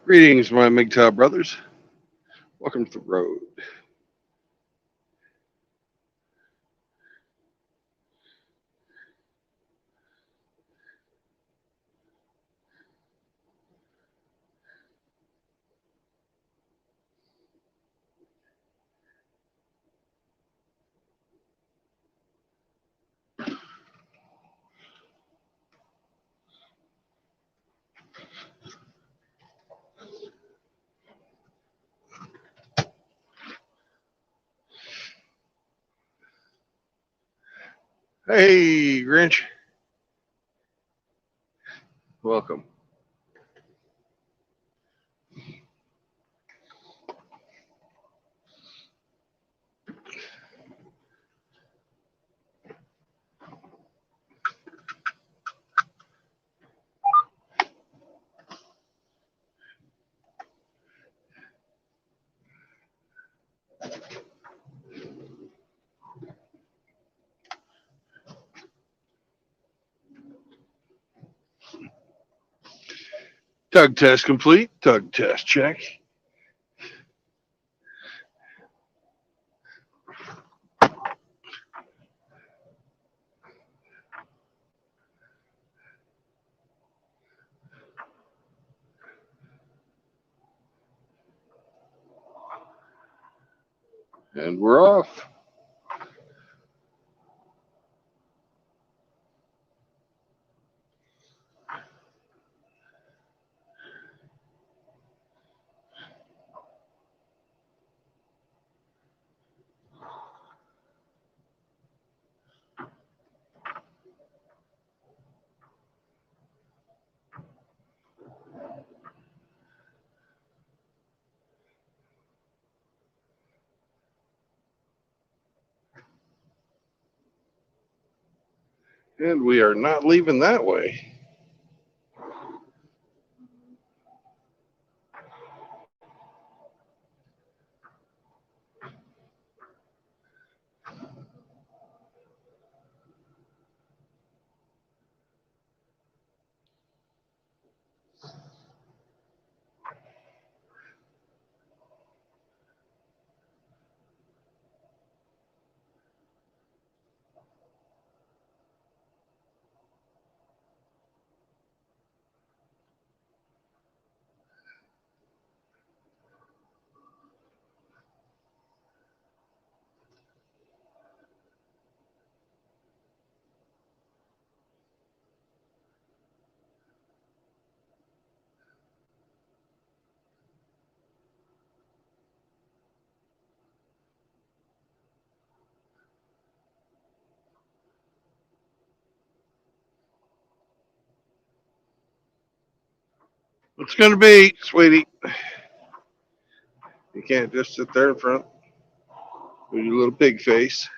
Greetings, my MGTOW brothers. Welcome to the road. Hey, Grinch. Welcome. Tug test complete. Tug test check. And we're off. And we are not leaving that way. What's going to be, sweetie? You can't just sit there in front with your little pig face.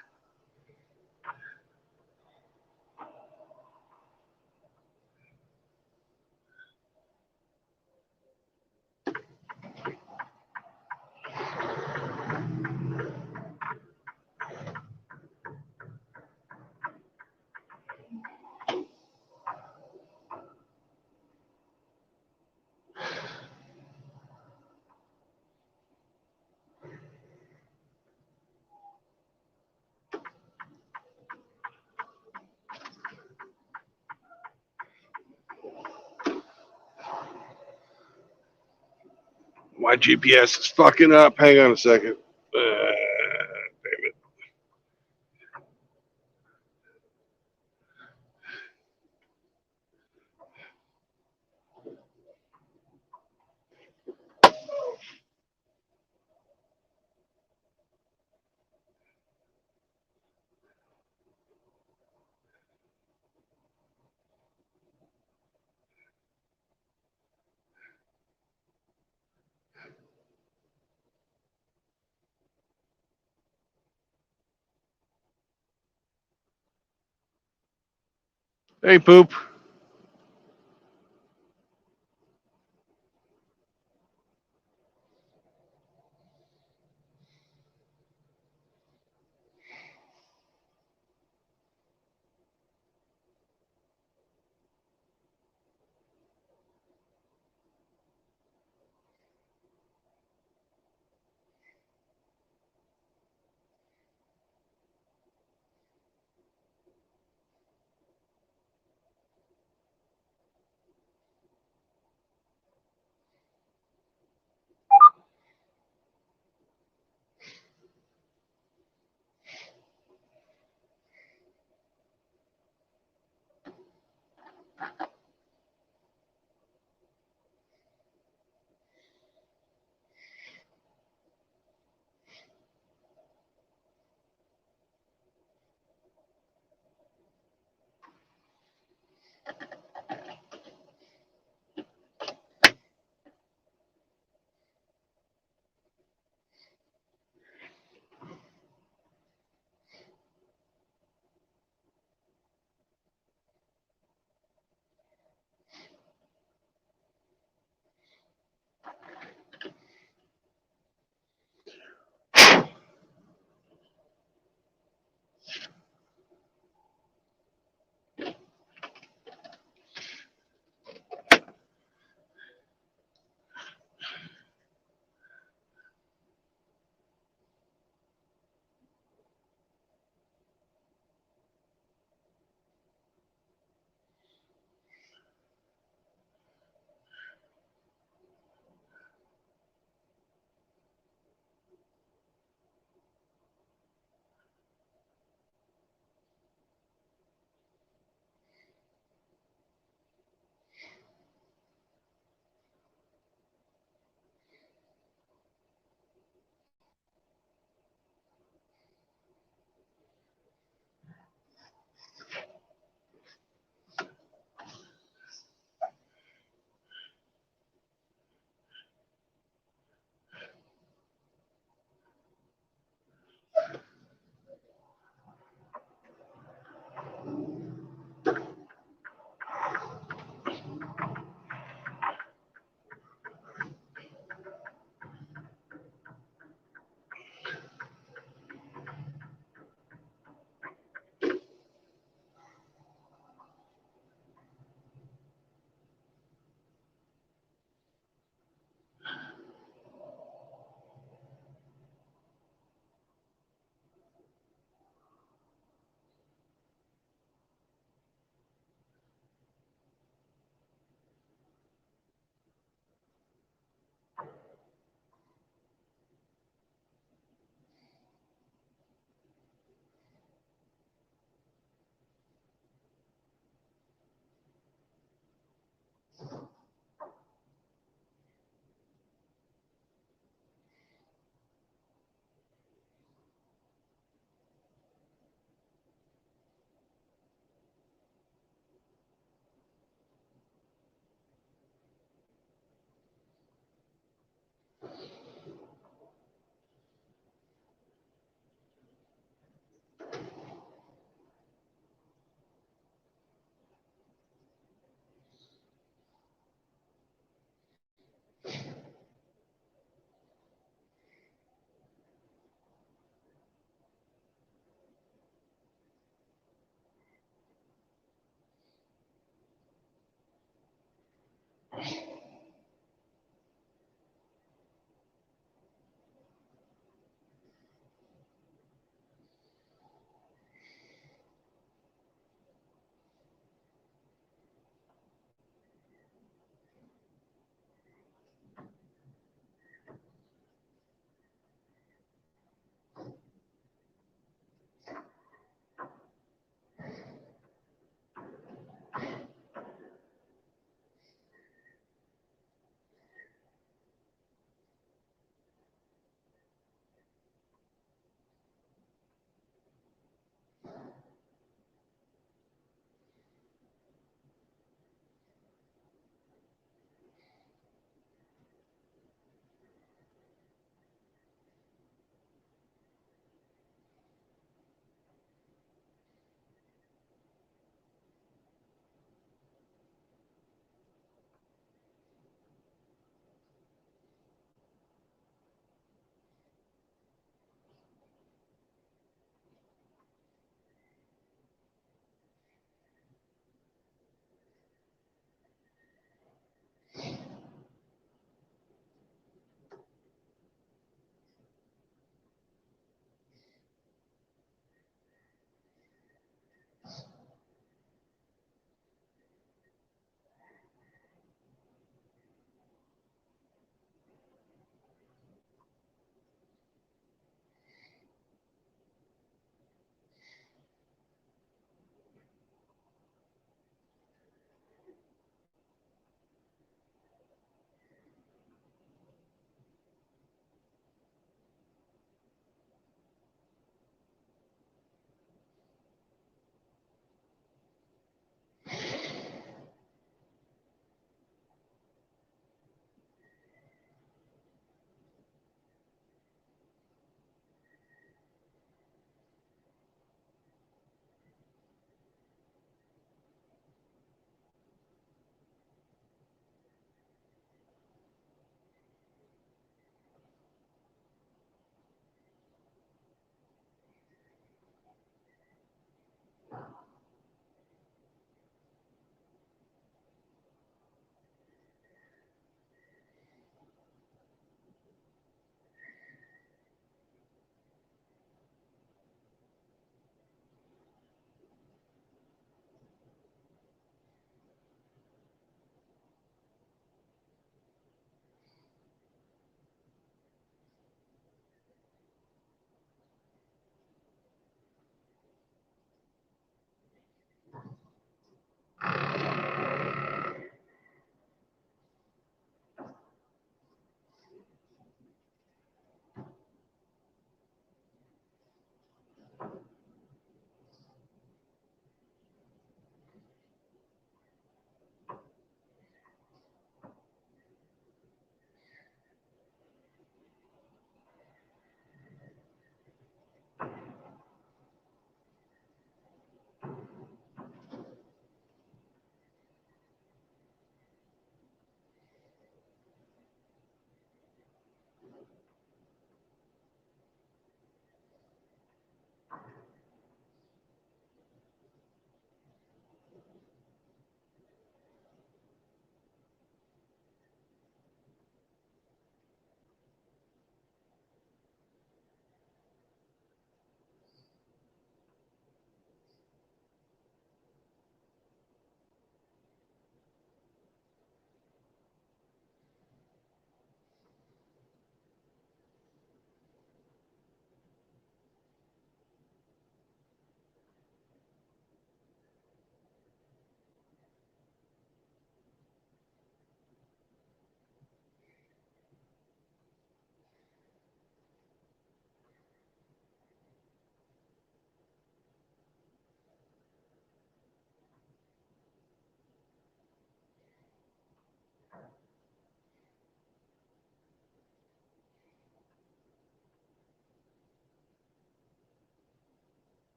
My GPS is fucking up. Hang on a second. Damn it. Hey, poop.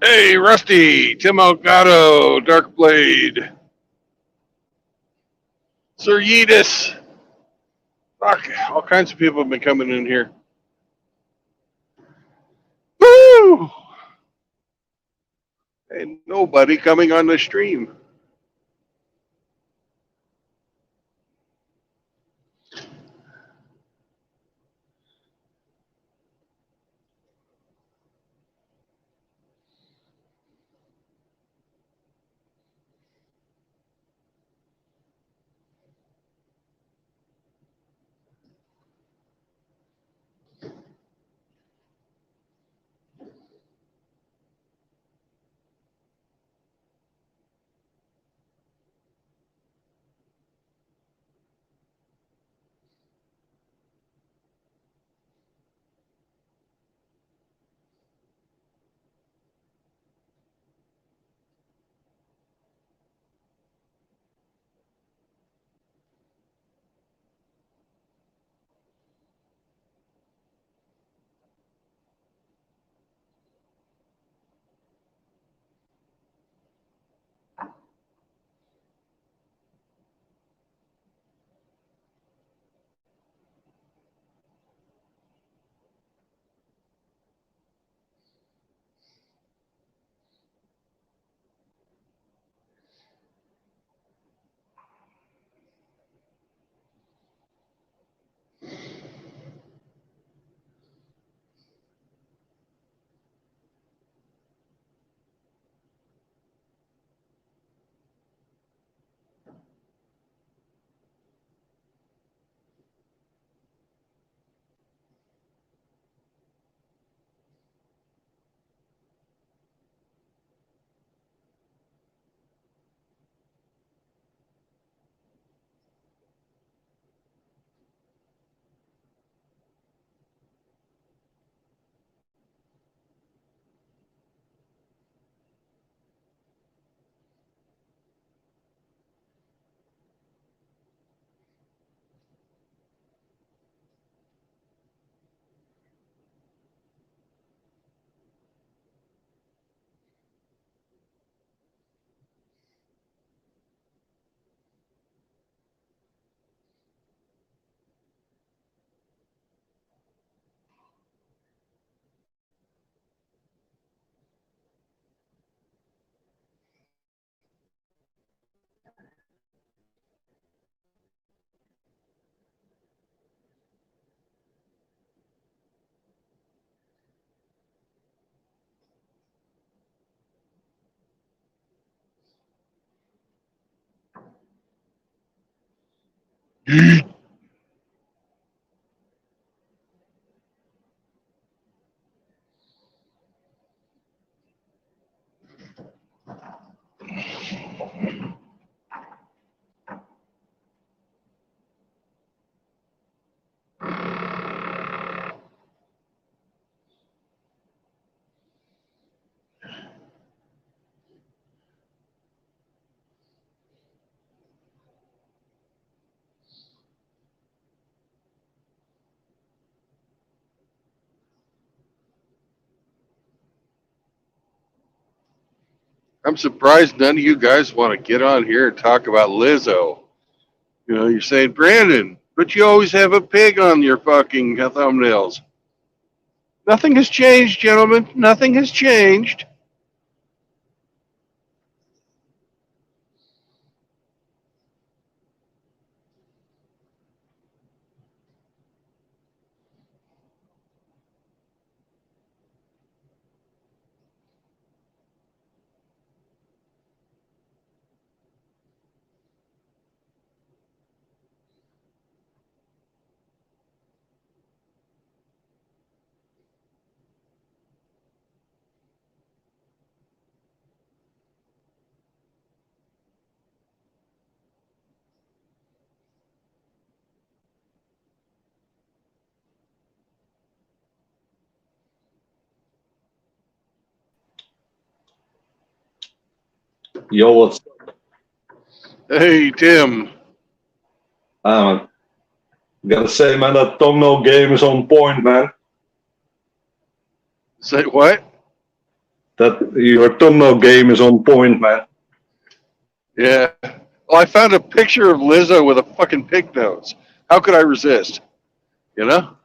Hey, Rusty, Tim Elgato, Dark Blade, Sir Yeetus. Fuck, all kinds of people have been coming in here. Woo! Ain't nobody coming on the stream. I'm surprised none of you guys want to get on here and talk about Lizzo. You know, you're saying, Brandon, but you always have a pig on your fucking thumbnails. Nothing has changed, gentlemen. Nothing has changed. Yo, what's Hey, Tim. gotta say, man, that thumbnail game is on point, man. Say what? That your thumbnail game is on point, man. Yeah. Well, I found a picture of Lizzo with a fucking pig nose. How could I resist? You know?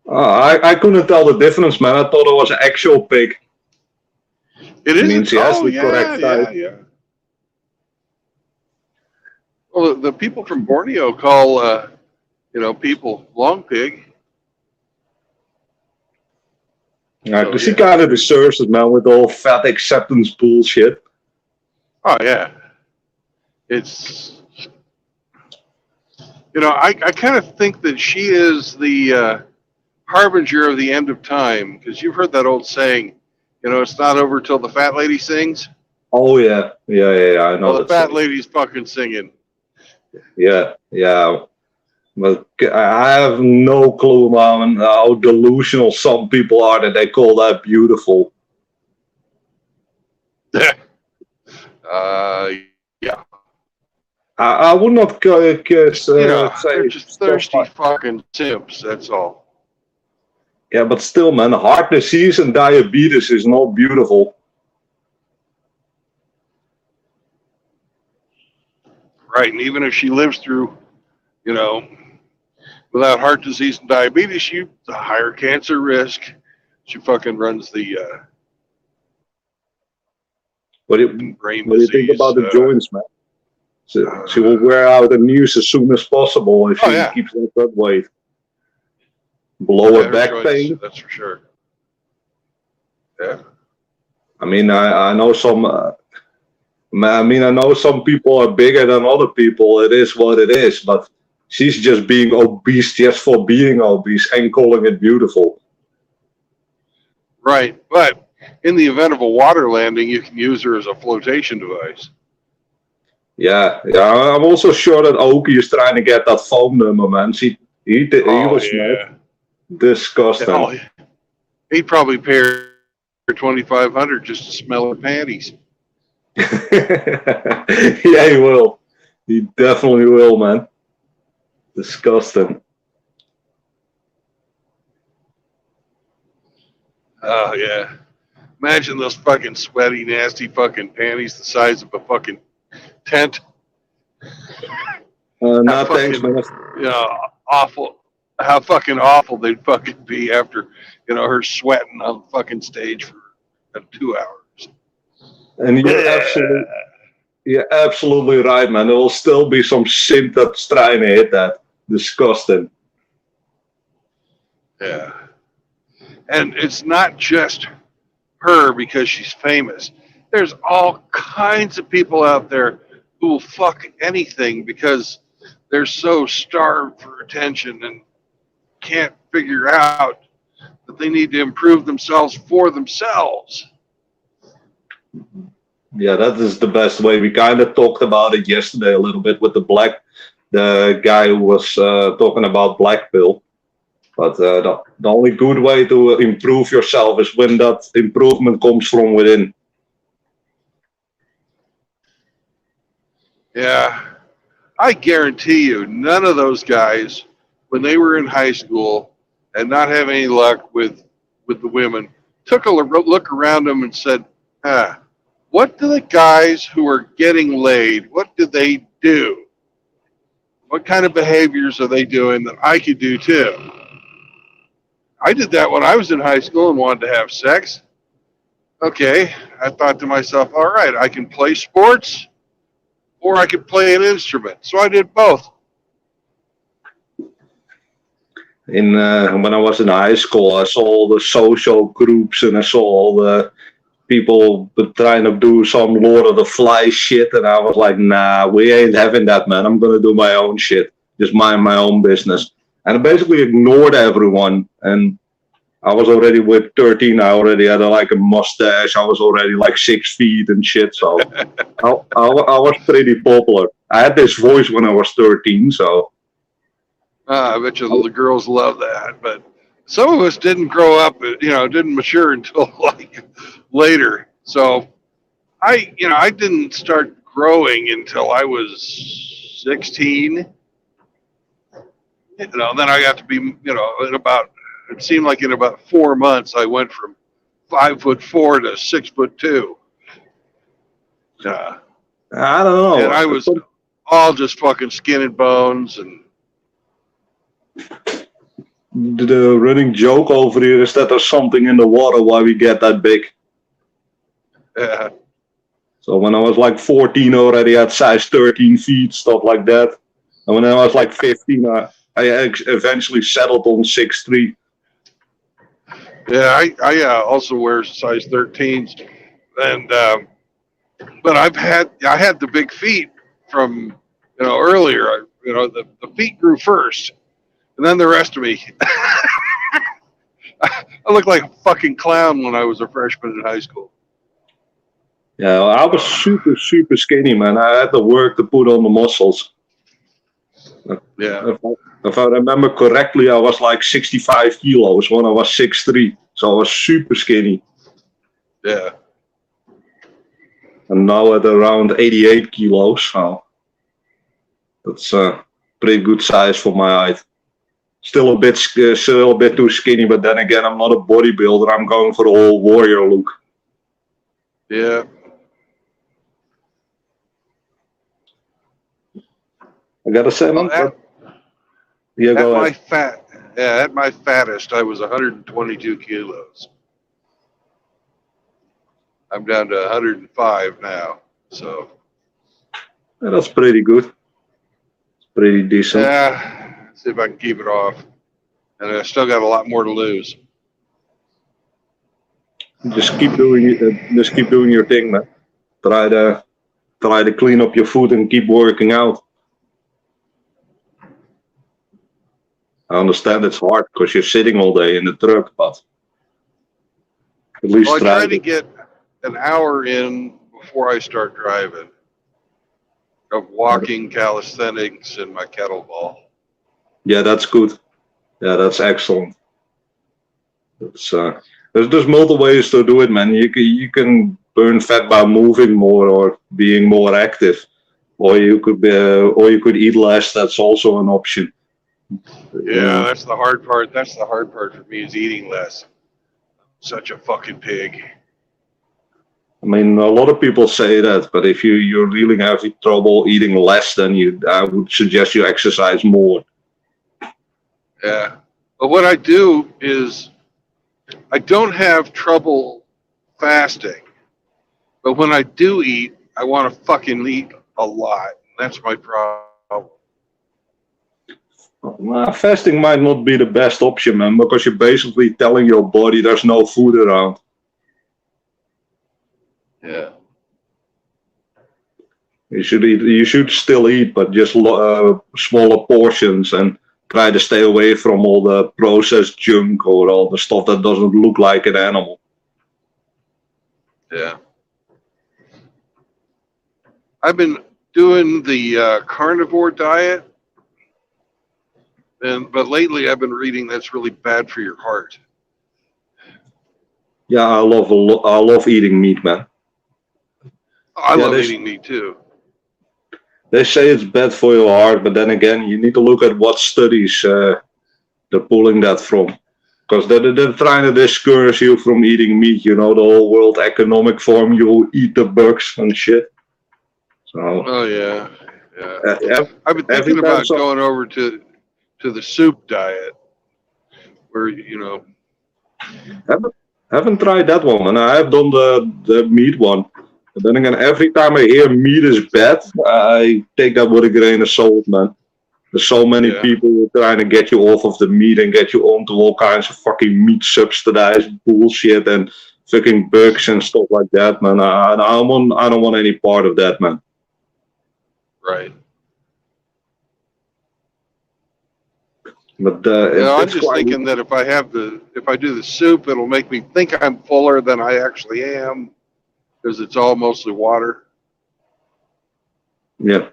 I couldn't tell the difference, man. I thought it was an actual pig. It I is. mean, she has Oh, the yeah, correct yeah, type. yeah. Well, the people from Borneo call, people long pig. Yeah, So, because she yeah. kind of deserves it, man, with all fat acceptance bullshit. Oh, yeah. It's, I kind of think that she is the harbinger of the end of time, because you've heard that old saying, it's not over till the fat lady sings. Oh yeah, I know Well, the that. fat lady's fucking singing. Yeah. But I have no clue, man, how delusional some people are that they call that beautiful. Yeah. I would not They're say just stuff thirsty like. fucking simps, that's all. Yeah, but still, man, heart disease and diabetes is not beautiful. Right, and even if she lives through, you know, without heart disease and diabetes, the higher cancer risk. She fucking runs the What do brain you think disease. about the joints, man? She will wear out the news as soon as possible if she keeps that weight. Lower back joints, pain. that's for sure. Yeah. I mean, I know some. I know some people are bigger than other people. It is what it is. But she's just being obese just for being obese and calling it beautiful. Right, but in the event of a water landing, you can use her as a flotation device. Yeah. I'm also sure that Oki is trying to get that phone number, man. He was mad. Disgusting. Oh, he'd probably pay her $2,500 just to smell her panties. Yeah, he will. He definitely will, man. Disgusting. Oh, yeah. Imagine those fucking sweaty, nasty fucking panties the size of a fucking tent. No, thanks, man. Awful. How fucking awful they'd fucking be after, her sweating on the fucking stage for 2 hours. And you're absolutely right, man. There will still be some simp that's trying to hit that. Disgusting. Yeah. And it's not just her because she's famous. There's all kinds of people out there who will fuck anything because they're so starved for attention and can't figure out that they need to improve themselves for themselves. Yeah, that is the best way. We kind of talked about it yesterday a little bit with the guy who was talking about black pill. But the only good way to improve yourself is when that improvement comes from within. Yeah, I guarantee you, none of those guys, when they were in high school and not having any luck with the women, took a look around them and said, ah, what do the guys who are getting laid, what do they do? What kind of behaviors are they doing that I could do too? I did that when I was in high school and wanted to have sex. Okay, I thought to myself, all right, I can play sports or I could play an instrument. So I did both. When I was in high school, I saw all the social groups and I saw all the people trying to do some Lord of the Flies shit, and I was like, nah, we ain't having that, man. I'm gonna do my own shit, just mind my own business. And I basically ignored everyone. And I was already with 13. I already had like a mustache. I was already like 6 feet and shit. So I was pretty popular. I had this voice when I was 13. So I bet you the girls love that. But some of us didn't grow up, didn't mature until like later. So I didn't start growing until I was 16. Then I got to be, it seemed like in about 4 months, I went from 5'4" to 6'2". I don't know. And I was all just fucking skin and bones. And the running joke over here is that there's something in the water why we get that big. yeah. So when I was like 14 already had size 13 feet, stuff like that. And when I was like 15, I eventually settled on 6'3". Yeah, I also wear size 13s, and but I had the big feet from earlier. The feet grew first, and then the rest of me. I looked like a fucking clown when I was a freshman in high school. Yeah, I was super, super skinny, man. I had to work to put on the muscles. Yeah. If I remember correctly, I was like 65 kilos when I was 6'3". So I was super skinny. Yeah. And now at around 88 kilos. So that's a pretty good size for my height. Still a bit too skinny, but then again, I'm not a bodybuilder. I'm going for the whole warrior look. Yeah. I gotta say, man. Yeah, go ahead. At my fattest, I was 122 kilos. I'm down to 105 now. So. Yeah, that's pretty good. It's pretty decent. Yeah. See if I can keep it off. And I still got a lot more to lose. Just keep doing it. Just keep doing your thing, man. Try to clean up your food and keep working out. I understand it's hard because you're sitting all day in the truck, but at least I try to get an hour in before I start driving of walking, calisthenics, and my kettlebell. Yeah, that's good. Yeah, that's excellent. There's multiple ways to do it, man. You can burn fat by moving more or being more active, or you could eat less. That's also an option. Yeah, that's the hard part. That's the hard part for me is eating less. I'm such a fucking pig. I mean, a lot of people say that, but if you're really having trouble eating less, then I would suggest you exercise more. Yeah, but what I do is I don't have trouble fasting, but when I do eat, I want to fucking eat a lot. That's my problem. Well, fasting might not be the best option, man, because you're basically telling your body there's no food around. Yeah. You should still eat, but just smaller portions, and try to stay away from all the processed junk or all the stuff that doesn't look like an animal. Yeah. I've been doing the carnivore diet, but lately I've been reading that's really bad for your heart. Yeah, I love eating meat, man. I love eating meat too. They say it's bad for your heart, but then again, you need to look at what studies they're pulling that from. Because they're trying to discourage you from eating meat, the whole World Economic Forum, you eat the bugs and shit. So, oh, yeah. I've been thinking about going over to the soup diet, where, Haven't tried that one, and I have done the meat one. But then again, every time I hear meat is bad, I take that with a grain of salt, man. There's so many people trying to get you off of the meat and get you onto all kinds of fucking meat subsidized bullshit and fucking bugs and stuff like that, man. I don't want any part of that, man. Right. But I'm just thinking that if I do the soup, it'll make me think I'm fuller than I actually am, because it's all mostly water. Yeah.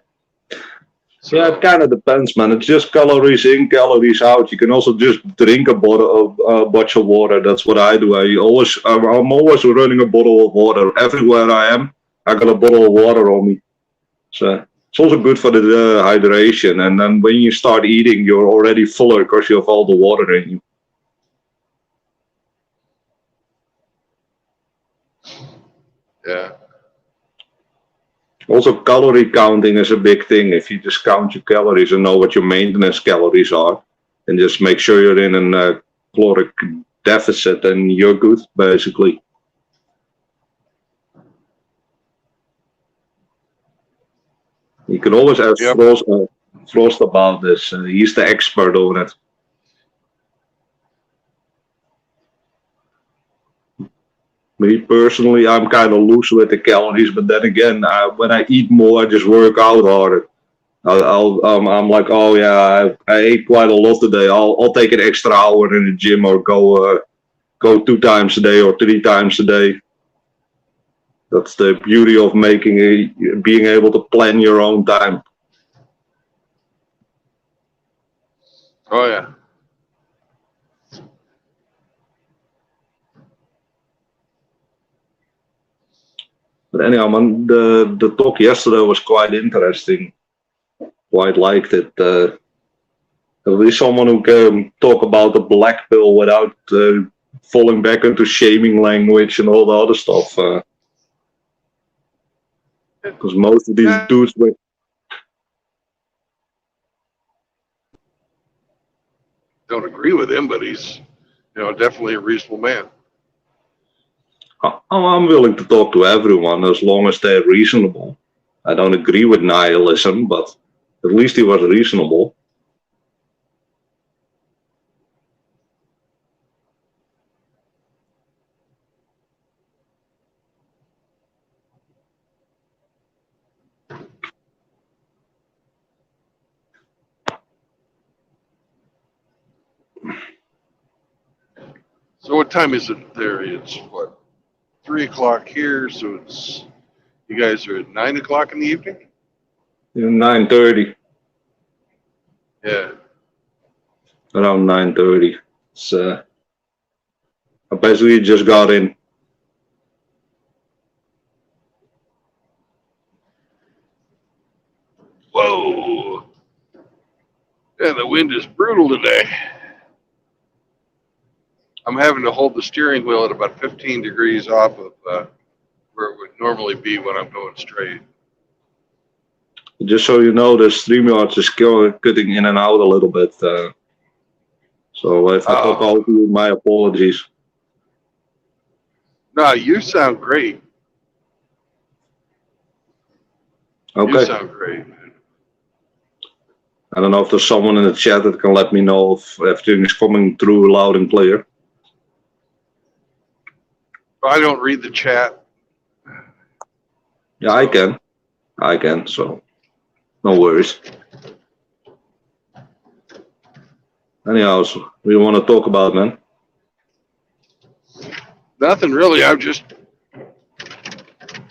So, yeah, it kind of depends, man. It's just calories in, calories out. You can also just drink a bottle of bunch of water. That's what I do. I'm always running a bottle of water everywhere I am. I got a bottle of water on me. So it's also good for the hydration. And then when you start eating, you're already fuller because you have all the water in you. Yeah. Also, calorie counting is a big thing. If you just count your calories and know what your maintenance calories are, and just make sure you're in a caloric deficit, then you're good, basically. You can always ask Frost about this. He's the expert on it. Me personally, I'm kind of loose with the calories, but then again, when I eat more, I just work out harder. I'm like, oh yeah, I ate quite a lot today. I'll take an extra hour in the gym or go 2 times a day or 3 times a day. That's the beauty of being able to plan your own time. Oh yeah. But anyhow, man, the talk yesterday was quite interesting. Quite liked it. At least someone who can talk about the black pill without falling back into shaming language and all the other stuff. Because most of these dudes don't agree with him, but he's definitely a reasonable man. I'm willing to talk to everyone as long as they're reasonable. I don't agree with nihilism, but at least he was reasonable. So what time is it there? It's what, 3 o'clock here, so you guys are at 9 o'clock in the evening? 9:30. Yeah. Around 9:30. I basically just got in. Whoa. Yeah, the wind is brutal today. I'm having to hold the steering wheel at about 15 degrees off of where it would normally be when I'm going straight. Just so you know, the StreamYard is cutting in and out a little bit. So if I talk over you, my apologies. No, you sound great. Okay. You sound great, man. I don't know if there's someone in the chat that can let me know if everything is coming through loud and clear. I don't read the chat. Yeah, so. I can. I can, so no worries. Anyhow, so what do you want to talk about, man? Nothing really. I'm just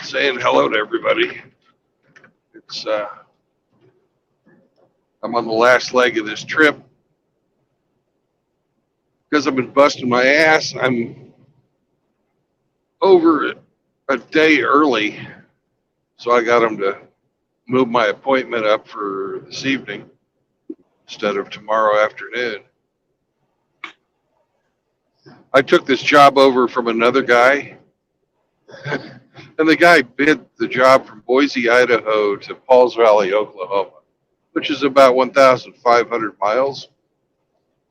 saying hello to everybody. It's I'm on the last leg of this trip because I've been busting my ass. I'm over a day early, so I got them to move my appointment up for this evening instead of tomorrow afternoon. I took this job over from another guy, and the guy bid the job from Boise, Idaho to Pauls Valley, Oklahoma, which is about 1,500 miles.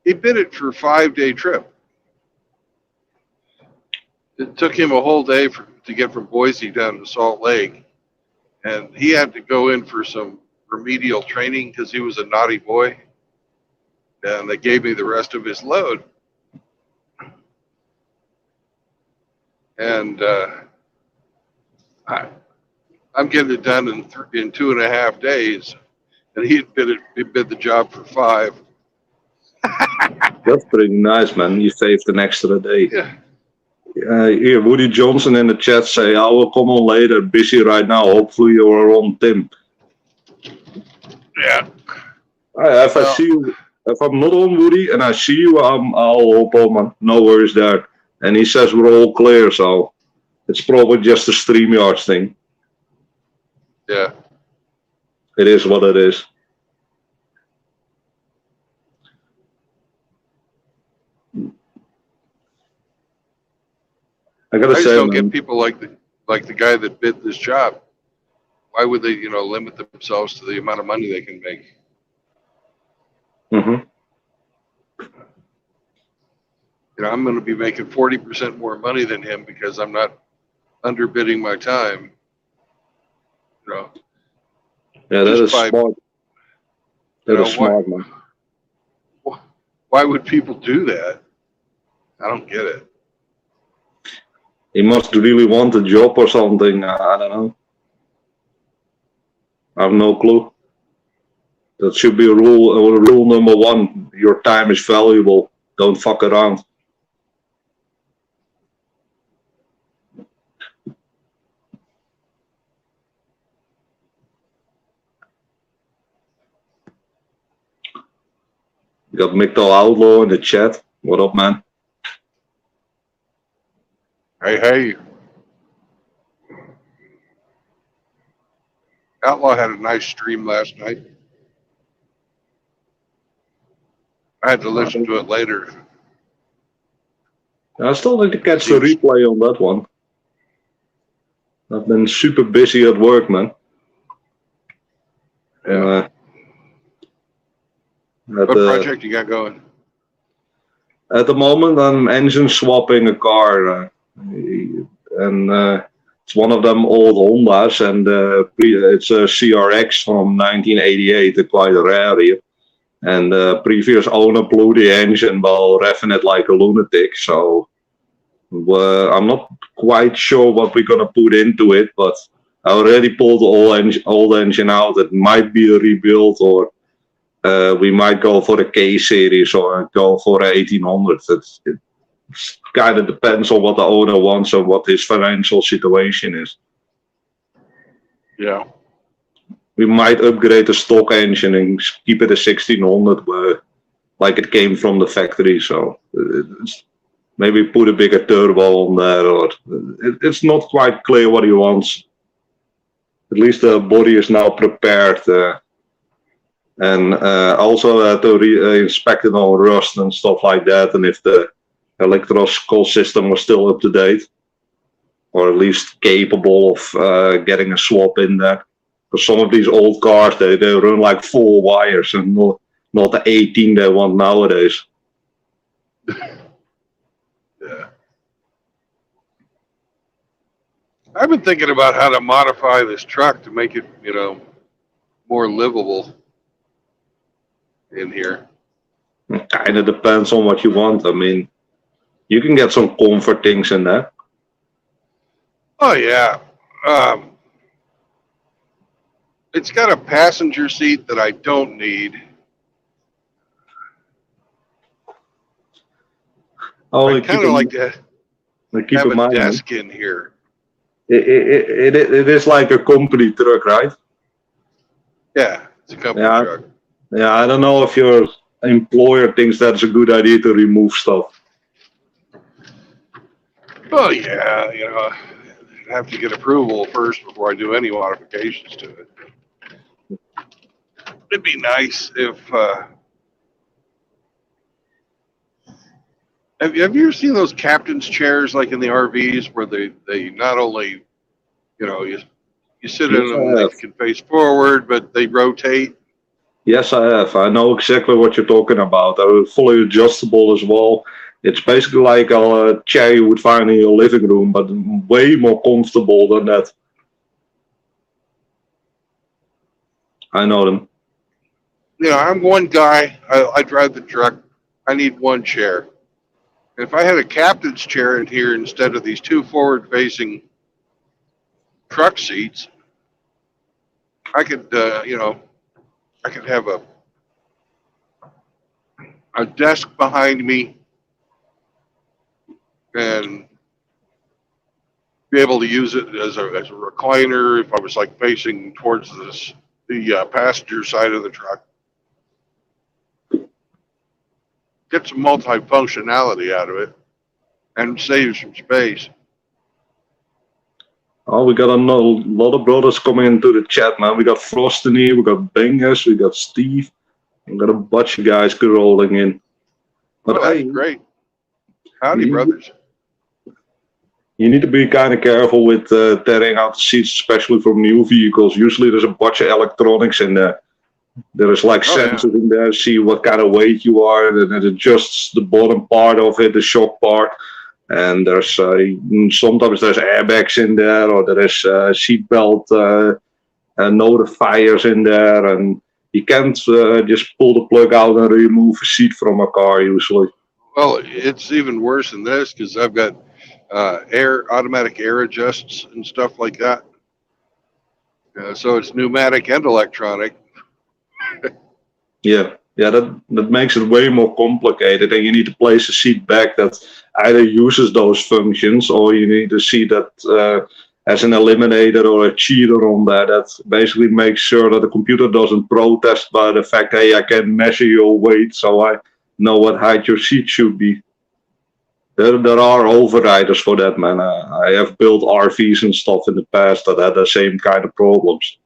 He bid it for a 5-day trip. It took him a whole day to get from Boise down to Salt Lake, and he had to go in for some remedial training because he was a naughty boy, and they gave me the rest of his load. And I'm getting it done in 2.5 days, and he bid the job for 5. That's pretty nice, man. You saved an extra day. Yeah. Here, Woody Johnson in the chat say, I will come on later. Busy right now. Hopefully you are on, Tim. Yeah. If I'm not on, Woody, and I see you, I'll hop on, man. No worries there. And he says we're all clear, so it's probably just a StreamYard thing. Yeah. It is what it is. I gotta I just say, don't man, get people like the guy that bid this job. Why would they, limit themselves to the amount of money they can make? Mm-hmm. I'm going to be making 40% more money than him because I'm not underbidding my time. Yeah, that is smart. That is smart, man. Why would people do that? I don't get it. He must really want a job or something. I don't know. I have no clue. That should be rule number 1. Your time is valuable. Don't fuck around. You got MGTOW Outlaw in the chat. What up, man? Hey. Outlaw had a nice stream last night. I had to listen to it later. I still need to catch the replay on that one. I've been super busy at work, man. Yeah. What project you got going? At the moment, I'm engine swapping a car, and it's one of them old Hondas, and it's a CRX from 1988, quite rare here. And the previous owner blew the engine while revving it like a lunatic, so I'm not quite sure what we're gonna put into it, but I already pulled the old engine out. It might be a rebuild, or we might go for the K series or go for a 1800. It kind of depends on what the owner wants and what his financial situation is. Yeah. We might upgrade the stock engine and keep it a 1600 like it came from the factory. So maybe put a bigger turbo on there, or it's not quite clear what he wants. At least the body is now prepared. And also had to inspect it on rust and stuff like that, and if the electrical system was still up to date, or at least capable of getting a swap in there. Because some of these old cars, they run like 4 wires and not the 18 they want nowadays. Yeah. I've been thinking about how to modify this truck to make it, more livable in here. It kind of depends on what you want. I mean, you can get some comfort things in there. Oh yeah. It's got a passenger seat that I don't need. Oh, I'd kind of like to keep have in a mind, man. desk in here. It is like a company truck, right? Yeah, it's a company Yeah, truck. yeah. I don't know if your employer thinks that's a good idea to remove stuff. Oh yeah, I'd have to get approval first before I do any modifications to it. It'd be nice if. Have you ever seen those captain's chairs like in the RVs where they not only you sit in Yes, them and I they have. can face forward, but they rotate. Yes, I have. I know exactly what you're talking about. They're fully adjustable as well. It's basically like a chair you would find in your living room, but way more comfortable than that. I know them. I'm one guy. I drive the truck. I need one chair. If I had a captain's chair in here instead of these two forward-facing truck seats, I could, I could have a desk behind me and be able to use it as a recliner if I was like facing towards the passenger side of the truck. Get some multi-functionality out of it and save some space. Oh, we got a lot of brothers coming into the chat, man. We got Frost in here, we got Bingus, we got Steve, we got a bunch of guys rolling in. But Oh, that's hey, great. Howdy, you, brothers. you need to be kind of careful with tearing out the seats, especially from new vehicles. Usually there's a bunch of electronics in there. There is like Oh, yeah. sensors in there, see what kind of weight you are, and it adjusts the bottom part of it, the shock part. And there's sometimes there's airbags in there, or there is seatbelt notifiers in there, and you can't just pull the plug out and remove a seat from a car usually. Well, it's even worse than this because I've got automatic air adjusts and stuff like that. So it's pneumatic and electronic. Yeah, yeah, that makes it way more complicated, and you need to place a seat back that either uses those functions, or you need a seat that has an eliminator or a cheater on there that basically makes sure that the computer doesn't protest by the fact, hey, I can measure your weight, so I know what height your seat should be. There are overriders for that, man. I have built RVs and stuff in the past that had the same kind of problems.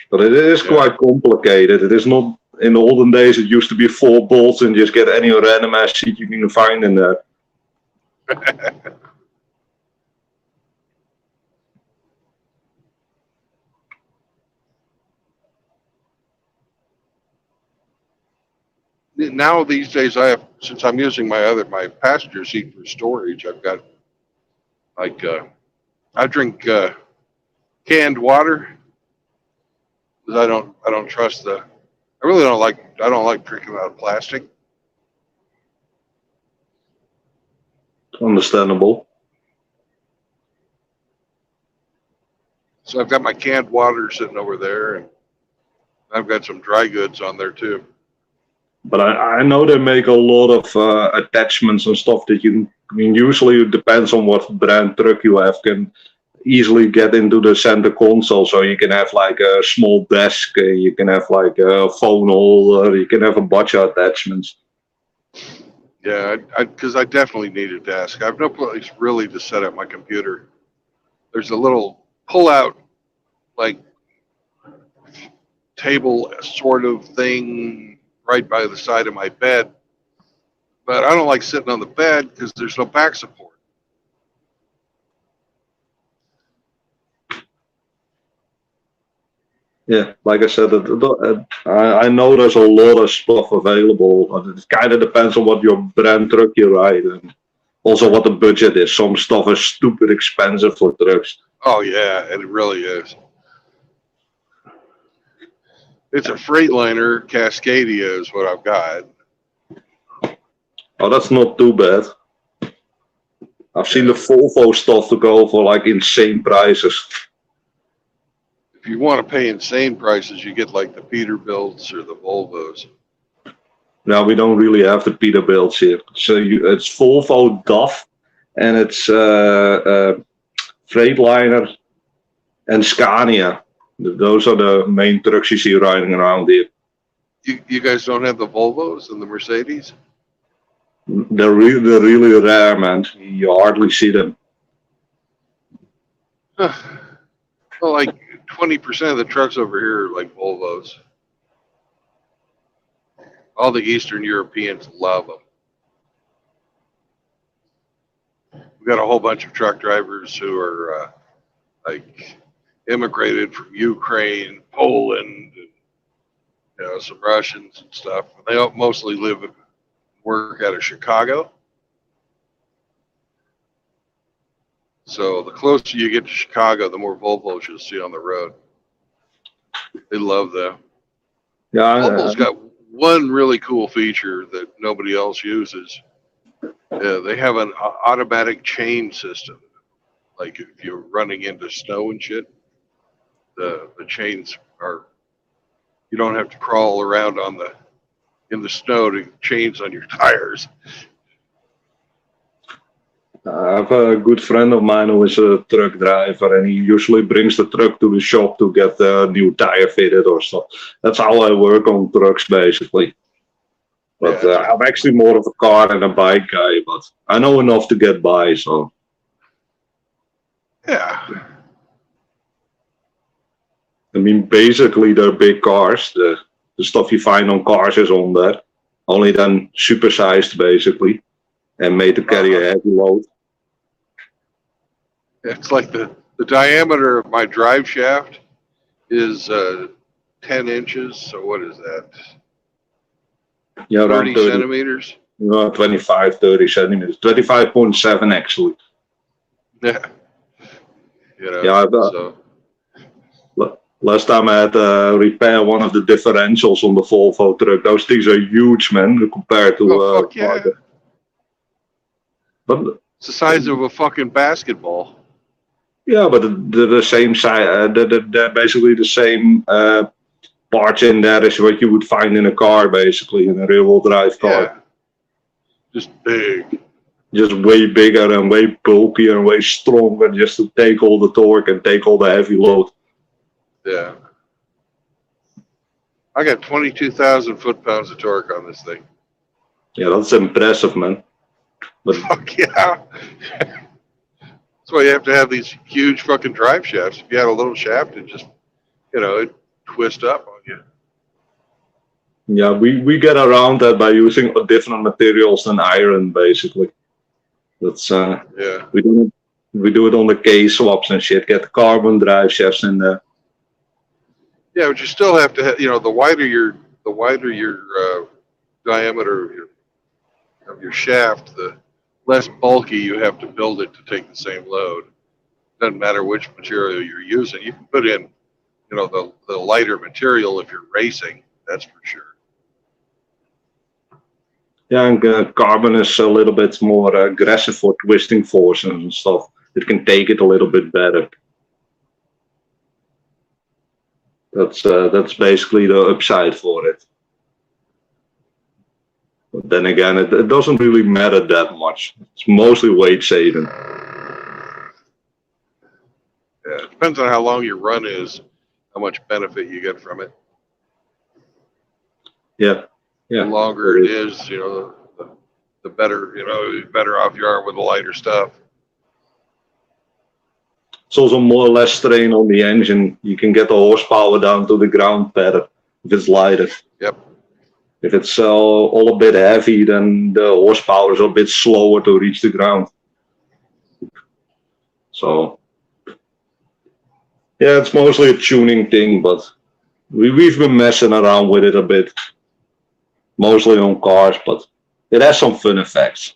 But it is quite complicated. It is not in the olden days. It used to be 4 bolts and just get any random ass seat you can find in there. Now these days, since I'm using my passenger seat for storage, I've got like I drink canned water because I don't trust I really I don't like drinking out of plastic. Understandable. So I've got my canned water sitting over there, and I've got some dry goods on there too. But I know they make a lot of attachments and stuff that I mean, usually it depends on what brand truck you have, can easily get into the center console. So you can have like a small desk, you can have like a phone holder, you can have a bunch of attachments. Yeah, because I definitely need a desk. I have no place really to set up my computer. There's a little pull-out, like table sort of thing right by the side of my bed, but I don't like sitting on the bed because there's no back support. Yeah, like I said, I know there's a lot of stuff available. But it kind of depends on what your brand truck you ride and also what the budget is. Some stuff is stupid expensive for trucks. Oh yeah, it really is. It's a Freightliner Cascadia is what I've got. Oh, that's not too bad. I've seen the Volvo stuff to go for like insane prices. If you want to pay insane prices, you get like the Peterbilts or the Volvos. Now we don't really have the Peterbilts here. So it's Volvo, DAF, and it's Freightliner and Scania. Those are the main trucks you see riding around here. You guys don't have the Volvos and the Mercedes? They're really rare, man. You hardly see them. Well, like 20% of the trucks over here are like Volvos. All the Eastern Europeans love them. We've got a whole bunch of truck drivers who are like immigrated from Ukraine, Poland, and, some Russians and stuff. They mostly live and work out of Chicago. So the closer you get to Chicago, the more Volvos you'll see on the road. They love them. Yeah, Volvo's got one really cool feature that nobody else uses. They have an automatic chain system. Like if you're running into snow and shit, the chains are, you don't have to crawl around in the snow to chains on your tires. I have a good friend of mine who is a truck driver, and he usually brings the truck to the shop to get a new tire fitted or stuff. That's how I work on trucks, basically. But I'm actually more of a car and a bike guy, but I know enough to get by, so. Yeah. I mean, basically, they're big cars. The stuff you find on cars is on there. Only then supersized, basically, and made to carry a heavy load. It's like the diameter of my drive shaft is 10 inches. So what is that? Yeah, around 30 centimeters? 25, 30 centimeters. 25.7 actually. Yeah. Last time I had to repair one of the differentials on the Volvo truck. Those things are huge, man, compared to... fuck yeah. But it's the size of a fucking basketball. Yeah, but they're the same size. They're basically the same parts in there as what you would find in a car, basically, in a rear-wheel drive car. Yeah. Just big. Just way bigger and way bulkier and way stronger, just to take all the torque and take all the heavy load. Yeah. I got 22,000 foot-pounds of torque on this thing. Yeah, that's impressive, man. But fuck yeah. That's why you have to have these huge fucking drive shafts. If you had a little shaft, it just, it'd twist up on you. Yeah, we get around that by using different materials than iron, basically. That's we do it on the K swaps and shit. Get the carbon drive shafts in there. Yeah, but you still have to have, the wider your diameter of your shaft, the less bulky you have to build it to take the same load. Doesn't matter which material you're using. You can put in, the lighter material if you're racing. That's for sure. Yeah, and carbon is a little bit more aggressive for twisting forces and stuff. It can take it a little bit better. That's basically the upside for it. But then again, it doesn't really matter that much. It's mostly weight saving. Yeah, it depends on how long your run is, how much benefit you get from it. Yeah. The longer it is, the better, better off you are with the lighter stuff. It's also more or less strain on the engine. You can get the horsepower down to the ground better if it's lighter. Yep. If it's all a bit heavy, then the horsepower is a bit slower to reach the ground. So, yeah, it's mostly a tuning thing, but we've been messing around with it a bit. Mostly on cars, but it has some fun effects.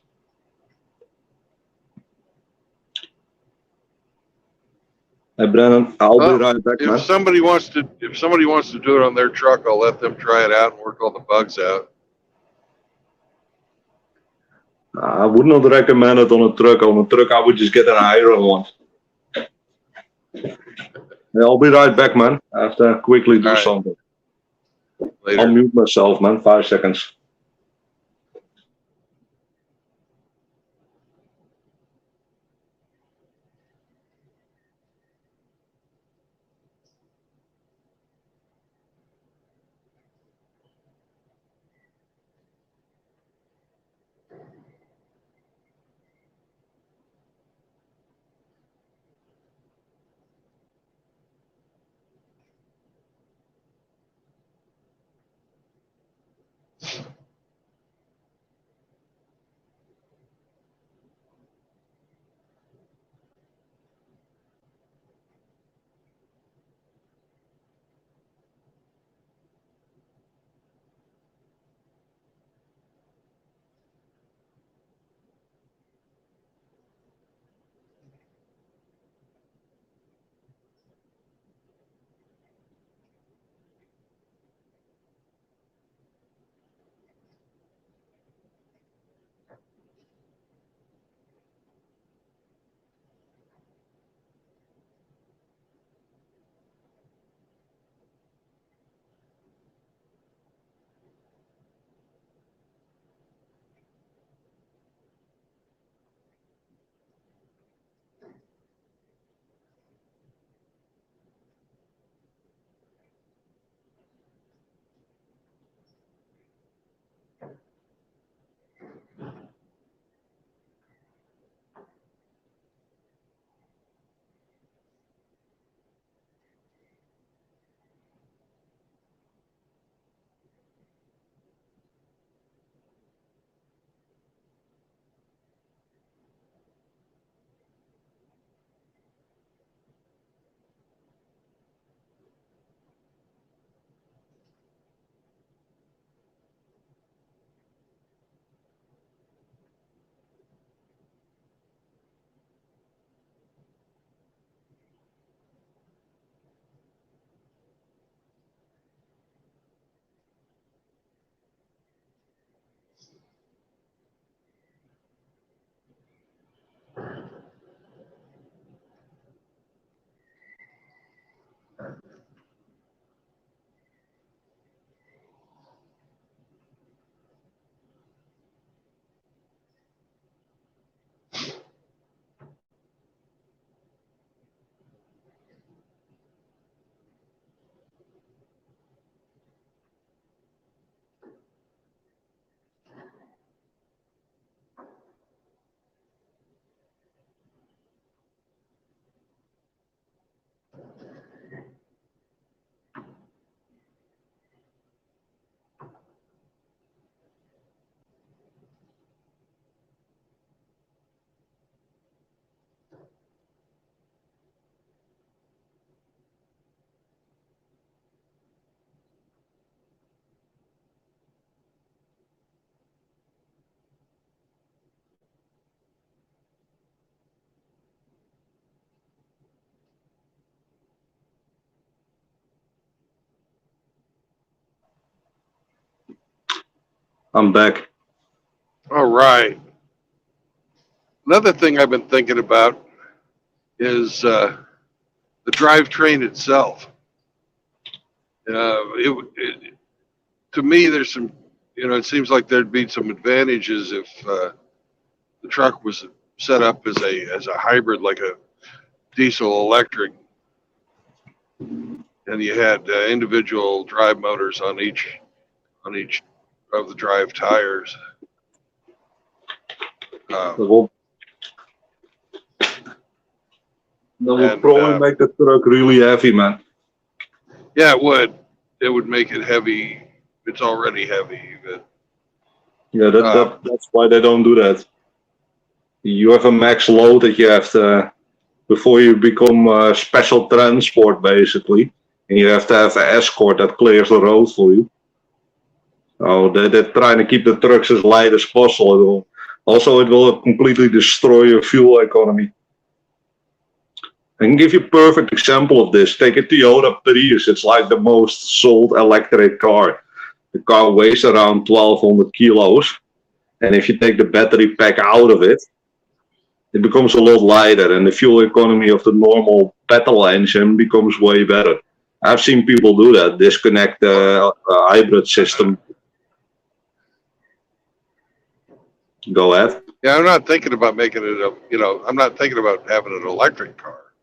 Hey Brennan, I'll be right back, man. If somebody wants to do it on their truck, I'll let them try it out and work all the bugs out. I would not recommend it on a truck. On a truck, I would just get an iron one. Yeah, I'll be right back, man. I have to quickly do All right. something. Later. I'll mute myself, man. 5 seconds. I'm back. All right. Another thing I've been thinking about is the drivetrain itself. To me, there's some, it seems like there'd be some advantages if the truck was set up as a hybrid, like a diesel electric, and you had individual drive motors on each of the drive tires. That will probably make the truck really heavy, man. Yeah, it would. It would make it heavy. It's already heavy. But, yeah, that's why they don't do that. You have a max load that you have to, before you become special transport, basically. And you have to have an escort that clears the road for you. So they're trying to keep the trucks as light as possible. It will completely destroy your fuel economy. I can give you a perfect example of this. Take a Toyota Prius. It's like the most sold electric car. The car weighs around 1,200 kilos. And if you take the battery pack out of it, it becomes a lot lighter, and the fuel economy of the normal petrol engine becomes way better. I've seen people do that, disconnect the hybrid system. Go ahead. Yeah, I'm not thinking about making it a, I'm not thinking about having an electric car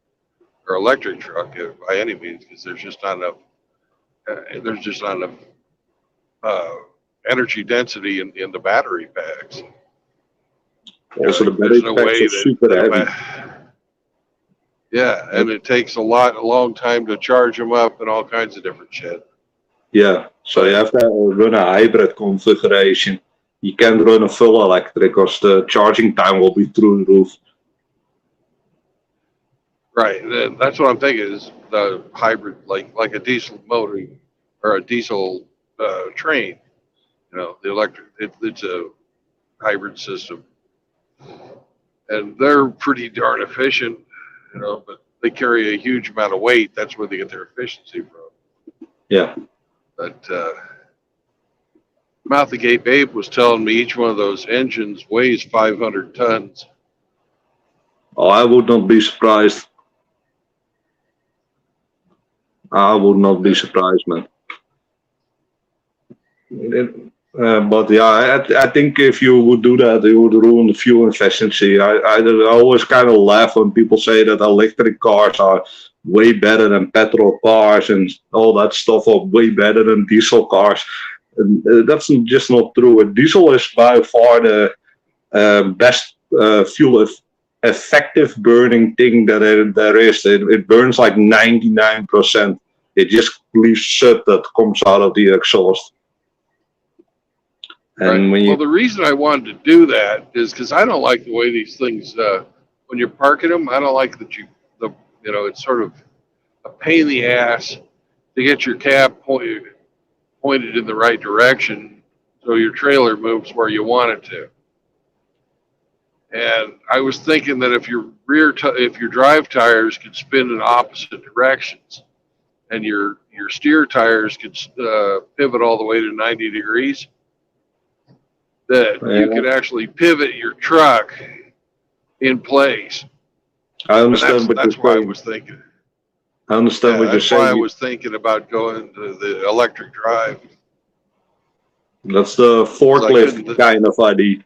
or electric truck by any means, because there's just not enough energy density in the battery packs. Also, the battery packs are super heavy. Yeah, and it takes a long time to charge them up and all kinds of different shit. Yeah, so you have to run a hybrid configuration. You can't run a full electric because the charging time will be through the roof. Right, and that's what I'm thinking is the hybrid, like a diesel motor or a diesel train. The electric, it's a hybrid system, and they're pretty darn efficient. But they carry a huge amount of weight. That's where they get their efficiency from. Yeah. But Mouth the Gate Babe was telling me each one of those engines weighs 500 tons. Oh, I would not be surprised. I would not be surprised, man. But yeah, I think if you would do that, it would ruin the fuel efficiency. I always kind of laugh when people say that electric cars are way better than petrol cars and all that stuff, or way better than diesel cars. And that's just not true. A diesel is by far the best fuel effective burning thing that there is. It burns like 99%. It just leaves soot that comes out of the exhaust. And right. Well, the reason I wanted to do that is because I don't like the way these things, when you're parking them, I don't like that it's sort of a pain in the ass to get your cab pointed in the right direction so your trailer moves where you want it to. And I was thinking that if your drive tires could spin in opposite directions, and your steer tires could pivot all the way to 90 degrees, that you could actually pivot your truck in place. I understand, that's why I was thinking. I understand what you're saying. That's why I was thinking about going to the electric drive. That's the forklift kind of idea.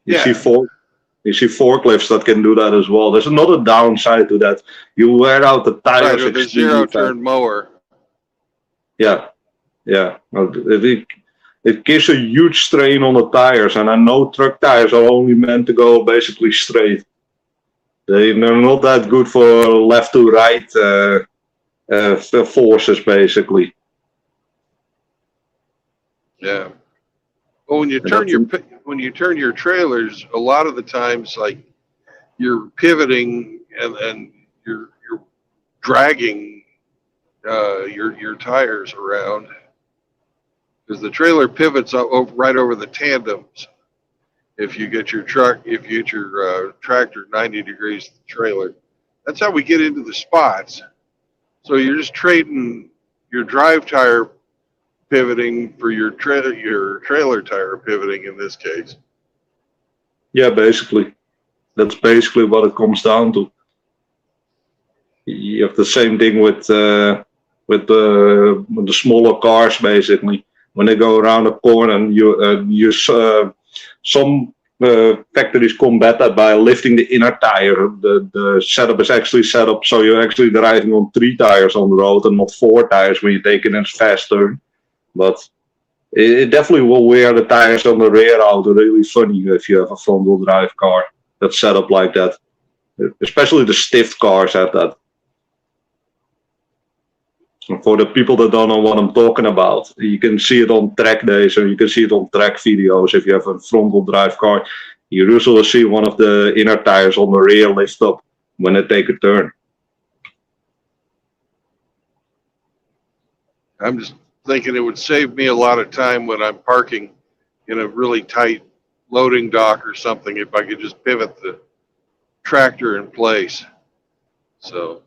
You see forklifts that can do that as well. There's another downside to that. You wear out the tires. Right, or the zero-turn mower. Yeah. It gives a huge strain on the tires, and I know truck tires are only meant to go basically straight. They're not that good for left to right forces, basically. Yeah. Well, when you turn your trailers, a lot of the times, like, you're pivoting and you're dragging your tires around, because the trailer pivots right over the tandems. If you get your tractor 90 degrees to the trailer, that's how we get into the spots. So you're just trading your drive tire pivoting for your trailer tire pivoting in this case. Yeah, basically. That's basically what it comes down to. You have the same thing with the smaller cars, basically. When they go around a corner, and some factories combat that by lifting the inner tire. The setup is actually set up so you're actually driving on 3 tires on the road and not 4 tires when you take it in fast turn. But it definitely will wear the tires on the rear out really funny if you have a front-wheel drive car that's set up like that. Especially the stiff cars have that. And for the people that don't know what I'm talking about, you can see it on track days or you can see it on track videos. If you have a front-wheel drive car, you usually see one of the inner tires on the rear lift up when they take a turn. I'm just thinking it would save me a lot of time when I'm parking in a really tight loading dock or something if I could just pivot the tractor in place. So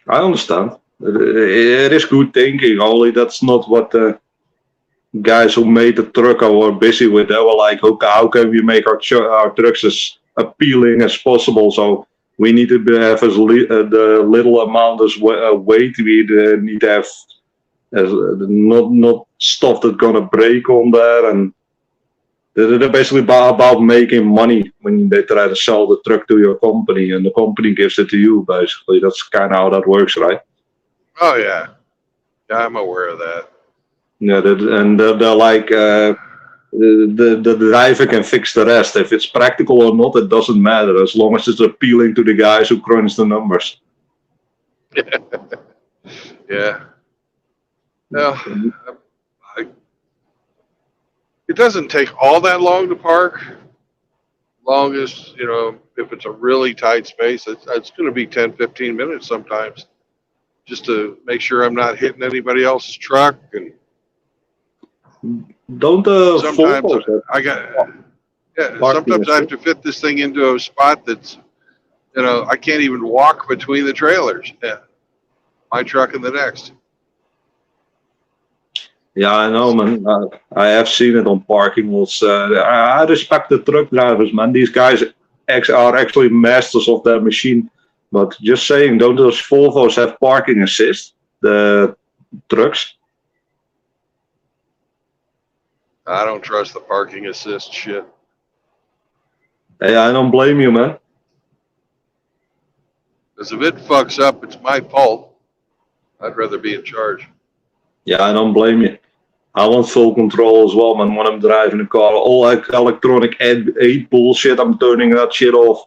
I understand. It is good thinking, only that's not what guys who made the truck were busy with that were like, how can we make our trucks as appealing as possible? So we need to have the little amount as weight. We need to have not stuff that's gonna break on there, and they're basically about making money when they try to sell the truck to your company, and the company gives it to you. Basically, that's kind of how that works, right? Oh yeah, yeah, I'm aware of that. Yeah, they're like the driver can fix the rest. If it's practical or not, it doesn't matter as long as it's appealing to the guys who crunch the numbers. Yeah. Well, I, it doesn't take all that long to park. Longest, if it's a really tight space, it's going to be 10, 15 minutes sometimes, just to make sure I'm not hitting anybody else's truck. And don't sometimes Volvos sometimes I have to fit this thing into a spot that's, I can't even walk between the trailers. Yeah. My truck and the next. Yeah, I know, man. I have seen it on parking lots. I respect the truck drivers, man. These guys are actually masters of their machine. But just saying, don't those Volvos have parking assist? The trucks? I don't trust the parking assist shit. Hey, I don't blame you, man. Because if it fucks up, it's my fault. I'd rather be in charge. Yeah, I don't blame you. I want full control as well, man, when I'm driving a car. All electronic aid bullshit, I'm turning that shit off.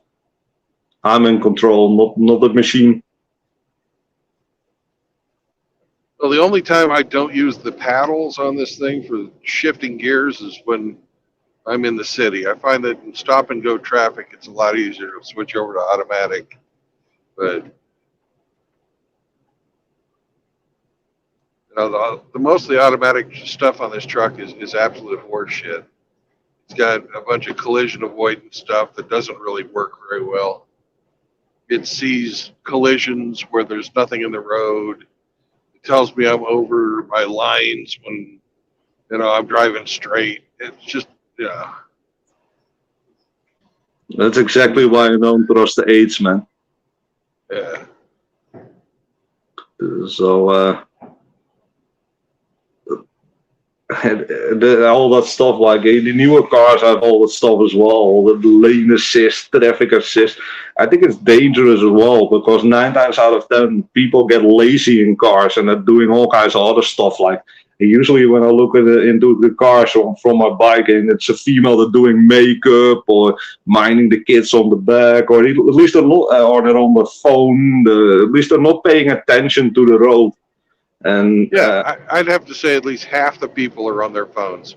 I'm in control, not the machine. Well, the only time I don't use the paddles on this thing for shifting gears is when I'm in the city. I find that in stop and go traffic, it's a lot easier to switch over to automatic. But the mostly automatic stuff on this truck is absolute horseshit. It's got a bunch of collision avoidance stuff that doesn't really work very well. It sees collisions where there's nothing in the road. It tells me I'm over my lines when I'm driving straight. It's just That's exactly why I don't trust the aids, man. Yeah. So all that stuff, like the newer cars have all that stuff as well, all the lane assist, traffic assist. I think it's dangerous as well because 9 times out of 10 people get lazy in cars and are doing all kinds of other stuff. Like usually when I look into the cars from my bike and it's a female that's doing makeup or minding the kids on the back, or at least they're not, or they're on the phone, at least they're not paying attention to the road. And I'd have to say at least half the people are on their phones.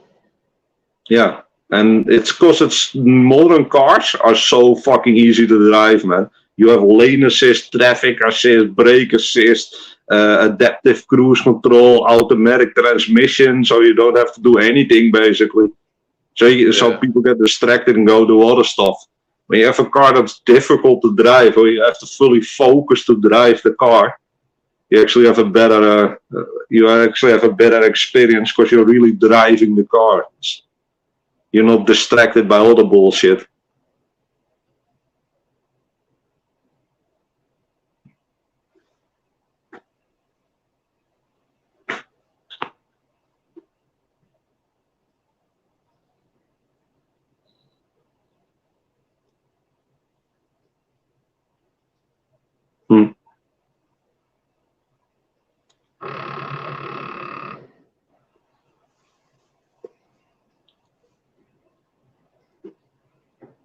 Yeah, and it's because it's modern cars are so fucking easy to drive, man. You have lane assist, traffic assist, brake assist, adaptive cruise control, automatic transmission, so you don't have to do anything basically. So people get distracted and go do other stuff. When you have a car that's difficult to drive, or you have to fully focus to drive the car, you actually have a better experience because you're really driving the car. You're not distracted by all the bullshit.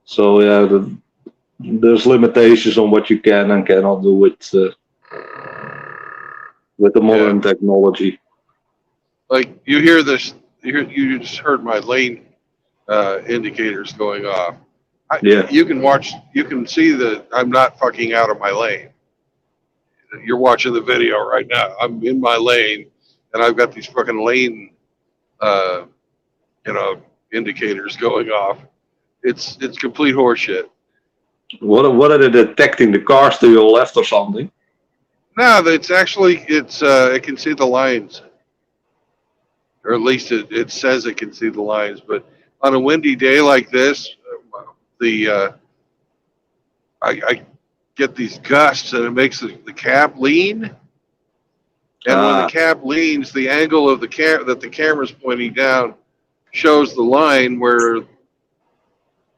So yeah, there's limitations on what you can and cannot do with the modern technology. Like you hear this, you just heard my lane indicators going off. You can see that I'm not fucking out of my lane. You're watching the video right now. I'm in my lane, and I've got these fucking lane, indicators going off. It's complete horseshit. What are they detecting? The cars to your left or something? No, it's actually it can see the lines. or at least it says it can see the lines. But on a windy day like this, the I get these gusts and it makes the cab lean. And when the Ah, cab leans, the angle of the that the camera's pointing down shows the line where,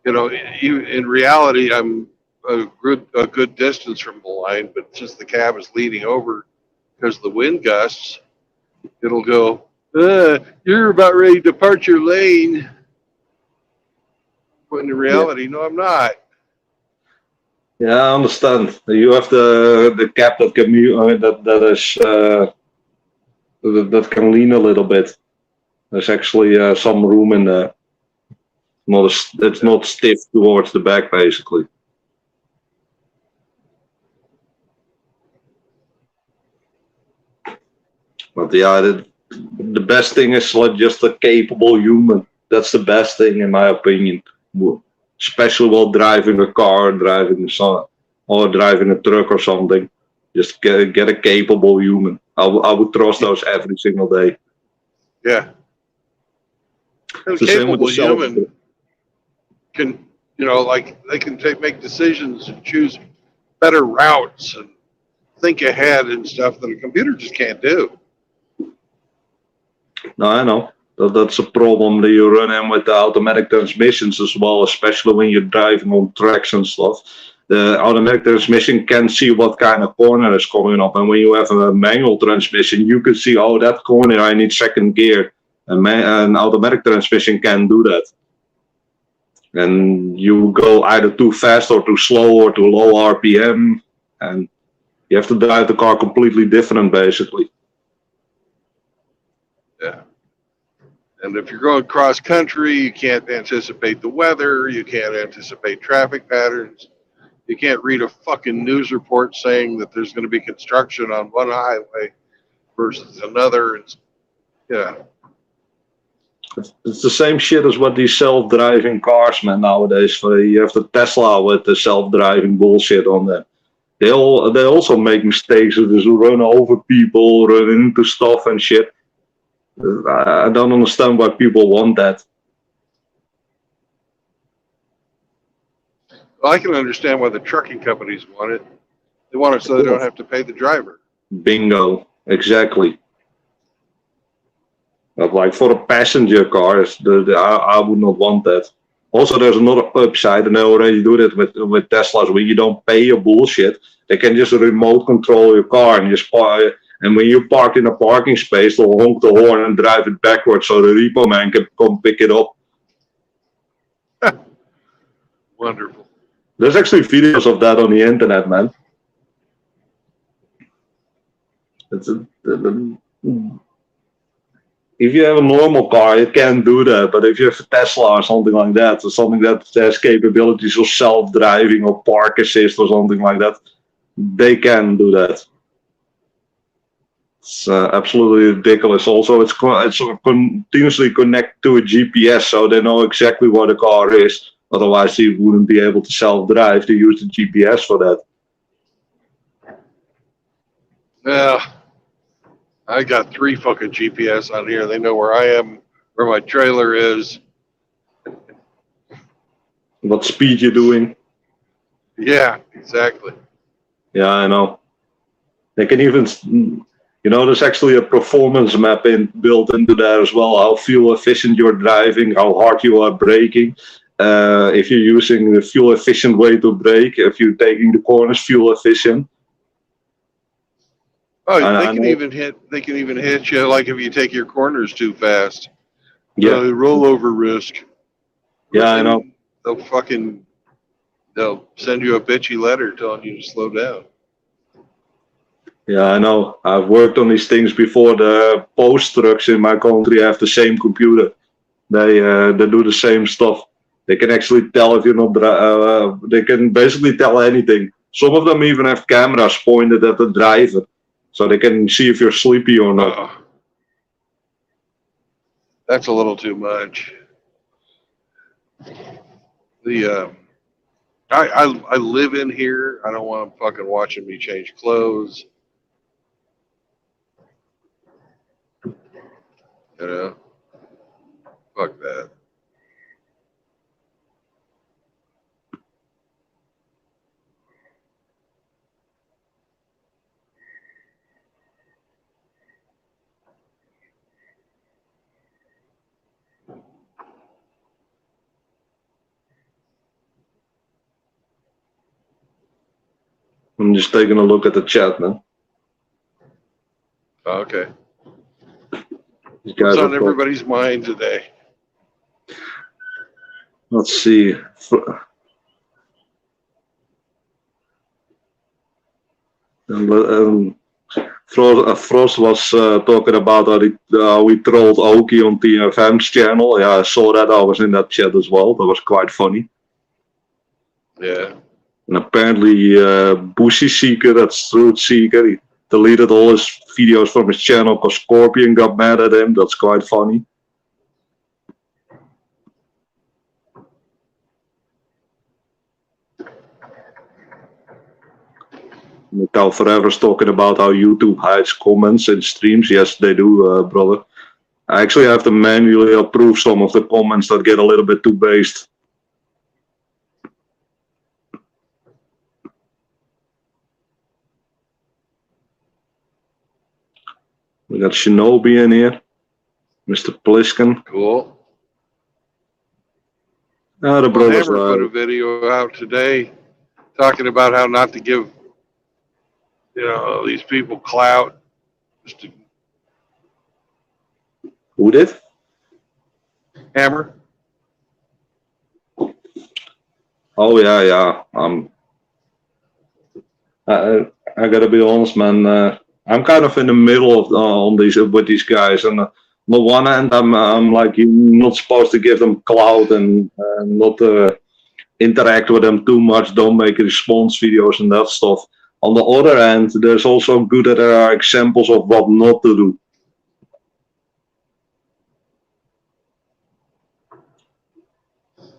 in reality, I'm a good distance from the line, but since the cab is leaning over because of the wind gusts, it'll go, you're about ready to depart your lane. But in yeah. reality, no, I'm not. Yeah, I understand. You have the cap that can that is that can lean a little bit. There's actually some room in there. It's not stiff towards the back, basically. But yeah, the best thing is like just a capable human. That's the best thing, in my opinion. Especially while driving a car, or driving a truck or something. Just get a capable human. I would trust those every single day. Yeah. A It's the same with the capable self. human can, like they can make decisions and choose better routes and think ahead and stuff that a computer just can't do. No, I know. That's a problem that you run in with the automatic transmissions as well, especially when you're driving on tracks and stuff. The automatic transmission can see what kind of corner is coming up, and when you have a manual transmission, you can see, oh, that corner I need second gear. An automatic transmission can do that, and you go either too fast or too slow or too low RPM, and you have to drive the car completely different, basically. Yeah. And if you're going cross country, you can't anticipate the weather. You can't anticipate traffic patterns. You can't read a fucking news report saying that there's going to be construction on one highway versus another. Yeah. It's the same shit as what these self-driving cars, man, nowadays. You have the Tesla with the self-driving bullshit on them. They also make mistakes. They just run over people, run into stuff and shit. I don't understand why people want that. Well, I can understand why the trucking companies want it. They want it so they don't have to pay the driver. Bingo, exactly. But like for a passenger car, I would not want that. Also, there's another upside, and they already do that with Teslas. When you don't pay your bullshit, they can just remote control your car and just park. And when you park in a parking space, they'll honk the horn and drive it backwards so the repo man can come pick it up. Wonderful. There's actually videos of that on the internet, man. If you have a normal car, it can do that. But if you have a Tesla or something like that, or something that has capabilities of self-driving or park assist or something like that, they can do that. It's absolutely ridiculous. Also, it's continuously connected to a GPS, so they know exactly where the car is. Otherwise, they wouldn't be able to self-drive. They use the GPS for that. Yeah. I got 3 fucking GPS on here. They know where I am, where my trailer is. What speed you're doing. Yeah, exactly. Yeah, I know. They can even, there's actually a performance map built into there as well. How fuel efficient you're driving, how hard you are braking. If you're using the fuel efficient way to brake, if you're taking the corners fuel efficient. Oh, they can even hit you like if you take your corners too fast. Yeah. Rollover risk. Yeah, I know. They'll send you a bitchy letter telling you to slow down. Yeah, I know. I've worked on these things before. The post trucks in my country have the same computer. They do the same stuff. They can actually tell if you're not. They can basically tell anything. Some of them even have cameras pointed at the driver, so they can see if you're sleepy or not. That's a little too much. I live in here. I don't want them fucking watching me change clothes. You know, fuck that. I'm just taking a look at the chat, man. Okay. These guys What's are on everybody's mind today? Let's see. Frost was talking about how we trolled Oki on TFM's channel. Yeah, I saw that. I was in that chat as well. That was quite funny. Yeah. And apparently, Bushy Seeker, that's Truth Seeker, he deleted all his videos from his channel because Scorpion got mad at him. That's quite funny. MGTOW Forever is talking about how YouTube hides comments in streams. Yes, they do, brother. I actually have to manually approve some of the comments that get a little bit too based. We got Shinobi in here. Mr. Pliskin. Cool. The Well, brothers Hammer put a video out today talking about how not to give, these people clout. Just to Who did? Hammer. Oh yeah. I gotta be honest, man. I'm kind of in the middle of on these with these guys, and on the one hand, I'm like, you're not supposed to give them clout and not interact with them too much. Don't make response videos and that stuff. On the other hand, there's also good that there are examples of what not to do.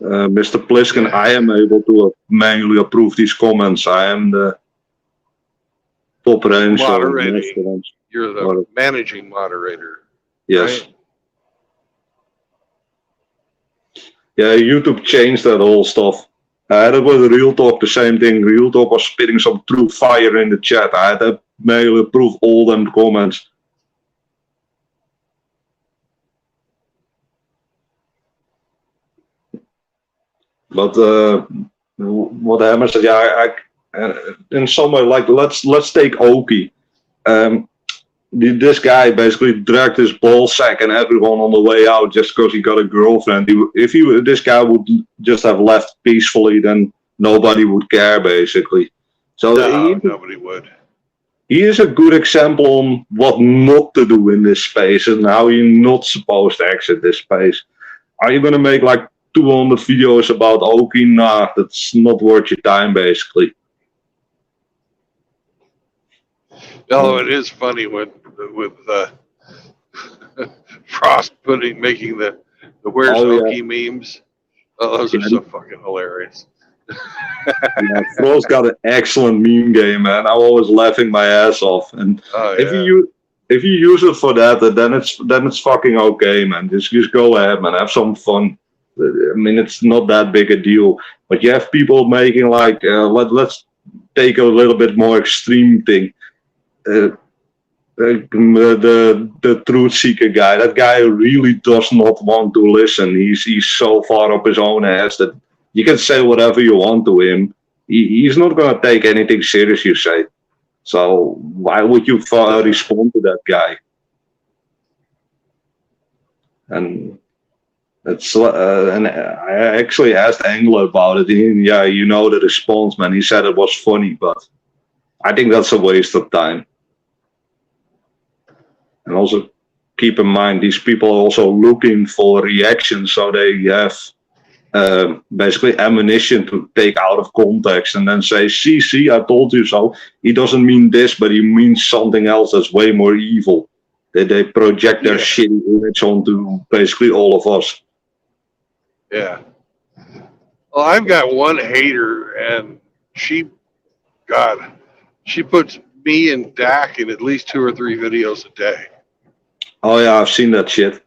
Mr. Pliskin, I am able to manually approve these comments. I am the top range. Moderating. You're the managing moderator. Yes. Right? Yeah, YouTube changed that whole stuff. That was Real Talk, the same thing. Real Talk was spitting some true fire in the chat. I had to manually approve all them comments. But what Hammer said, yeah, in some way, like let's take Oki. This guy basically dragged his ball sack and everyone on the way out just because he got a girlfriend. If this guy would just have left peacefully, then nobody would care basically. So nobody would. He is a good example on what not to do in this space and how you're not supposed to exit this space. Are you gonna make like 200 videos about Oki? Nah, that's not worth your time basically. No, it is funny with Frost making the Where's Oki memes. Oh, those are so fucking hilarious. Yeah, Frost got an excellent meme game, man. I'm always laughing my ass off. And if you use it for that, then it's fucking okay, man. Just go ahead, man. Have some fun. I mean, it's not that big a deal. But you have people making like let's take a little bit more extreme thing. The truth seeker guy. That guy really does not want to listen. He's so far up his own ass that you can say whatever you want to him. He's not going to take anything serious you say. So why would you respond to that guy? And it's and I actually asked Anglo about it. And yeah, you know the response, man. He said it was funny, but I think that's a waste of time. And also keep in mind, these people are also looking for reactions, so they have basically ammunition to take out of context and then say, see, I told you so. He doesn't mean this, but he means something else that's way more evil. They project their shitty image onto basically all of us. Yeah. Well, I've got one hater, and she puts me and Dak in at least 2 or 3 videos a day. Oh yeah, I've seen that shit.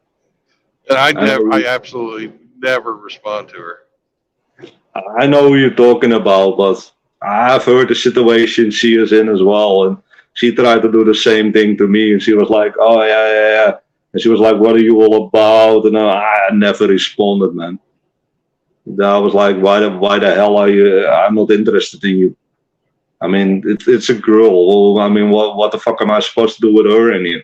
And I know, I absolutely never respond to her. I know who you're talking about, but I've heard the situation she is in as well, and she tried to do the same thing to me, and she was like, "Oh yeah, yeah, yeah," and she was like, "What are you all about?" And I never responded, man. I was like, why the hell are you? I'm not interested in you. I mean, it's a girl. Well, I mean, what the fuck am I supposed to do with her in here?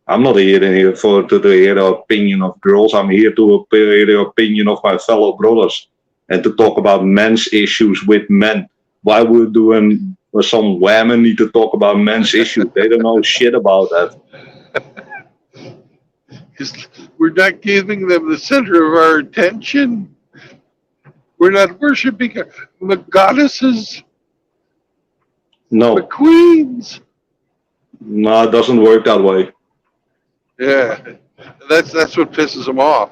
I'm not here in here to hear the opinion of girls. I'm here to hear the opinion of my fellow brothers and to talk about men's issues with men. Why would doing some women need to talk about men's issues? They don't know shit about that. Because we're not giving them the center of our attention. We're not worshiping the goddesses, the No, queens. no, it doesn't work that way. Yeah, that's what pisses them off.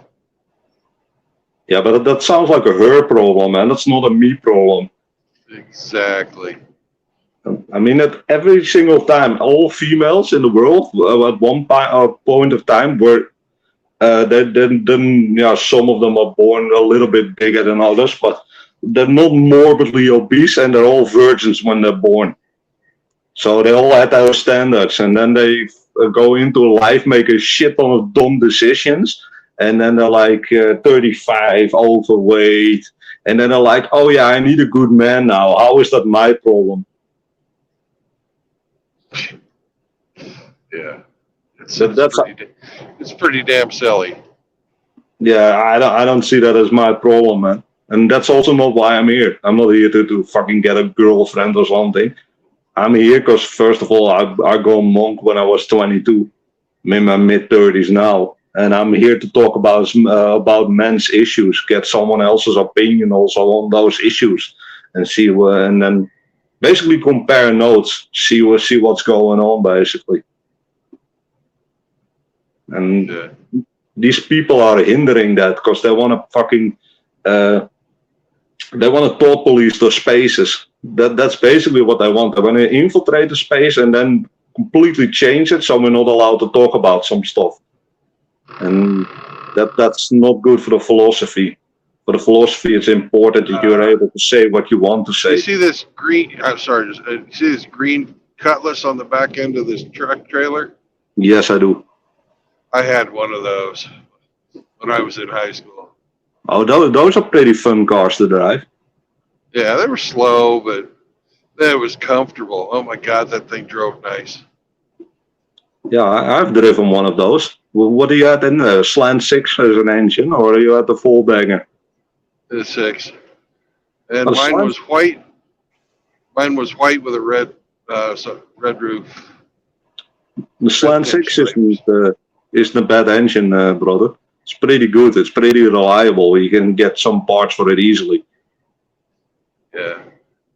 Yeah, but that sounds like a her problem, man. That's not a me problem. Exactly. I mean, at every single time, all females in the world at one point of time were then yeah, some of them are born a little bit bigger than others, but they're not morbidly obese and they're all virgins when they're born. So they all had those standards, and then they go into life, make a shit ton of dumb decisions, and then they're like 35, overweight, and then they're like, "Oh yeah, I need a good man now. How is that my problem?" Yeah, That, that's it's pretty damn silly. Yeah, I don't see that as my problem, man. And that's also not why I'm here. I'm not here to fucking get a girlfriend or something. I'm here because, first of all, I go monk when I was 22. I'm in my mid 30s now. And I'm here to talk about men's issues, get someone else's opinion also on those issues, and and then basically compare notes, see what's going on, basically. And Yeah. these people are hindering that because they want to fucking uh, they want to thought police those spaces. That's basically what they want. They want to infiltrate the space and then completely change it so we're not allowed to talk about some stuff. And that's not good for the philosophy. For the philosophy, it's important that you're able to say what you want to You say. see this green? I'm sorry. You see this green cutlass on the back end of this truck trailer? Yes, I do. I had one of those when I was in high school. Oh, those are pretty fun cars to drive. Yeah, they were slow, but it was comfortable. Oh my God, that thing drove nice. Yeah, I've driven one of those. What do you had in there? Slant 6 as an engine, or are you at the full bagger? The six, and A slant, Mine was white with a red roof, the red Slant 6 pinstripes. isn't a bad engine, brother. It's pretty good. It's pretty reliable. You can get some parts for it easily. Yeah,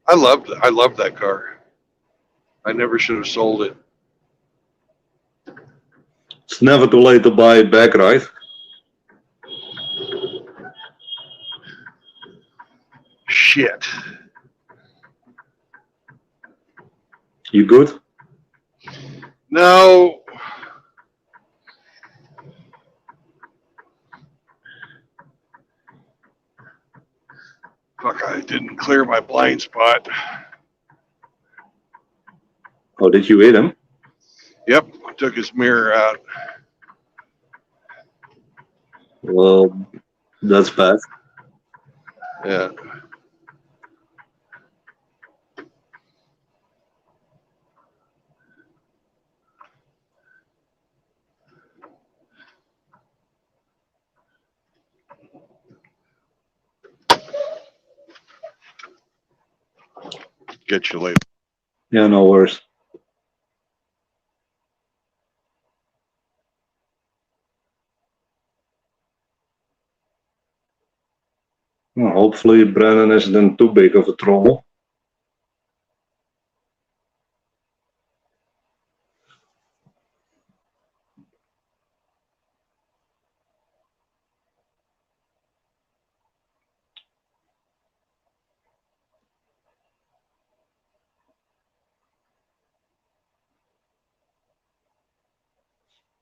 I loved that car. I never should have sold it. It's never too late to buy it back, right? Shit. You good? No. Fuck, I didn't clear my blind spot. Oh, did you hit him? Yep, I took his mirror out. Well, that's bad. Yeah. Get you later. Yeah, no worries. Well, hopefully, Brennan isn't too big of a trouble.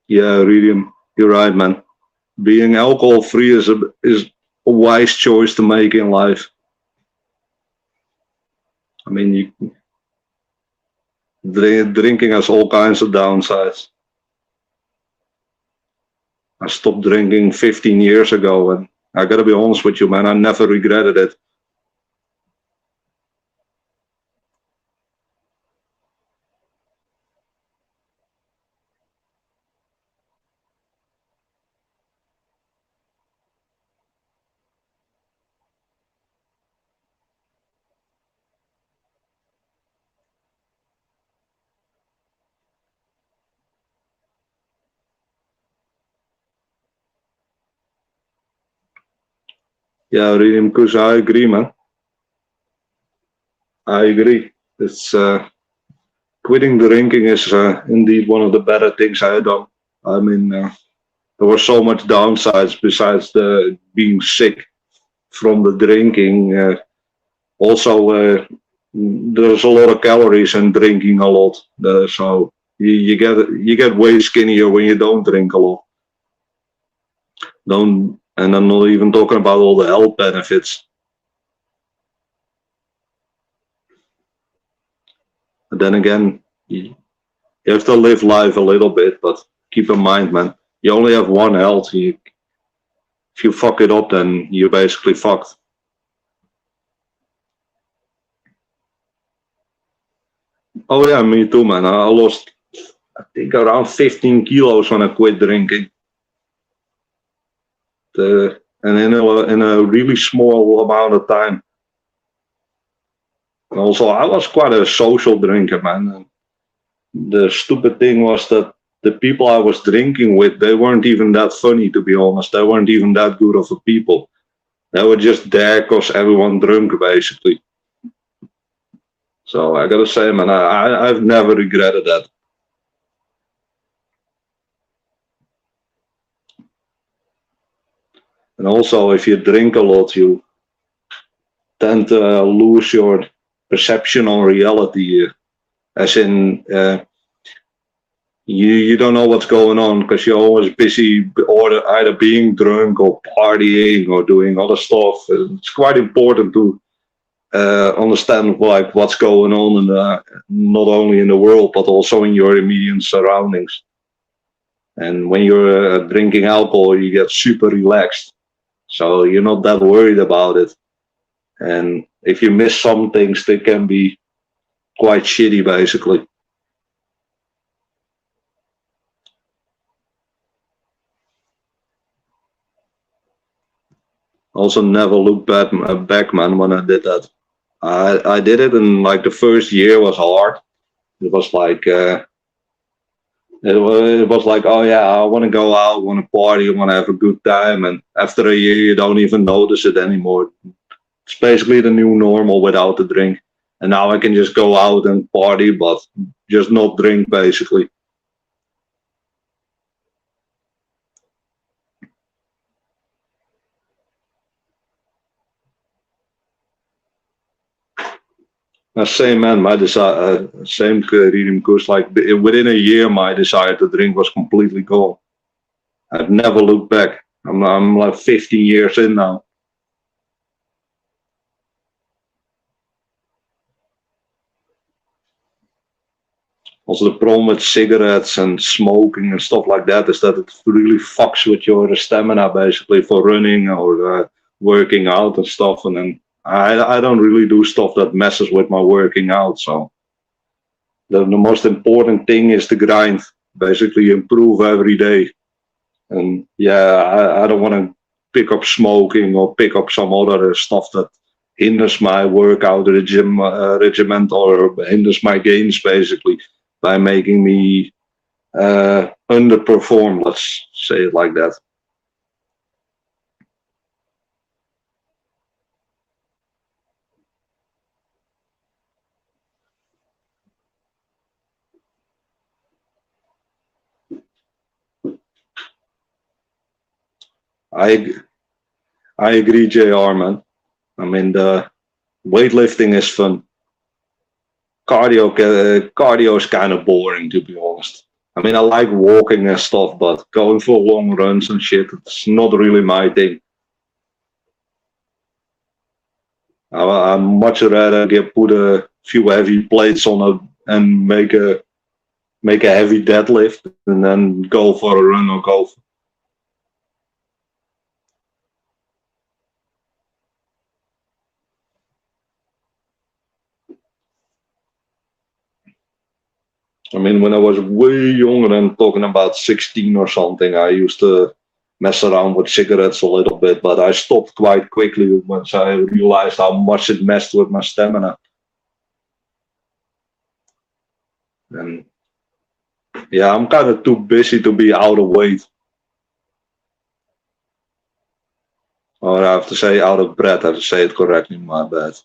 Yeah, Iridium, you're right, man. being alcohol free is a wise choice to make in life. I mean, drinking has all kinds of downsides. I stopped drinking 15 years ago, and I gotta be honest with you, man, I never regretted it. Yeah, really, because I agree, man. I agree. It's quitting drinking is indeed one of the better things I done. I mean, there was so much downsides besides the being sick from the drinking. Also, there's a lot of calories in drinking a lot, so you get way skinnier when you don't drink a lot. Don't, and I'm not even talking about all the health benefits. But then again, you have to live life a little bit, but keep in mind, man, you only have one health. If you fuck it up, then you're basically fucked. Oh yeah, me too, man. I lost, I think, around 15 kilos when I quit drinking. And in a really small amount of time. And also, I was quite a social drinker, man. The stupid thing was that the people I was drinking with, they weren't even that funny, to be honest. They weren't even that good of a people. They were just there because everyone drunk, basically. So I gotta say, man, I've never regretted that. And also, if you drink a lot, you tend to lose your perception on reality. As in, you don't know what's going on because you're always busy or either being drunk or partying or doing other stuff. It's quite important to understand like what's going on in not only in the world but also in your immediate surroundings. And when you're drinking alcohol, you get super relaxed, so you're not that worried about it. And if you miss some things, they can be quite shitty, basically. Also, never look back, man, when I did that. I did it, and like the first year was hard. It was like it was like, oh yeah, I want to go out, want to party, want to have a good time, and after a year, you don't even notice it anymore. It's basically the new normal without the drink, and now I can just go out and party, but just not drink, basically. Same man, my desire, same reading because like within a year, my desire to drink was completely gone. I've never looked back. I'm like 15 years in now. Also, the problem with cigarettes and smoking and stuff like that is that it really fucks with your stamina, basically, for running or working out and stuff. And then I don't really do stuff that messes with my working out. So the most important thing is to grind, basically improve every day. And yeah, I don't want to pick up smoking or pick up some other stuff that hinders my workout regiment or hinders my gains, basically, by making me underperform, let's say it like that. I I agree, JR, man. I mean, the weightlifting is fun. Cardio is kind of boring, to be honest. I mean, I like walking and stuff, but going for long runs and shit, it's not really my thing. I'd much rather put a few heavy plates on it and make a heavy deadlift and then go for a run or go. I mean, when I was way younger and talking about 16 or something, I used to mess around with cigarettes a little bit, but I stopped quite quickly once I realized how much it messed with my stamina. And yeah, I'm kind of too busy to be out of weight. Or I have to say out of breath. I have to say it correctly, my bad.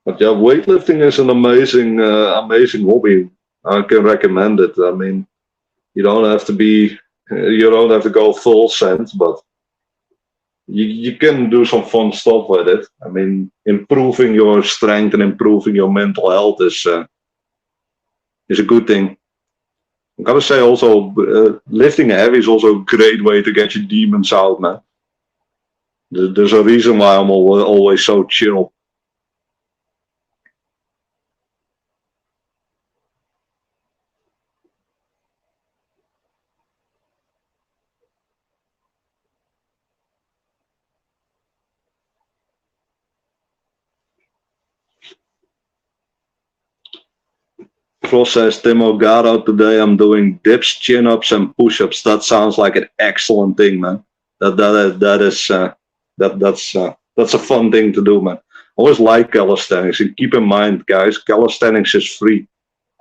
But yeah, weightlifting is an amazing hobby. I can recommend it. I mean, you don't have to go full send, but you can do some fun stuff with it. I mean, improving your strength and improving your mental health is a good thing. I gotta say also, lifting heavy is also a great way to get your demons out, man. There's a reason why I'm always so chill. Cross says Tim Ogado, today I'm doing dips, chin-ups, and push-ups. That sounds like an excellent thing, man. That's a fun thing to do, man. Always like calisthenics, and keep in mind, guys, calisthenics is free.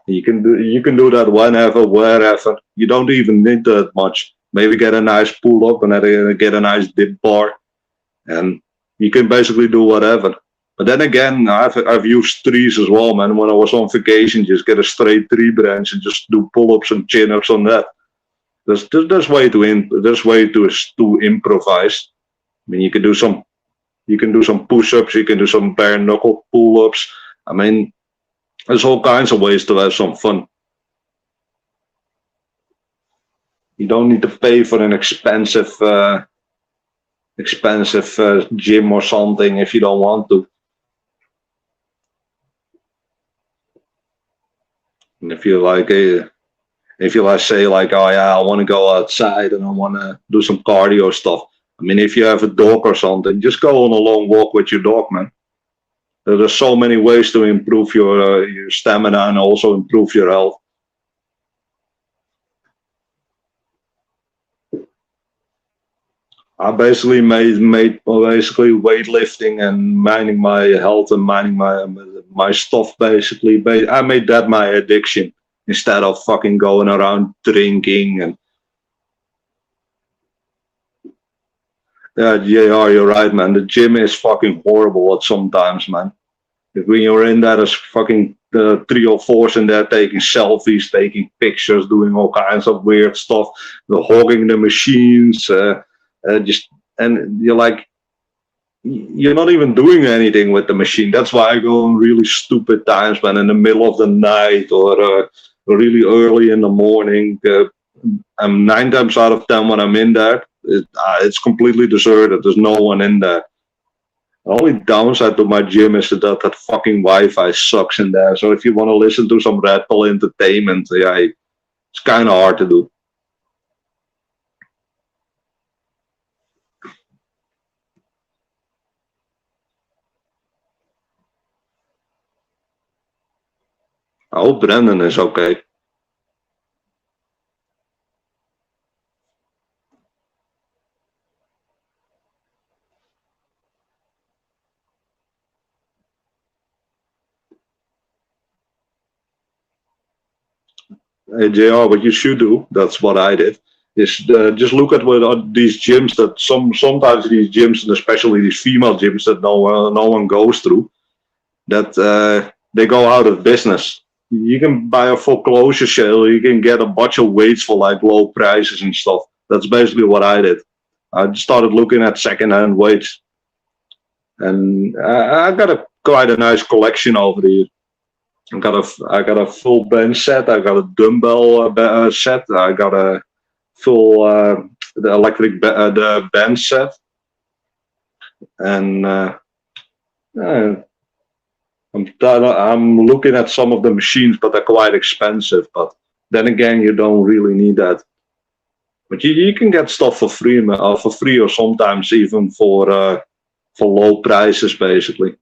You can do that whenever, wherever. You don't even need that much. Maybe get a nice pull-up and then get a nice dip bar, and you can basically do whatever. But then again, I've used trees as well, man. When I was on vacation, just get a straight tree branch and just do pull-ups and chin-ups on that. There's way to improvise. I mean, you can do some push-ups, you can do some bare knuckle pull-ups. I mean, there's all kinds of ways to have some fun. You don't need to pay for an expensive gym or something if you don't want to. And if you say like, oh yeah, I want to go outside and I want to do some cardio stuff. I mean, if you have a dog or something, just go on a long walk with your dog, man. There's so many ways to improve your stamina and also improve your health. I basically made weightlifting and minding my health and minding my stuff basically. I made that my addiction instead of fucking going around drinking and. Yeah, JR, you're right, man. The gym is fucking horrible at sometimes, man. When you're in there, there's fucking 3 or 4s in there taking selfies, taking pictures, doing all kinds of weird stuff. They're hogging the machines. And you're like, you're not even doing anything with the machine. That's why I go on really stupid times, man, in the middle of the night or really early in the morning. I'm 9 times out of 10 when I'm in there, it's completely deserted. There's no one in there. The only downside to my gym is that fucking Wi-Fi sucks in there. So if you want to listen to some Red Bull entertainment, yeah, it's kind of hard to do. I hope Brandon is okay. Hey, JR, what you should do, that's what I did, is just look at what these gyms that sometimes these gyms, and especially these female gyms that no one goes through, that they go out of business. You can buy a foreclosure sale, you can get a bunch of weights for like low prices and stuff. That's basically what I did. I started looking at secondhand weights, and I got quite a nice collection over the years. I got a full bench set. I got a dumbbell set. I got a full the the bench set, and uh, I'm looking at some of the machines, but they're quite expensive. But then again, you don't really need that. But you can get stuff for free, or sometimes even for low prices, basically.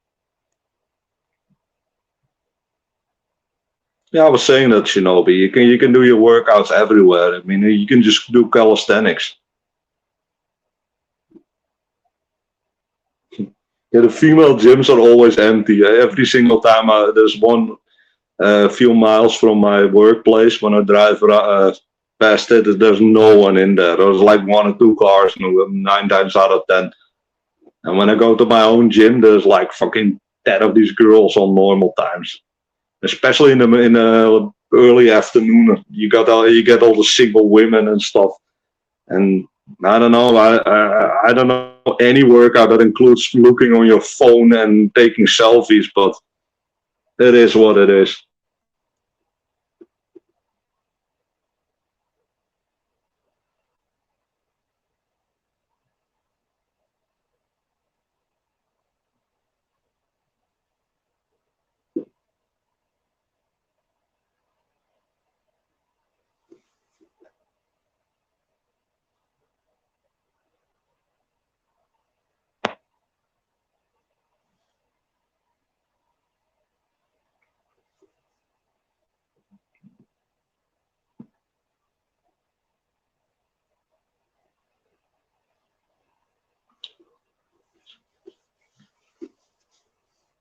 Yeah, I was saying that, Shinobi. You can do your workouts everywhere. I mean, you can just do calisthenics. Yeah, the female gyms are always empty. Every single time there's one few miles from my workplace when I drive past it, there's no one in there. There's like one or two cars, 9 times out of 10. And when I go to my own gym, there's like fucking 10 of these girls on normal times. Especially in the early afternoon, you get all the single women and stuff. And I don't know, I don't know any workout that includes looking on your phone and taking selfies, but it is what it is.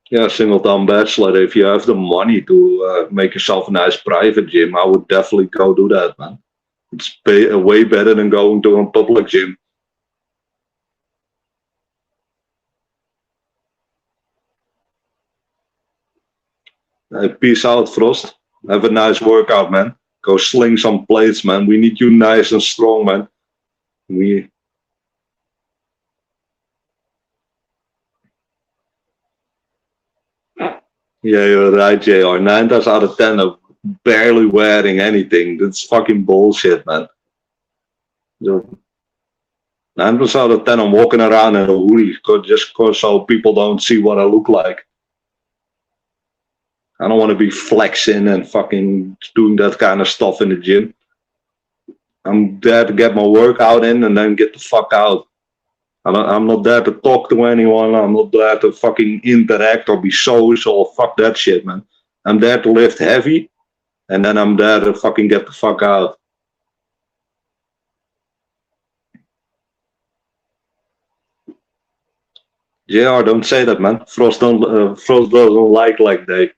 Yeah, single town bachelor. If you have the money to make yourself a nice private gym, I would definitely go do that, man. It's way better than going to a public gym. Peace out, Frost. Have a nice workout, man. Go sling some plates, man. We need you nice and strong, man. We Yeah, you're right, JR. 9 times out of 10 are barely wearing anything. That's fucking bullshit, man. 9 times out of 10, I'm walking around in a hoodie just cause so people don't see what I look like. I don't want to be flexing and fucking doing that kind of stuff in the gym. I'm there to get my workout in and then get the fuck out. I'm not there to talk to anyone. I'm not there to fucking interact or be social. Fuck that shit, man. I'm there to lift heavy, and then I'm there to fucking get the fuck out. JR, don't say that, man. Frost doesn't like they.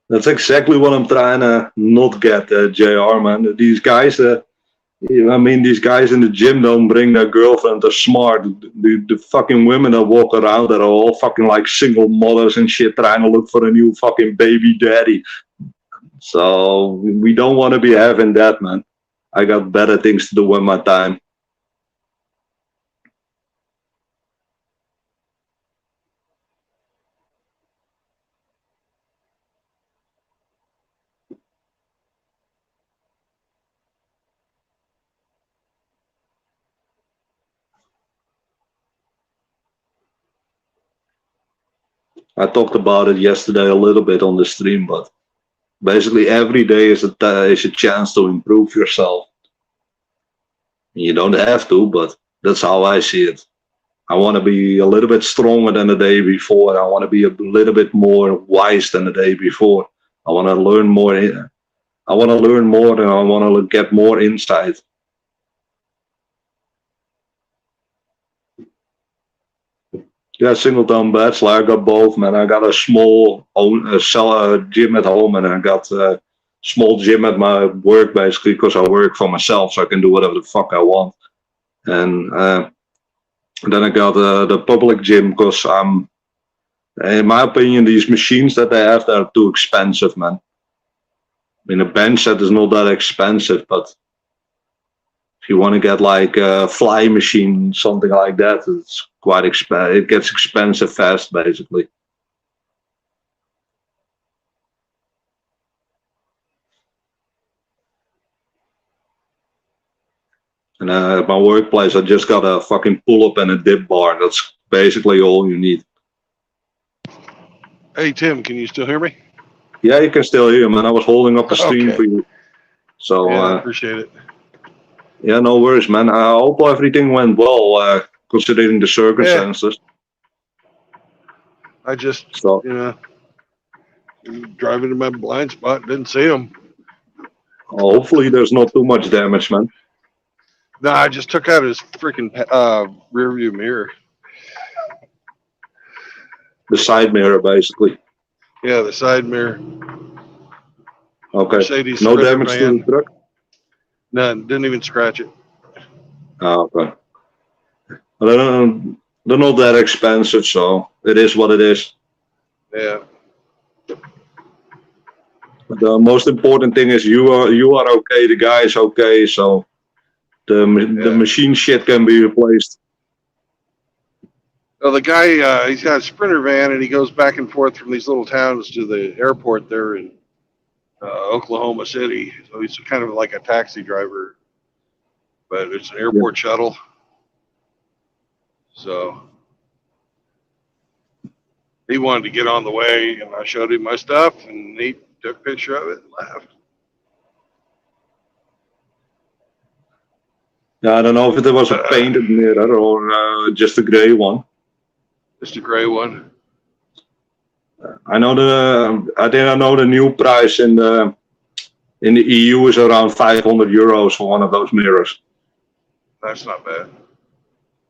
That's exactly what I'm trying to not get, JR, man. These guys, I mean, these guys in the gym don't bring their girlfriend. They're smart. The fucking women that walk around that are all fucking like single mothers and shit, trying to look for a new fucking baby daddy. So we don't want to be having that, man. I got better things to do with my time. I talked about it yesterday a little bit on the stream, but basically every day is a chance to improve yourself. You don't have to, but that's how I see it. I want to be a little bit stronger than the day before. I want to be a little bit more wise than the day before. I want to learn more. I want to learn more, and I want to get more insight. Yeah, single dumb bachelor. I got both, man. I got a small gym at home, and I got a small gym at my work, basically, because I work for myself, so I can do whatever the fuck I want. And then I got the public gym, because in my opinion, these machines that they have, they're too expensive, man. I mean, a bench set is not that expensive, but if you want to get like a fly machine, something like that, it's quite expensive. It gets expensive fast, basically. And at my workplace, I just got a fucking pull-up and a dip bar. That's basically all you need. Hey, Tim, can you still hear me? Yeah, you can still hear, man. I was holding up the stream for you. So, yeah, I appreciate it. Yeah, no worries, man. I hope everything went well, considering the circumstances. Yeah. I just, driving to my blind spot, didn't see him. Hopefully there's not too much damage, man. No, I just took out his freaking rear view mirror. The side mirror, basically. Yeah, the side mirror. Okay. Mercedes no damage to the truck? None. Didn't even scratch it. Oh, okay. They're not that expensive, so it is what it is. Yeah. The most important thing is you are okay, the guy is okay, so the machine shit can be replaced. Well, the guy, he's got a Sprinter van, and he goes back and forth from these little towns to the airport there in Oklahoma City. So he's kind of like a taxi driver, but it's an airport shuttle. So he wanted to get on the way, and I showed him my stuff, and he took a picture of it and laughed. Yeah, I don't know if it was a painted mirror or just a gray one. Just a gray one. I know I think I know the new price in the EU is around €500 for one of those mirrors. That's not bad.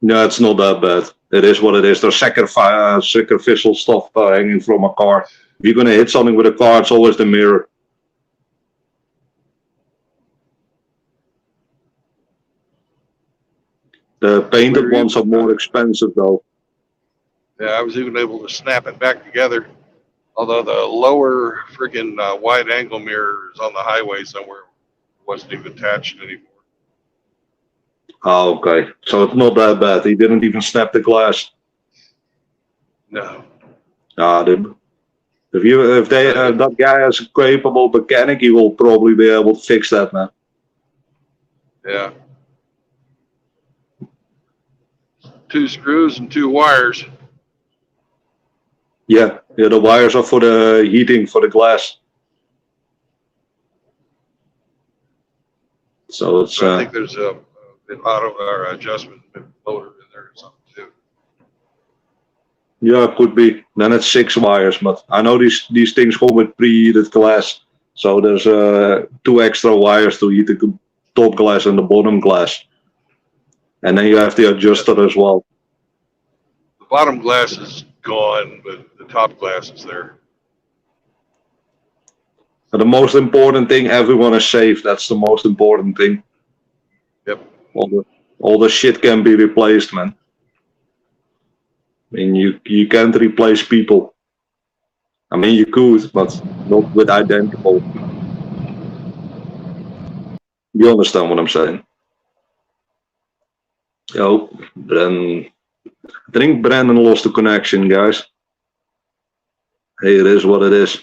No, it's not that bad. It is what it is. There's sacrificial stuff hanging from a car. If you're gonna hit something with a car, it's always the mirror. The painted ones are more expensive, though. Yeah, I was even able to snap it back together. Although the lower freaking wide-angle mirror is on the highway somewhere, wasn't even attached anymore. Oh, okay. So it's not that bad. He didn't even snap the glass. No. If that guy is a capable mechanic, he will probably be able to fix that, man. Yeah. 2 screws and 2 wires. Yeah, the wires are for the heating for the glass. So it's. I think there's an auto or adjustment motor in there or something too. Yeah, it could be. Then it's 6 wires, but I know these things come with preheated glass. So there's 2 extra wires to heat the top glass and the bottom glass. And then you have the adjuster as well. The bottom glass is gone, but the top glass is there. And the most important thing, everyone is safe. That's the most important thing. Yep. All the shit can be replaced, man. I mean, you can't replace people. I mean, you could, but not with identical. You understand what I'm saying? Yo, I think Brandon lost the connection, guys. Hey, it is what it is.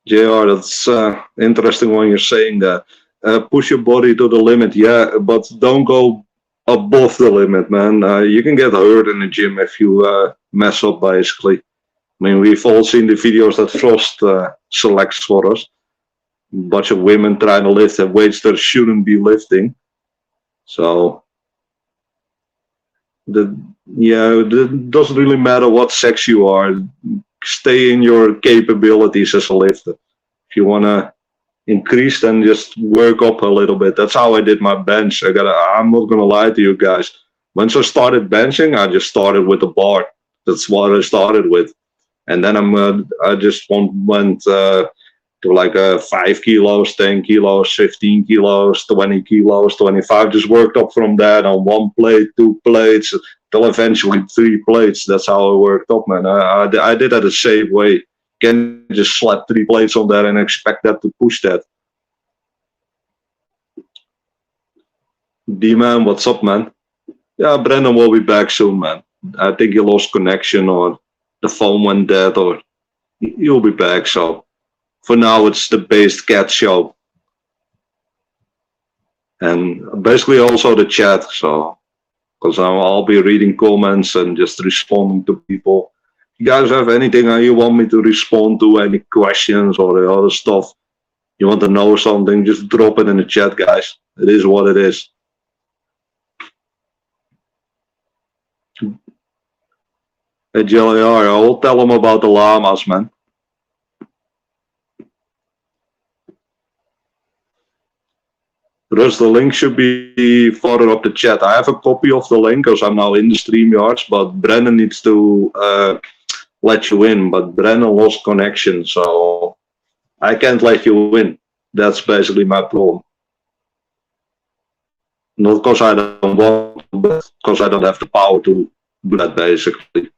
JR, that's interesting when you're saying that. Push your body to the limit, yeah, but don't go above the limit, man. You can get hurt in the gym if you mess up, basically. I mean, we've all seen the videos that Frost selects for us. A bunch of women trying to lift at weights that shouldn't be lifting. So, it doesn't really matter what sex you are. Stay in your capabilities as a lifter. If you want to increase and just work up a little bit. That's how I did my bench. I'm not gonna lie to you guys. Once I started benching, I just started with the bar. That's what I started with, and then I just went to like 5 kilos, 10 kilos, 15 kilos, 20 kilos, 25. Just worked up from that on 1 plate, 2 plates, till eventually 3 plates. That's how I worked up, man. I did it the same way. Can't just slap 3 plates on that and expect that to push that. D-Man, what's up, man? Yeah, Brendan will be back soon, man. I think he lost connection or the phone went dead or he'll be back. So for now, it's the Based Cat Show. And basically also the chat. So, because I'll be reading comments and just responding to people. You guys have anything you want me to respond to, any questions or the other stuff? You want to know something, just drop it in the chat, guys. It is what it is. Hey, Jelly R, I will tell them about the llamas, man. Russ, the link should be further up the chat. I have a copy of the link because I'm now in the StreamYards, but Brennan needs to let you in. But Brennan lost connection, so I can't let you in. That's basically my problem. Not because I don't want to, but because I don't have the power to do that, basically.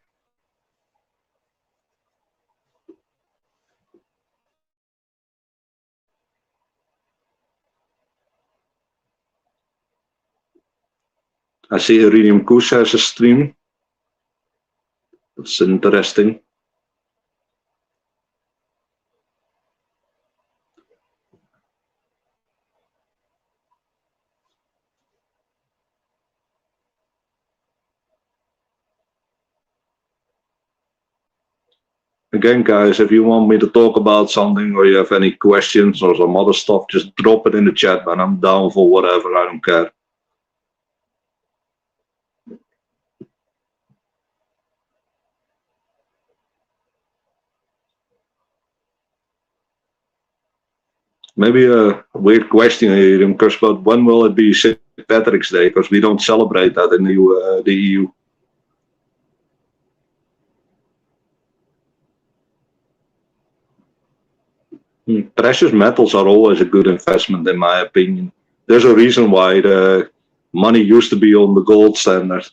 I see Iridium Kush has a stream. That's interesting. Again, guys, if you want me to talk about something or you have any questions or some other stuff, just drop it in the chat, man. I'm down for whatever. I don't care. Maybe a weird question here, because but when will it be St. Patrick's Day? Because we don't celebrate that in the EU. Precious metals are always a good investment, in my opinion. There's a reason why the money used to be on the gold standard.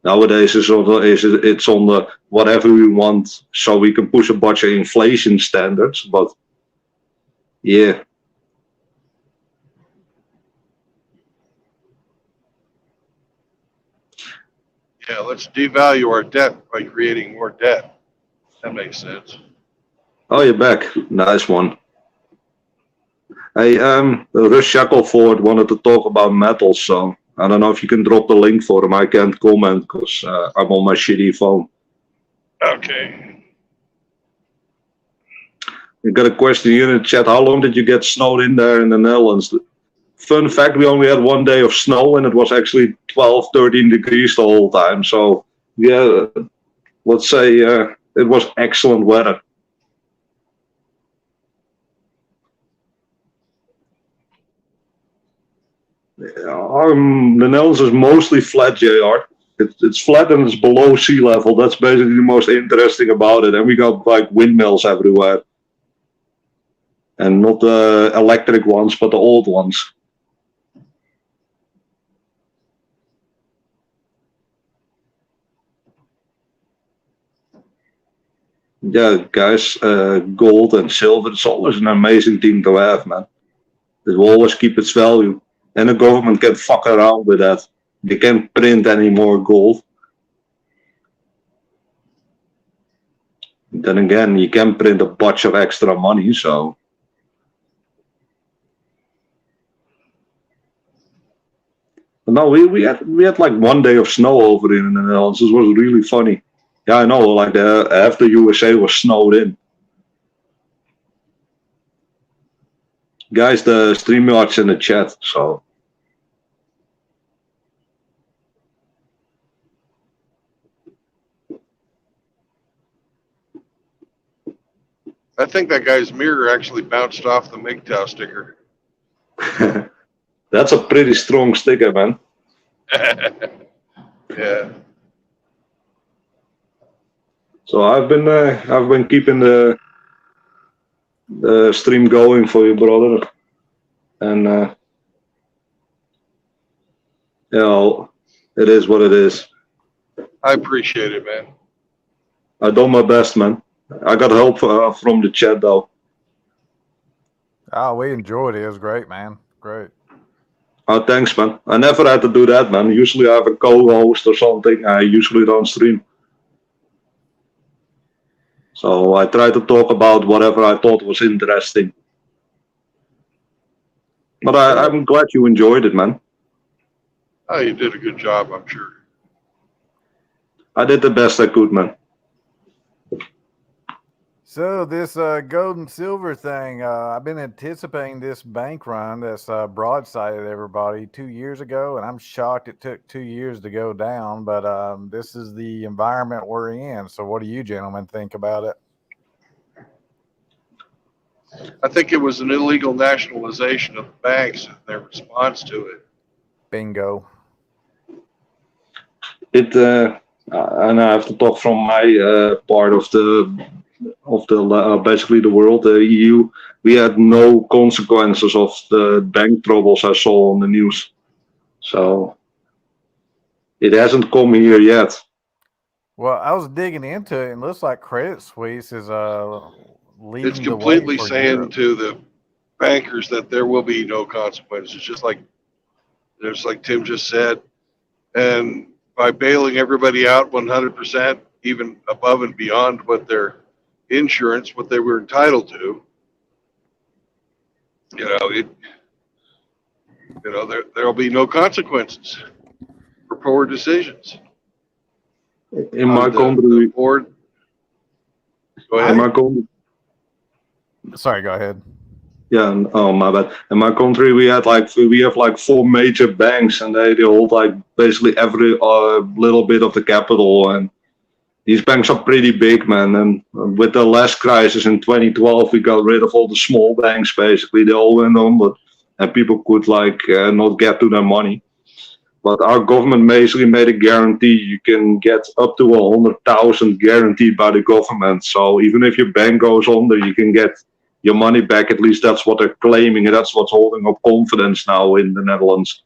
Nowadays, it's on the whatever we want, so we can push a bunch of inflation standards. But yeah, Yeah, let's devalue our debt by creating more debt. That makes sense. oh, you're back. Nice one. Hey, Russ Shackleford wanted to talk about metals, so I don't know if you can drop the link for him. I can't comment because I'm on my shitty phone. Okay. You got a question here in the chat. How long did you get snowed in there in the Netherlands? Fun fact, we only had 1 day of snow and it was actually 12, 13 degrees the whole time. So, yeah, let's say it was excellent weather. The Netherlands is mostly flat, JR. It's flat and it's below sea level. That's basically the most interesting about it. And we got like windmills everywhere. And not the electric ones, but the old ones. Yeah, guys, gold and silver, it's always an amazing thing to have, man. It will always keep its value. And the government can fuck around with that. They can't print any more gold. Then again, you can print a bunch of extra money, so. But no, we had like 1 day of snow over here in the Netherlands. It was really funny. Yeah, I know, like half the USA was snowed in. Guys, the StreamYard's in the chat, so. I think that guy's mirror actually bounced off the MGTOW sticker. That's a pretty strong sticker, man. Yeah. So I've been keeping the stream going for you, brother, and you know, it is what it is. I appreciate it, man. I done my best, man. I got help from the chat though. Oh, we enjoyed it. It was great, man. Great. Oh, thanks, man. I never had to do that, man. Usually I have a co-host or something. I usually don't stream. So I try to talk about whatever I thought was interesting. But I'm glad you enjoyed it, man. Oh, you did a good job, I'm sure. I did the best I could, man. So this gold and silver thing, I've been anticipating this bank run that's broadsided everybody 2 years ago, and I'm shocked it took 2 years to go down. But this is the environment we're in. So what do you gentlemen think about it? I think it was an illegal nationalization of the banks and their response to it. Bingo. It and I have to talk from my part of the basically the world, the EU. We had no consequences of the bank troubles I saw on the news, so it hasn't come here yet. Well, I was digging into it, and it looks like Credit Suisse is leading It's the way completely for saying Europe. to the bankers that there will be no consequences, just like Tim just said. And by bailing everybody out 100%, even above and beyond what their insurance, what they were entitled to, there'll be no consequences for poor decisions. In my country, the board. Go ahead. in my country, Sorry, go ahead. yeah. Oh, my bad. In my country, we have like 4 major banks, and they hold like basically every little bit of the capital. And these banks are pretty big, man. And with the last crisis in 2012, we got rid of all the small banks. Basically, they all went on, and people could not get to their money. But our government basically made a guarantee. You can get up to 100,000 guaranteed by the government. So even if your bank goes under, you can get your money back. At least that's what they're claiming, and that's what's holding up confidence now in the Netherlands.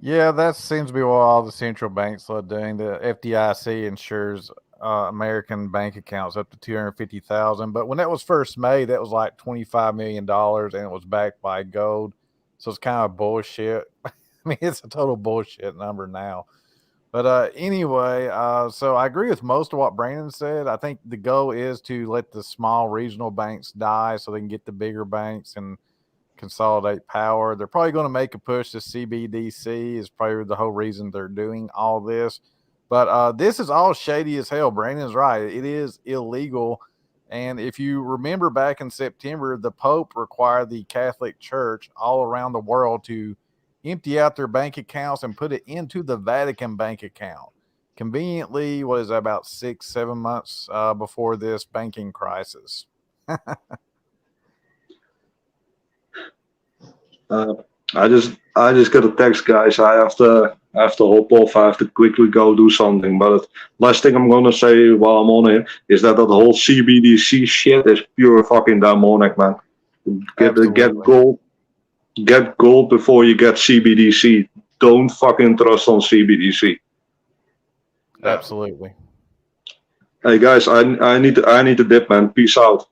Yeah, that seems to be what all the central banks are doing. The FDIC insures American bank accounts up to 250,000. But when that was first made, that was like $25 million, and it was backed by gold. So it's kind of bullshit. I mean, it's a total bullshit number now. But anyway, so I agree with most of what Brandon said. I think the goal is to let the small regional banks die so they can get the bigger banks and consolidate power. They're probably going to make a push to CBDC is probably the whole reason they're doing all this. But this is all shady as hell. Brandon's right. It is illegal. And if you remember back in September, the Pope required the Catholic Church all around the world to empty out their bank accounts and put it into the Vatican bank account. Conveniently, what is that, about 6-7 months before this banking crisis. I just got a text, guys. I have to hop off. I have to quickly go do something. But last thing I'm gonna say while I'm on it is that whole CBDC shit is pure fucking demonic, man. Get gold before you get CBDC. Don't fucking trust on CBDC. Absolutely. Hey guys, I need to dip, man. Peace out.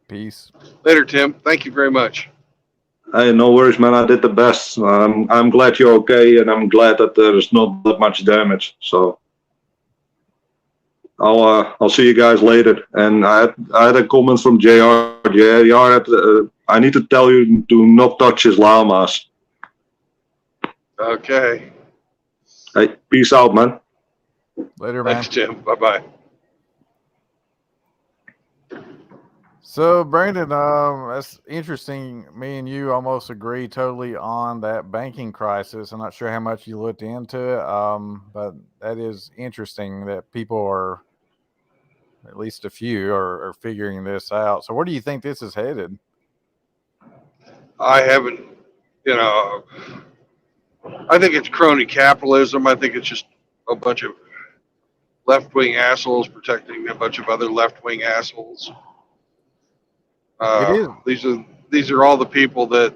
Peace. Later, Tim. Thank you very much. Hey, no worries, man. I did the best. I'm glad you're okay, and I'm glad that there's not that much damage. So I'll see you guys later. And I had a comment from JR. JR, I need to tell you to not touch his llamas. Okay. Hey, peace out, man. Later, man. Thanks, Tim. Bye-bye. So, Brandon, that's interesting. Me and you almost agree totally on that banking crisis. I'm not sure how much you looked into it, but that is interesting that people are at least a few are figuring this out. So where do you think this is headed? I haven't, you know, I think it's crony capitalism. I think it's just a bunch of left wing assholes protecting a bunch of other left wing assholes. It is. These are all the people that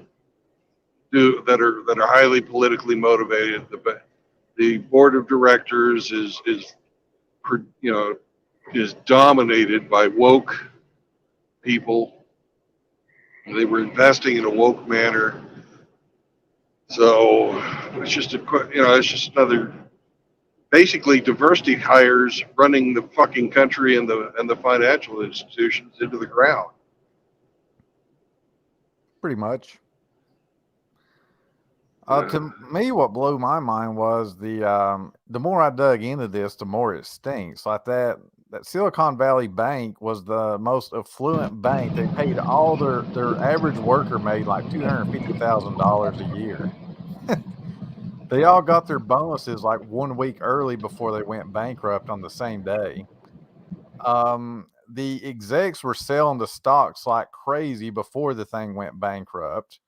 are highly politically motivated. The board of directors is you know is dominated by woke people. They were investing in a woke manner. So it's just it's just another, basically diversity hires running the fucking country and the financial institutions into the ground. Pretty much. To me, what blew my mind was the more I dug into this, the more it stinks. Like that Silicon Valley Bank was the most affluent bank. They paid all their average worker made like $250,000 a year. They all got their bonuses like 1 week early before they went bankrupt on the same day. The execs were selling the stocks like crazy before the thing went bankrupt.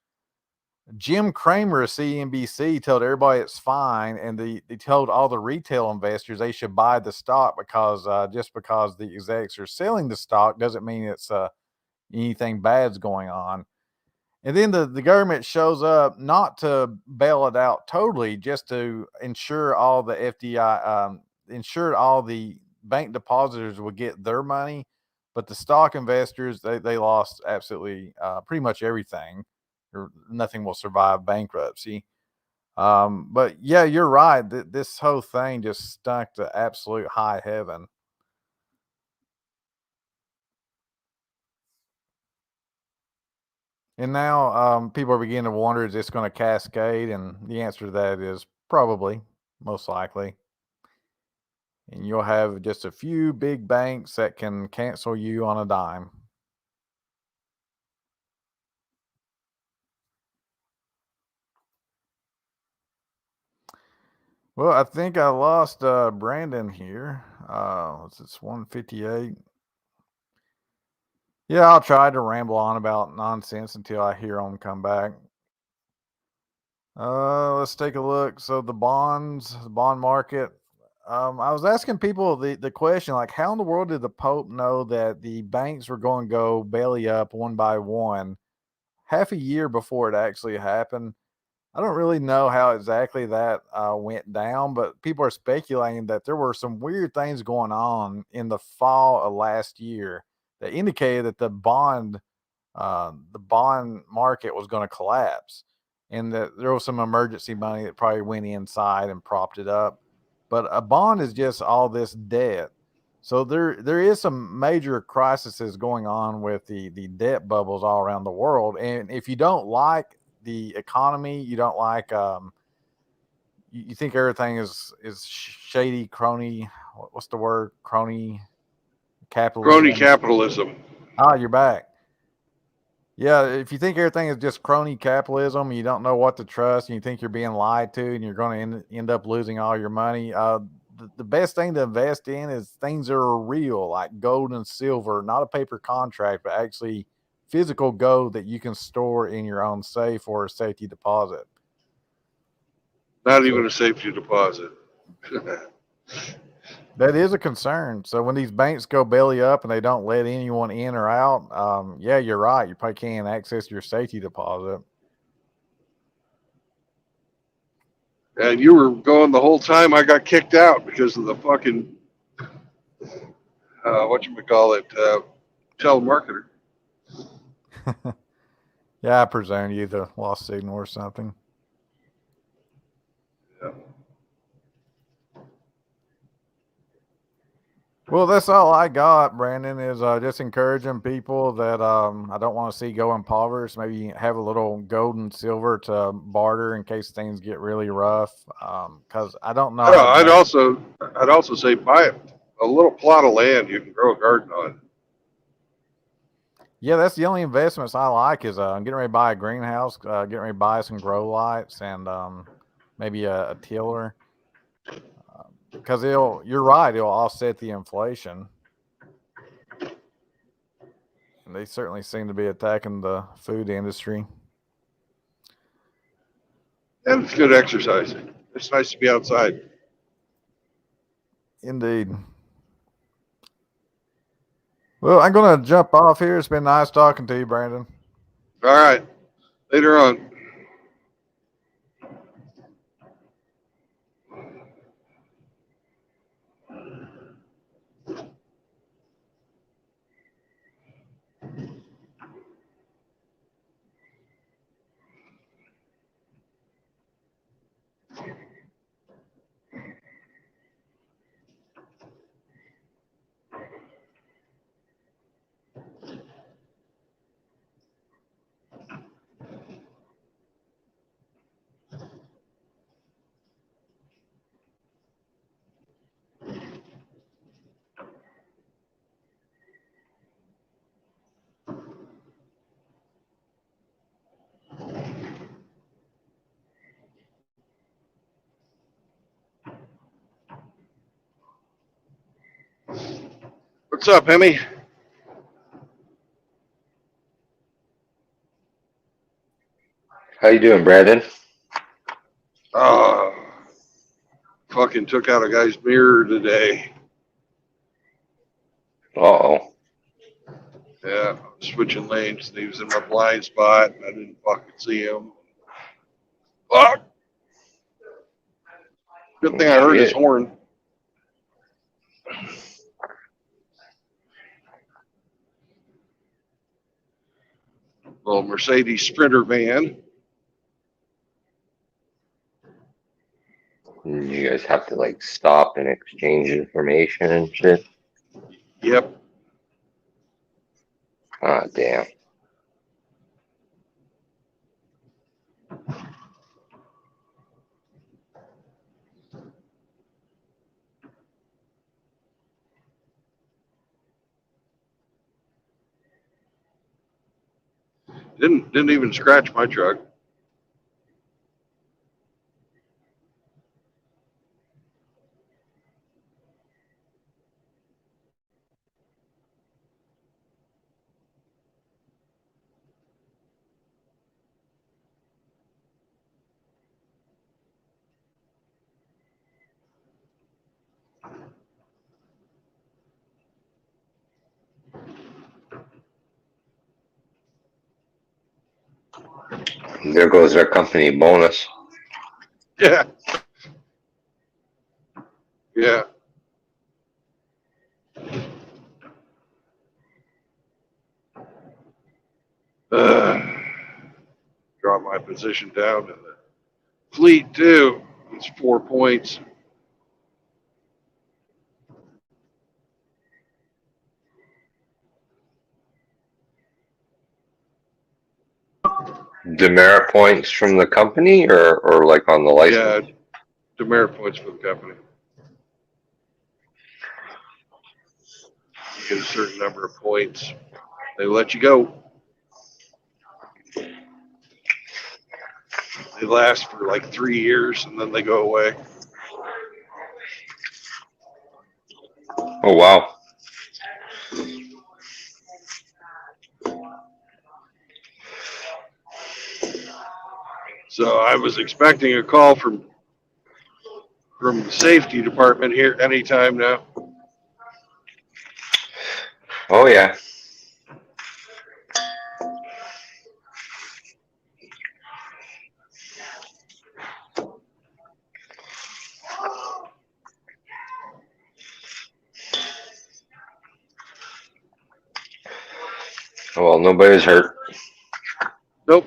Jim Cramer of CNBC told everybody it's fine, and they told all the retail investors they should buy the stock because just because the execs are selling the stock doesn't mean it's anything bad's going on. And then the government shows up not to bail it out totally, just to ensure all the FDI, ensure all the bank depositors will get their money. But the stock investors, they lost absolutely pretty much everything, or nothing will survive bankruptcy. But yeah, you're right. This whole thing just stunk to absolute high heaven. And now people are beginning to wonder, is this going to cascade? And the answer to that is probably, most likely. And you'll have just a few big banks that can cancel you on a dime. Well, I think I lost Brandon here. It's 158. Yeah, I'll try to ramble on about nonsense until I hear him come back. Let's take a look. So the bond market. I was asking people the question, like, how in the world did the Pope know that the banks were going to go belly up one by one half a year before it actually happened? I don't really know how exactly that went down, but people are speculating that there were some weird things going on in the fall of last year that indicated that the bond market was going to collapse, and that there was some emergency money that probably went inside and propped it up. But a bond is just all this debt. So there is some major crises going on with the debt bubbles all around the world. And if you don't like the economy, you don't like you think everything is shady, crony. What's the word? Crony Crony capitalism. capitalism. Ah, you're back. Yeah, if you think everything is just crony capitalism, you don't know what to trust, and you think you're being lied to, and you're going to end up losing all your money, the best thing to invest in is things that are real, like gold and silver, not a paper contract, but actually physical gold that you can store in your own safe or a safety deposit. Not even a safety deposit. That is a concern. So when these banks go belly up and they don't let anyone in or out, yeah, you're right. You probably can't access your safety deposit. And you were going the whole time. I got kicked out because of the fucking whatchamacallit, telemarketer. Yeah, I presume you either lost signal or something. Yeah. Well, that's all I got, Brandon, is just encouraging people that I don't want to see go impoverished. Maybe have a little gold and silver to barter in case things get really rough. Because I don't know. I'd also say buy a little plot of land you can grow a garden on. Yeah, that's the only investments I like is I'm getting ready to buy a greenhouse, getting ready to buy some grow lights, and maybe a tiller. Because you're right, it'll offset the inflation. And they certainly seem to be attacking the food industry. And it's good exercise. It's nice to be outside. Indeed. Well, I'm going to jump off here. It's been nice talking to you, Brandon. All right. Later on. What's up, Hemi? How you doing, Brandon? Fucking took out a guy's mirror today. Uh-oh. Yeah, switching lanes. And he was in my blind spot, and I didn't fucking see him. Fuck! Good thing I heard his Shit. horn. Little Mercedes Sprinter van. You guys have to like stop and exchange information and shit. Yep. Ah, damn. Didn't even scratch my truck. There goes our company bonus. Yeah. Yeah. Drop my position down in the fleet too. It's 4 points. Demerit points from the company or like on the license? Yeah, demerit points for the company. You get a certain number of points. They let you go. They last for like 3 years and then they go away. Oh, wow. So I was expecting a call from the safety department here anytime now. Oh, yeah. Well, nobody's hurt. Nope.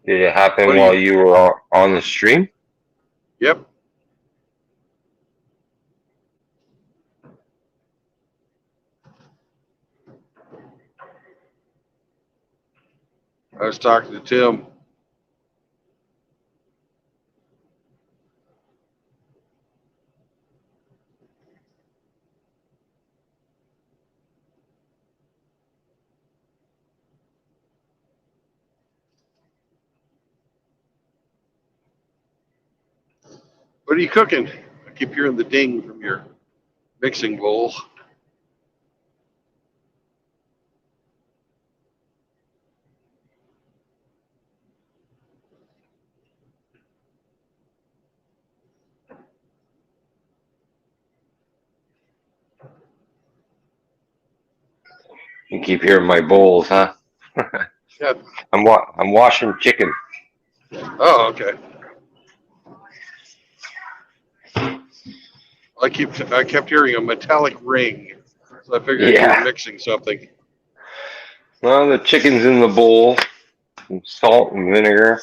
Did it happen What do while you- you were on the stream? Yep. I was talking to Tim. What are you cooking? I keep hearing the ding from your mixing bowl. You keep hearing my bowls, huh? Yeah. I'm washing chicken. Oh, okay. I kept hearing a metallic ring, so I figured you were Yeah. mixing something. Well, the chicken's in the bowl. Some salt and vinegar.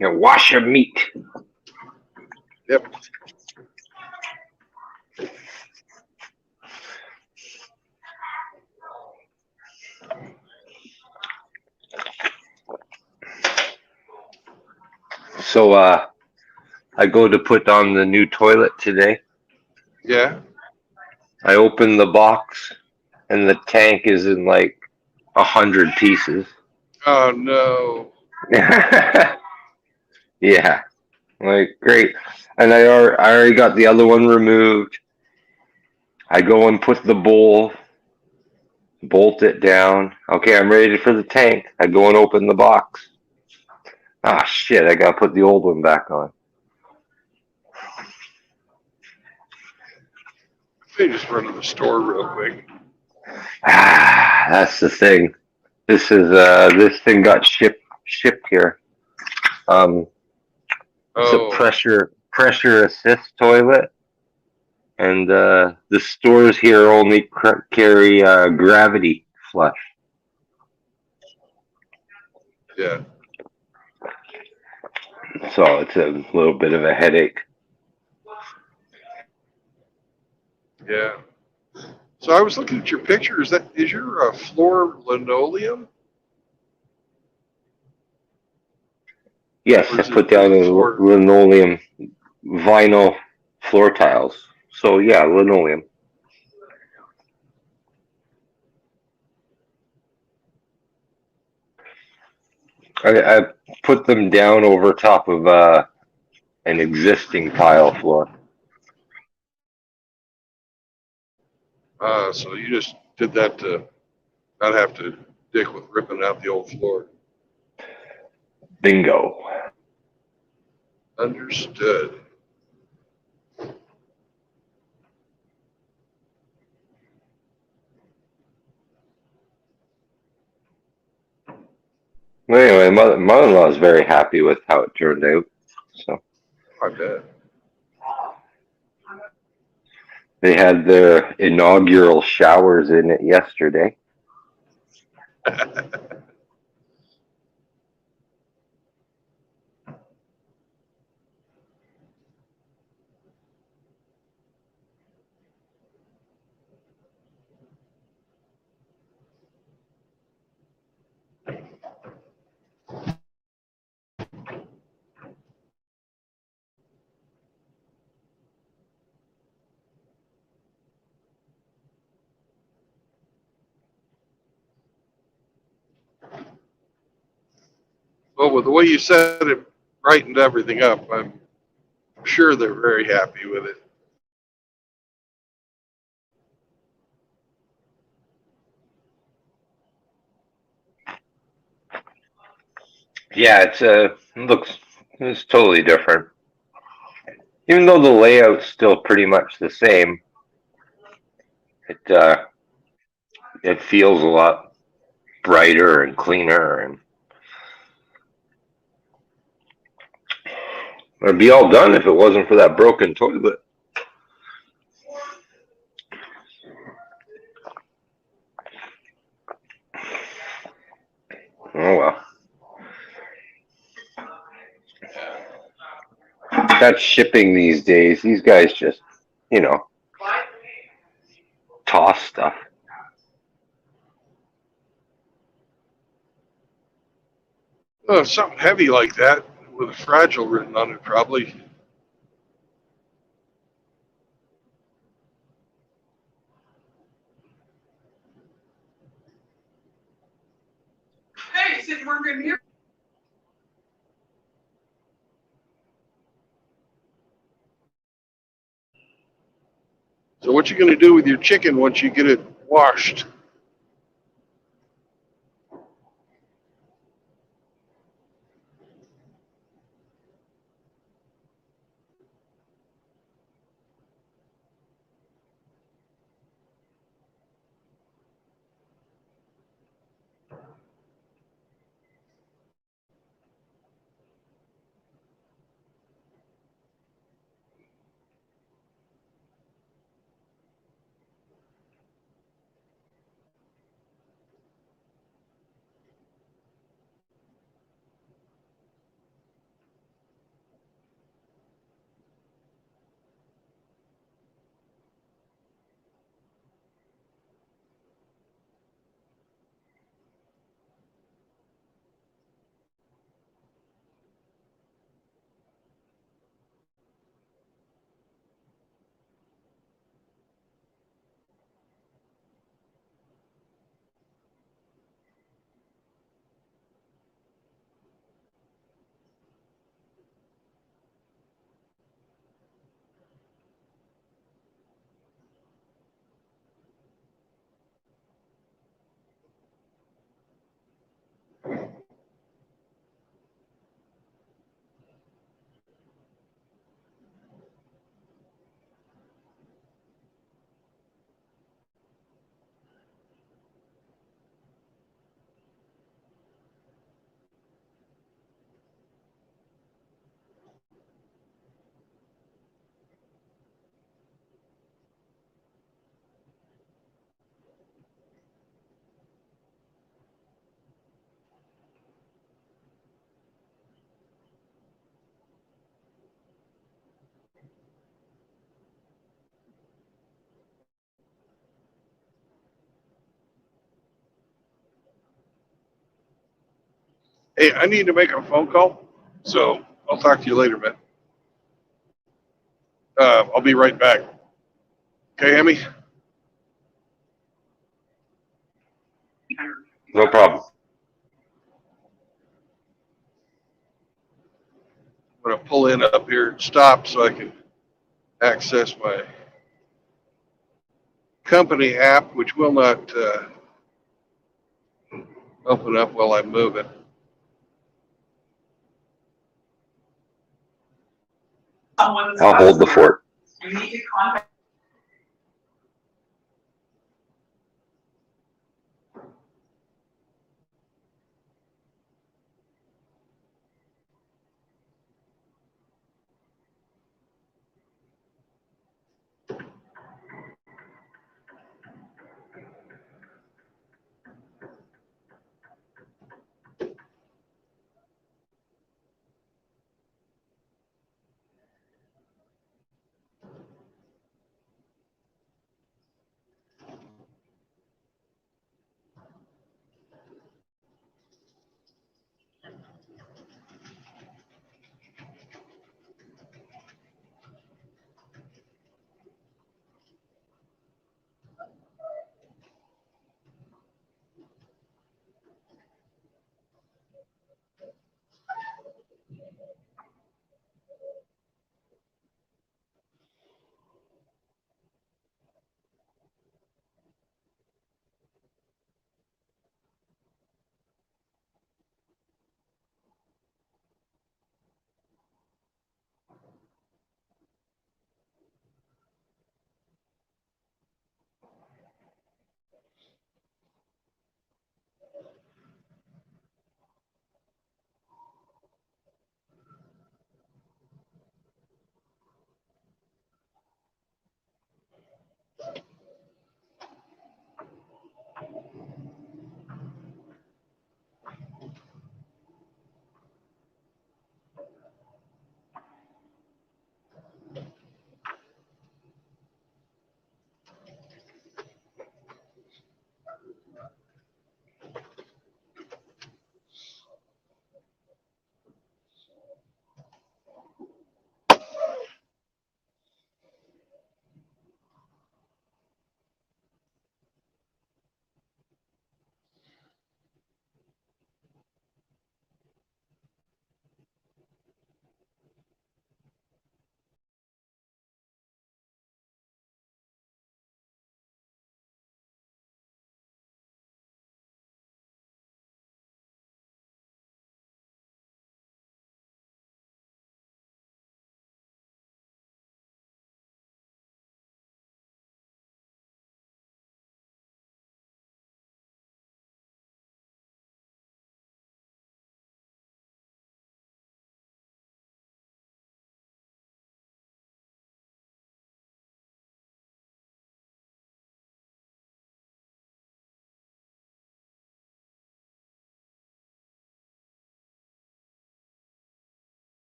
You wash your meat. Yep. So, I go to put on the new toilet today. Yeah. I open the box, and the tank is in like 100 pieces. Oh no. Yeah, like great. And I already got the other one removed. I go and put the bowl, bolt it down. Okay, I'm ready for the tank. I go and open the box. Ah, shit, I gotta put the old one back on. Let me just run to the store real quick. Ah, that's the thing. This thing got shipped here. It's a Oh, pressure assist toilet, and the stores here only carry gravity flush. yeah. So it's a little bit of a headache. Yeah. So I was looking at your picture. Is your floor linoleum? Yes, Or I is put it down a floor? linoleum vinyl floor tiles. So yeah, linoleum. I put them down over top of an existing tile floor. So you just did that to not have to dick with ripping out the old floor. Bingo. Understood. Well, anyway, mother-in-law is very happy with how it turned out. So I bet. they had their inaugural showers in it yesterday. Well, with the way you said it, brightened everything up. I'm sure they're very happy with it. Yeah, it's totally different. Even though the layout's still pretty much the same, it feels a lot brighter and cleaner, and It'd be all done if it wasn't for that broken toilet. Oh well. That's shipping these days. These guys just, you know, toss stuff. Oh, something heavy like that with a fragile written on it, probably. Hey, you said you weren't gonna hear. So what you going to do with your chicken once you get it washed? Hey, I need to make a phone call, so I'll talk to you later, man. I'll be right back. Okay, Emmy? No problem. I'm going to pull in up here and stop so I can access my company app, which will not open up while I'm moving. I'll hold the fort. You need to contact.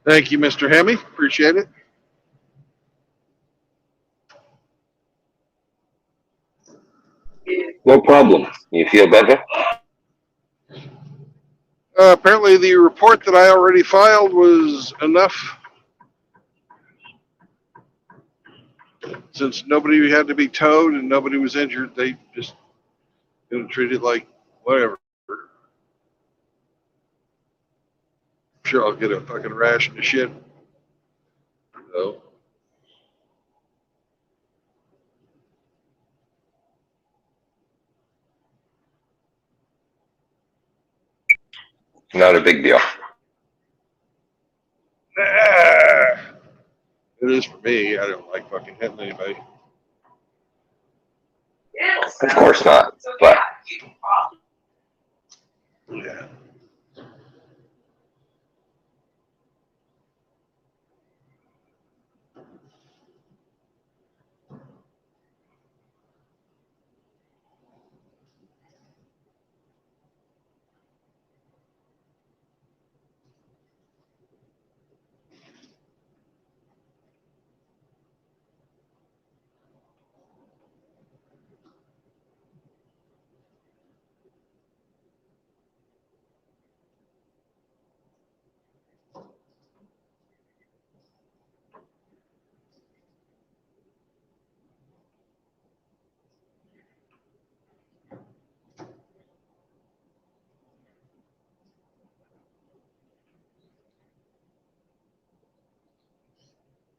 Thank you, Mr. Hemi. Appreciate it. No problem. You feel better? Apparently, the report that I already filed was enough. Since nobody had to be towed and nobody was injured, they just treat it like whatever. Sure, I'll get a fucking ration of shit. So, Not a big deal. it is for me. I don't like fucking hitting anybody. Of course not. But Yeah.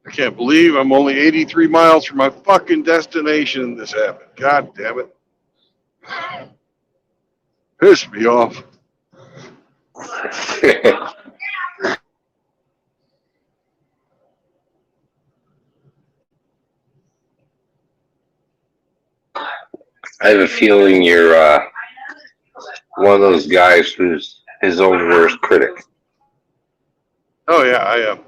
I can't believe I'm only 83 miles from my fucking destination and this happened. God damn it. Pissed me off. I have a feeling you're one of those guys who's his own worst critic. Oh, yeah, I am.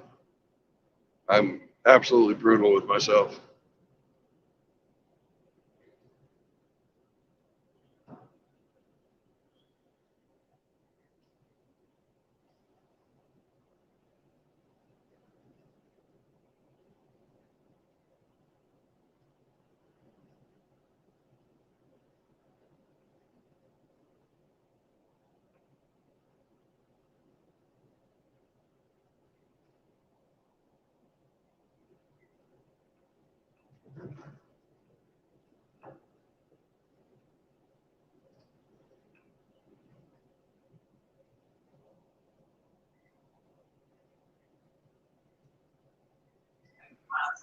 I'm absolutely brutal with myself.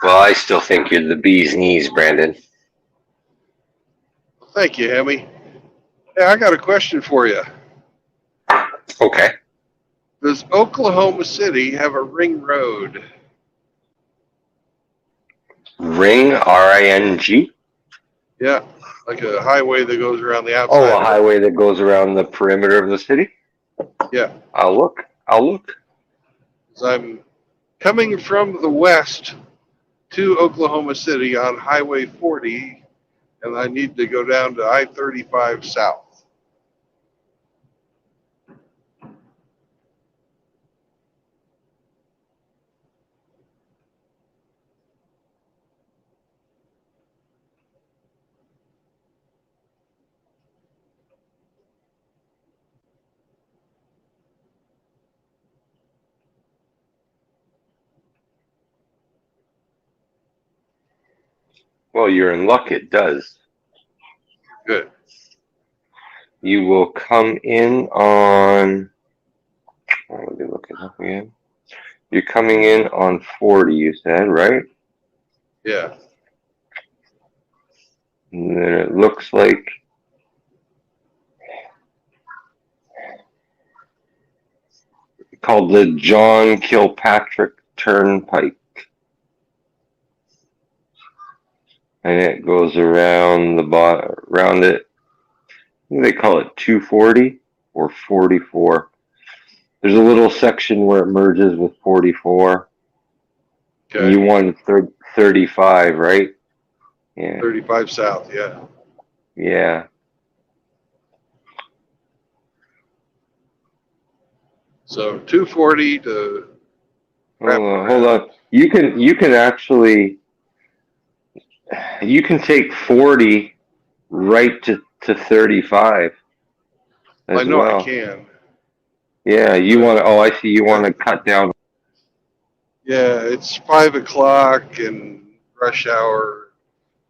Well, I still think you're the bee's knees, Brandon. Thank you, Hemi. Hey, I got a question for you. Okay. Does Oklahoma City have a ring road? Ring, R-I-N-G? Yeah, like a highway that goes around the outside Oh, a of it. highway that goes around the perimeter of the city? Yeah, I'll look. 'cause I'm coming from the west to Oklahoma City on Highway 40, and I need to go down to I-35 south. Well, you're in luck, it does. Good. You will come in on... Oh, let me look it up again. You're coming in on 40, you said, right? Yeah. And then it looks like called the John Kilpatrick Turnpike. And it goes around around it. They call it 240 or 44. There's a little section where it merges with 44. Okay. And you wanted 35, right? Yeah. 35 south, yeah. Yeah. So 240 to Wrap it Hold around. on. You can take 40 right to 35 I as know I well. can, Yeah, you but want to, oh, I see. You yeah, want to cut down. yeah, it's 5 o'clock and rush hour.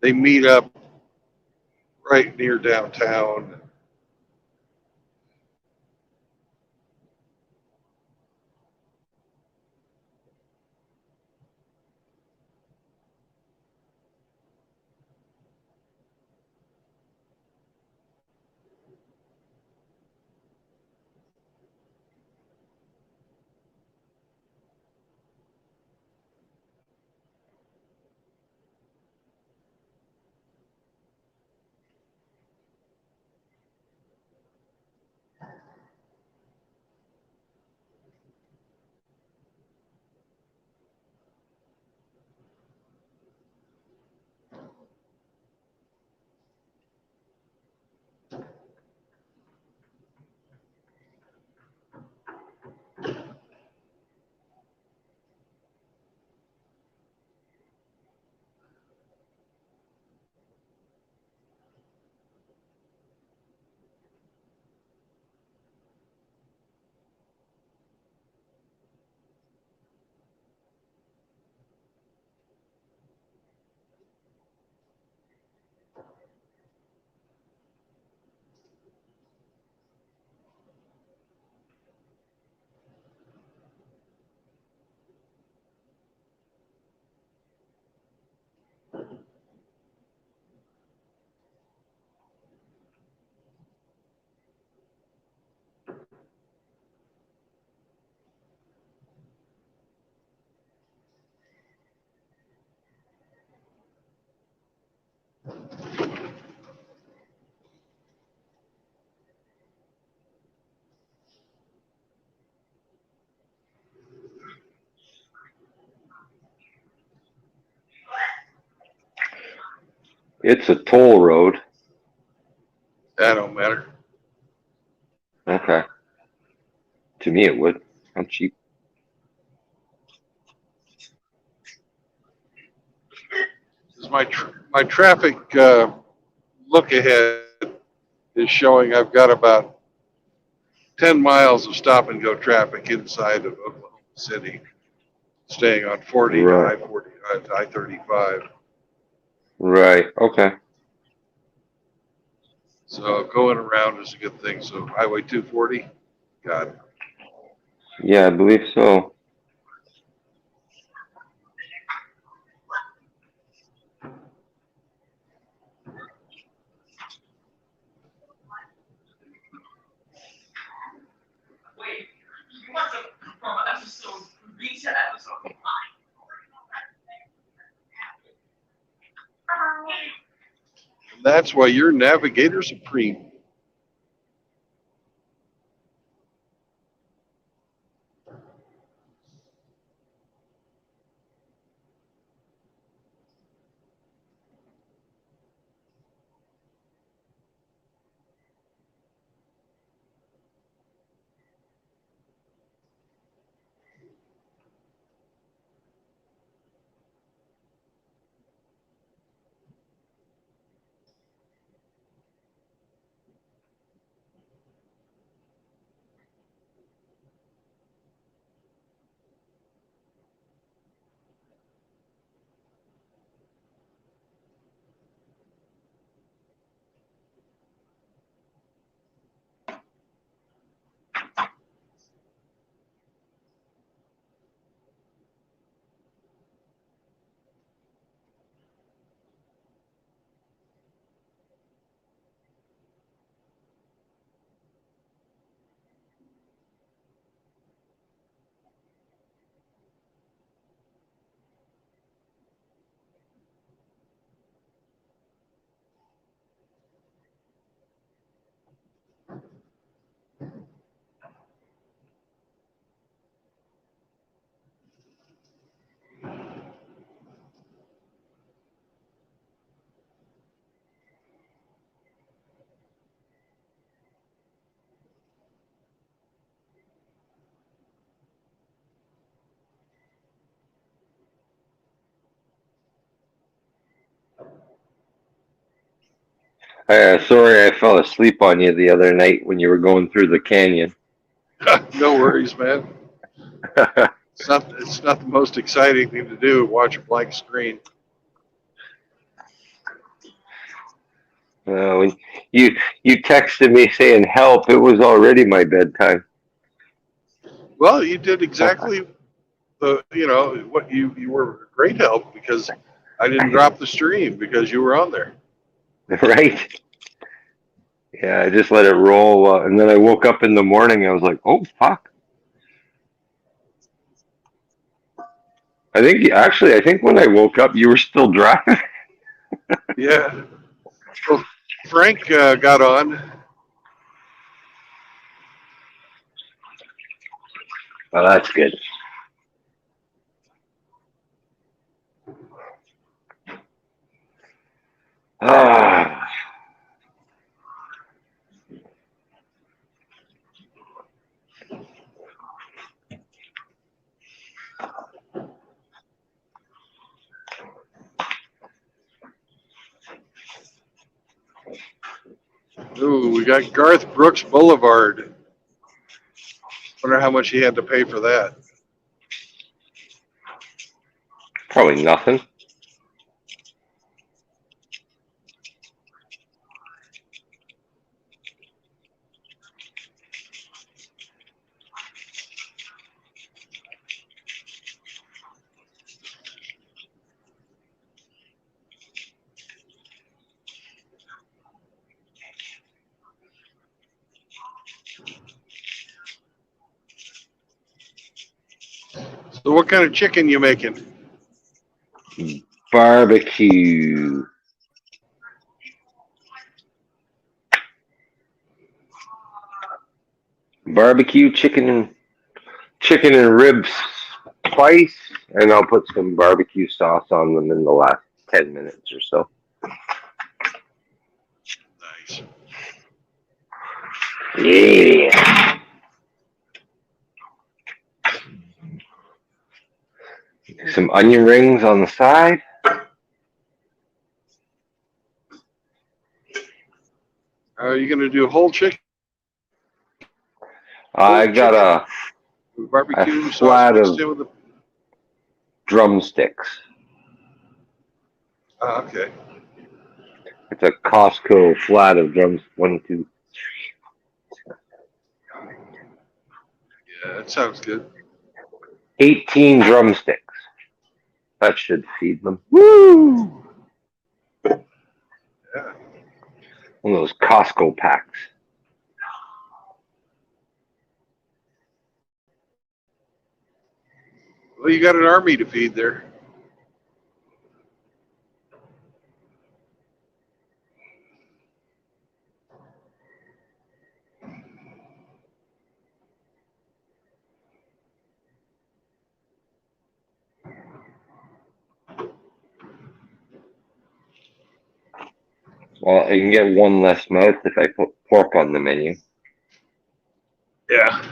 They meet up right near downtown. It's a toll road. That don't matter. Okay. To me, it would. I'm cheap. This is my traffic look ahead is showing I've got about 10 miles of stop and go traffic inside of Oklahoma City, staying on 40 to Right. I-40 to I-35. Right. Okay. So going around is a good thing. So Highway 240, got it. Yeah, I believe so. Wait, you want some from episode, recent episode? That's why you're Navigator Supreme. Sorry, I fell asleep on you the other night when you were going through the canyon. No worries, man. It's not the most exciting thing to do. Watch a blank screen. When you texted me saying help, it was already my bedtime. Well, you did exactly what you were a great help because I didn't drop the stream because you were on there. Right? Yeah, I just let it roll, and then I woke up in the morning. I was like, "Oh fuck!" I think when I woke up, you were still driving. Yeah. Well, Frank got on. Oh, that's good. Ah, Ooh, we got Garth Brooks Boulevard. Wonder how much he had to pay for that. probably nothing. So, what kind of chicken you making? Barbecue. Barbecue chicken and ribs twice, and I'll put some barbecue sauce on them in the last 10 minutes or so. Nice. Yeah. Some onion rings on the side. Are you going to do whole chicken? I got a Barbecue sauce flat mixed of in with the. drumsticks. Okay. It's a Costco flat of drums. 1, 2, Yeah, that sounds good. 18 drumsticks. That should feed them. Woo! Yeah. One of those Costco packs. Well, you got an army to feed there. Well, I can get one less mouth if I put pork on the menu. Yeah.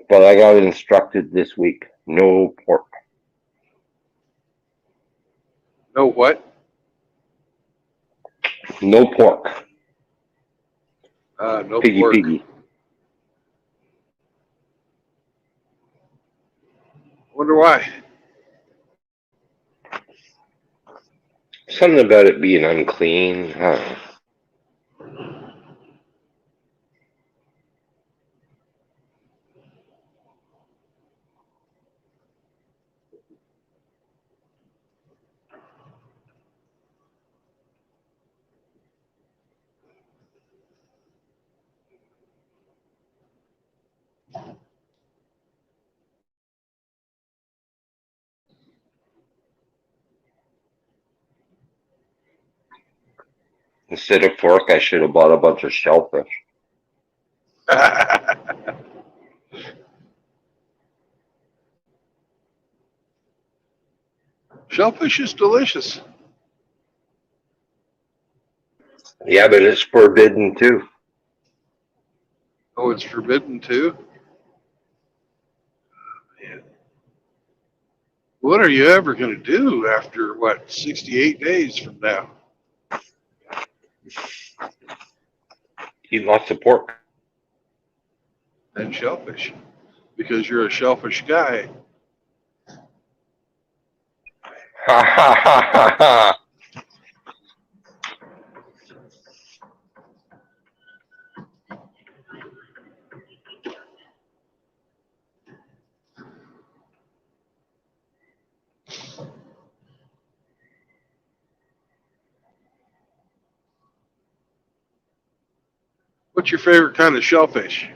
But I got instructed this week, no pork. No what? No pork. No Piggy pork. piggy. Wonder why. Something about it being unclean. I don't know. Instead of pork, I should have bought a bunch of shellfish. Shellfish is delicious. Yeah, but it's forbidden too. Oh, it's forbidden too? Man. What are you ever going to do after, 68 days from now? Eat lots of pork. And shellfish. Because you're a shellfish guy. Ha ha ha ha ha. What's your favorite kind of shellfish?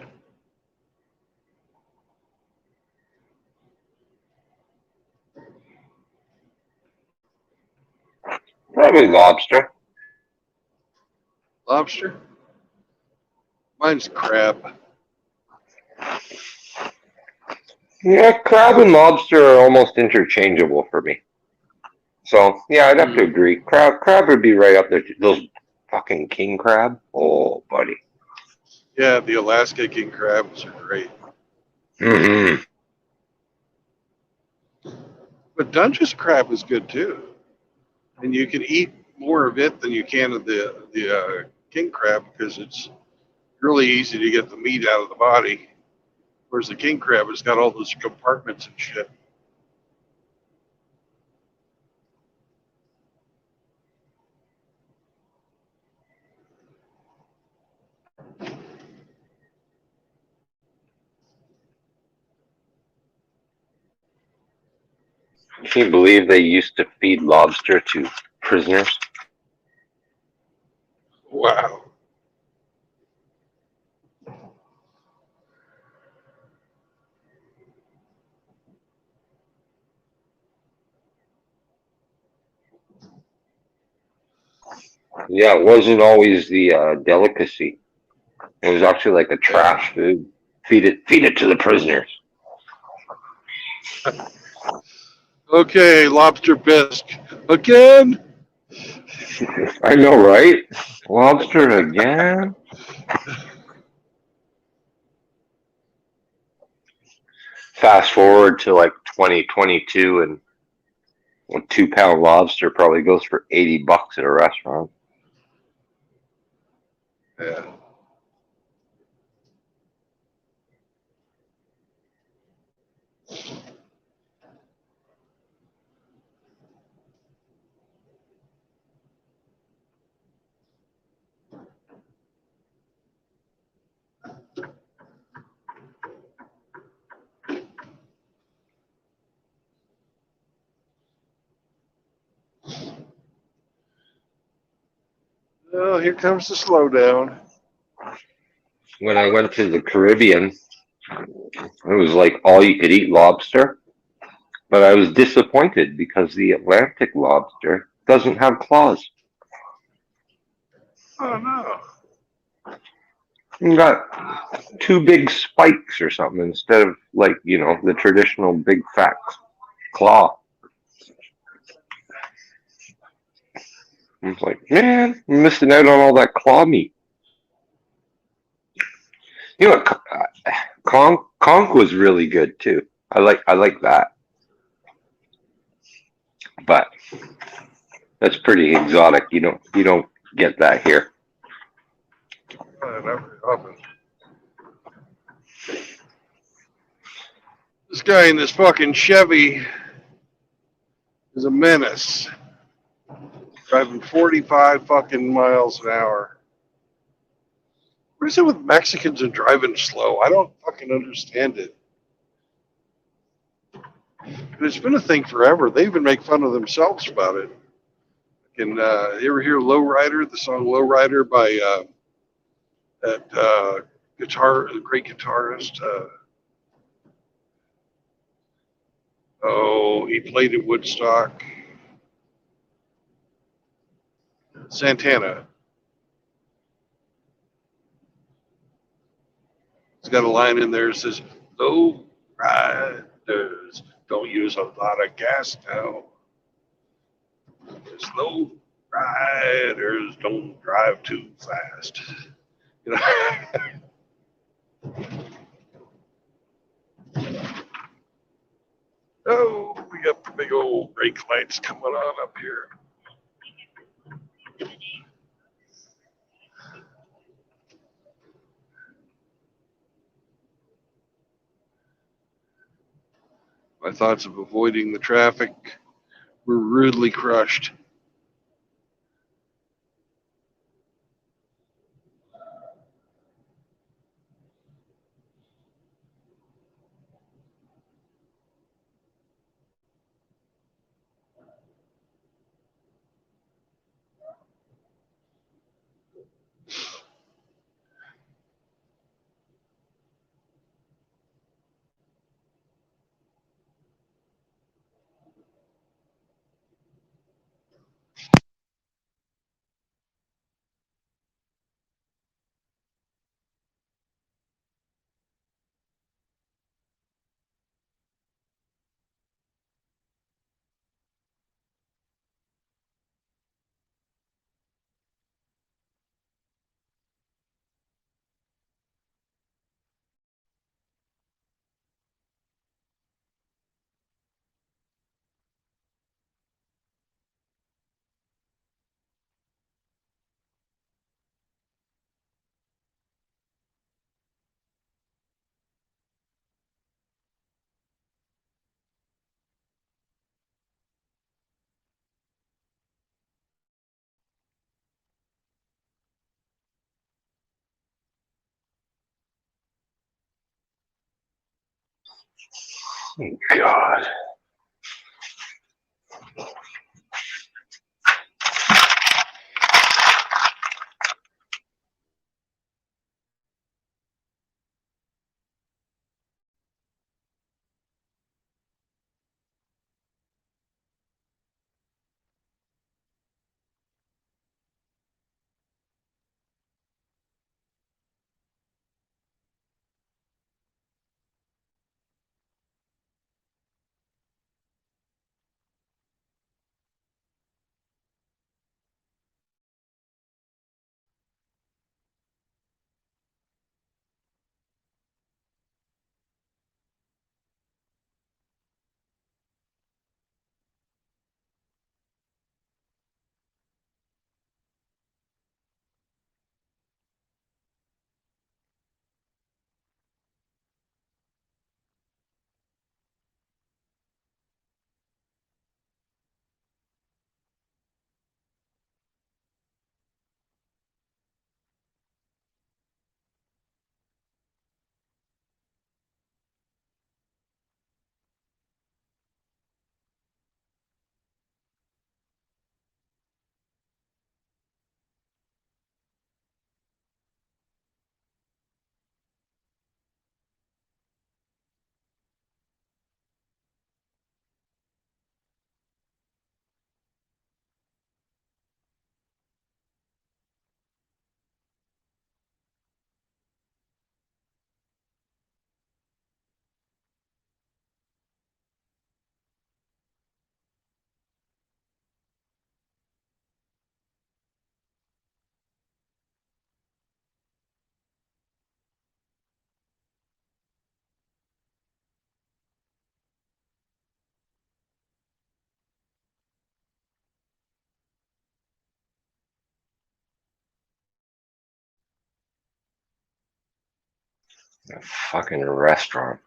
Probably lobster. Lobster? Mine's crab. Yeah, crab and lobster are almost interchangeable for me. So yeah, I'd have to agree. Crab would be right up there. Those fucking king crab. Oh, buddy. Yeah, the Alaska king crabs are great. Mm-hmm. But Dungeness crab is good too. And you can eat more of it than you can of the king crab because it's really easy to get the meat out of the body. Whereas the king crab has got all those compartments and shit. Can you believe they used to feed lobster to prisoners? Wow. Yeah, it wasn't always the delicacy. It was actually like a trash food. Feed it to the prisoners. Okay, lobster bisque. Again? I know, right? Lobster again? Fast forward to like 2022 and a 2 pound lobster probably goes for $80 at a restaurant. Yeah. Oh, here comes the slowdown. When I went to the Caribbean, it was like all you could eat lobster. But I was disappointed because the Atlantic lobster doesn't have claws. Oh no. You got two big spikes or something instead of like, the traditional big fat claw. I was like, man, I'm missing out on all that claw meat. You know what? Conch was really good too. I like that, but that's pretty exotic. You don't get that here. Not very often. This guy in this fucking Chevy is a menace. Driving 45 fucking miles an hour. What is it with Mexicans and driving slow? I don't fucking understand it. And it's been a thing forever. They even make fun of themselves about it. And you ever hear Lowrider, the song Lowrider by that great guitarist? He played at Woodstock. Santana. He's got a line in there that says, "Low riders don't use a lot of gas now. Slow riders don't drive too fast." You know? Oh, we got the big old brake lights coming on up here. My thoughts of avoiding the traffic were rudely crushed. God. A fucking restaurant.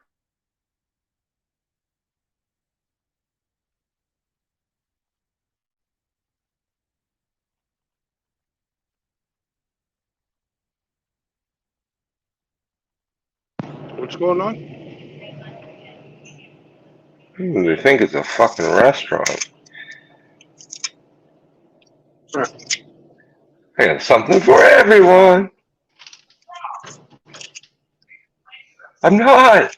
What's going on? They think it's a fucking restaurant. I got something for everyone. I'm not.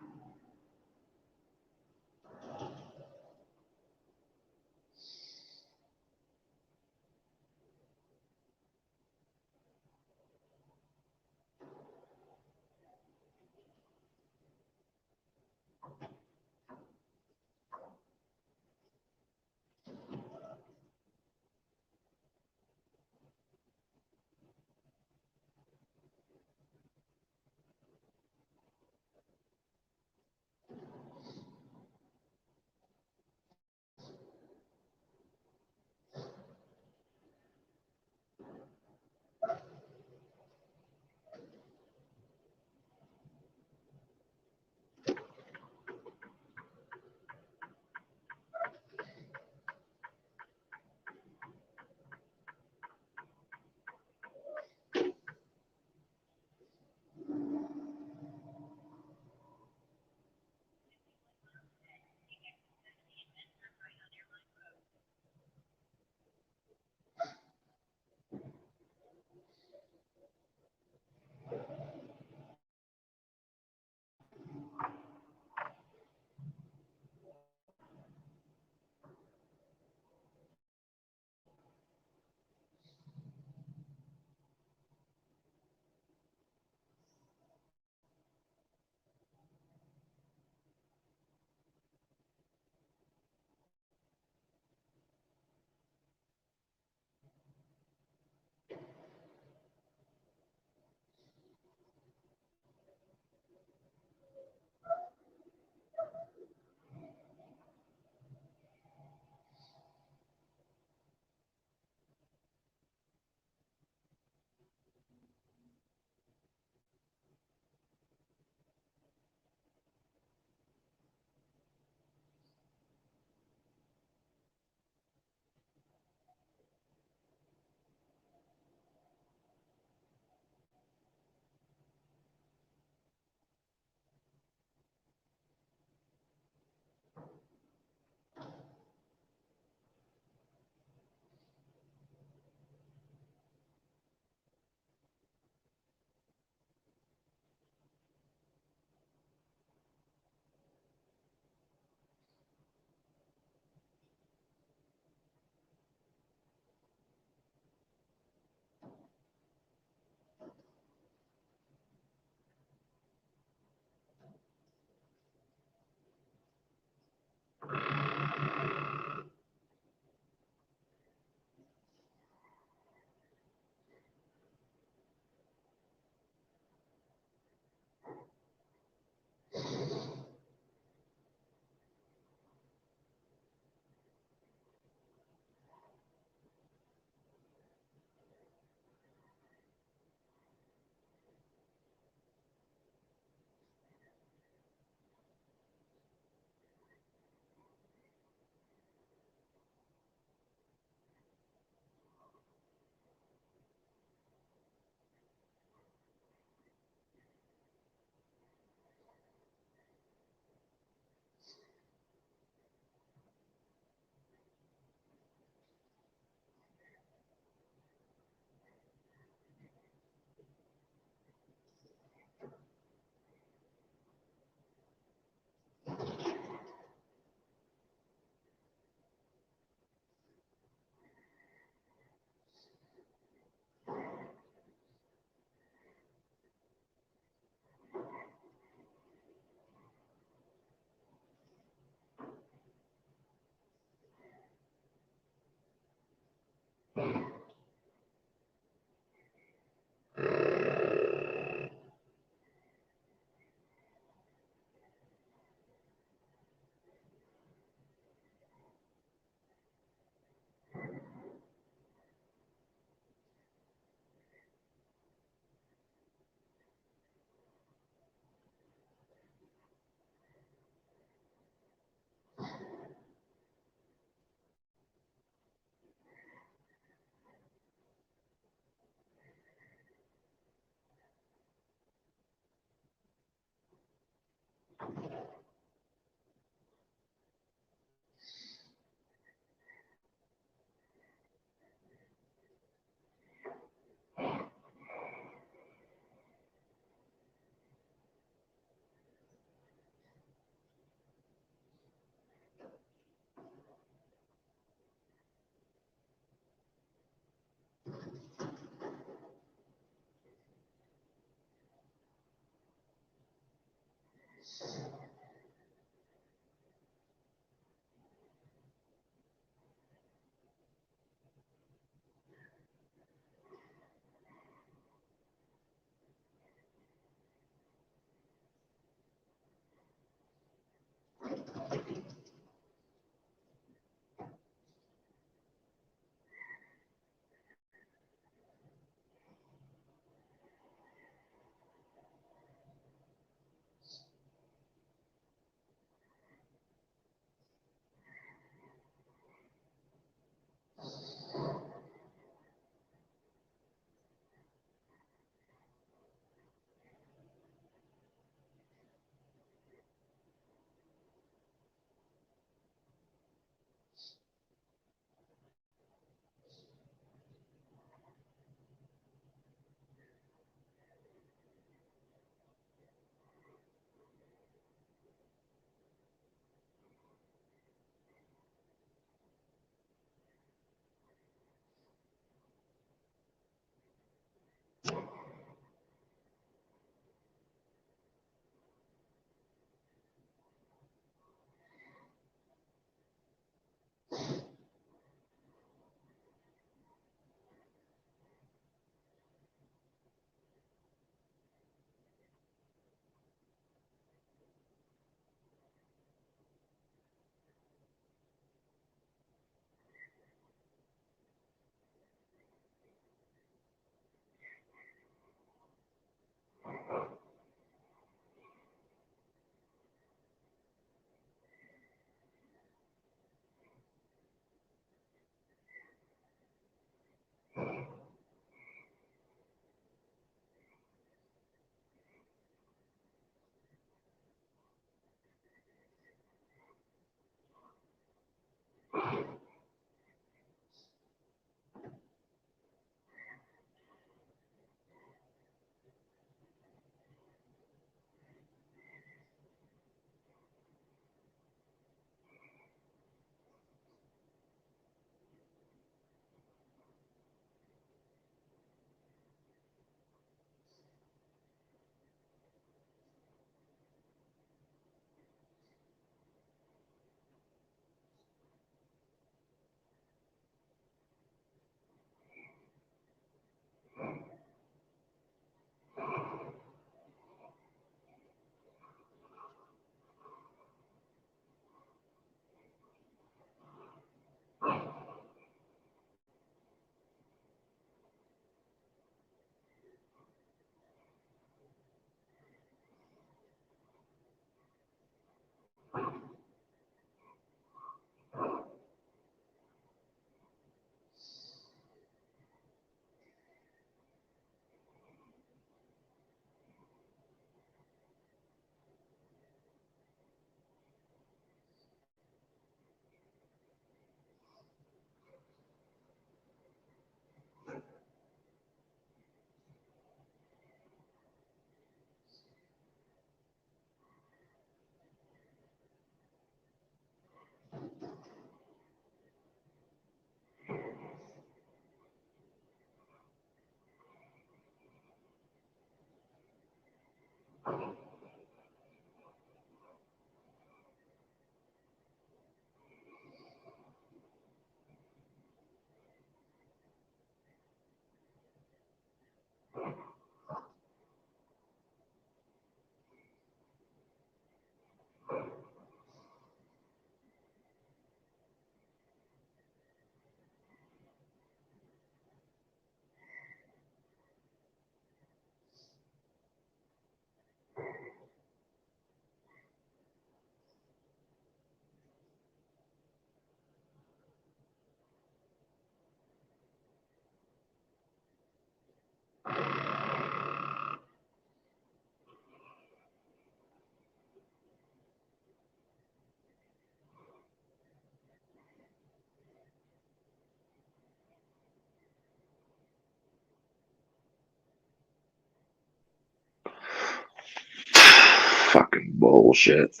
fucking bullshit.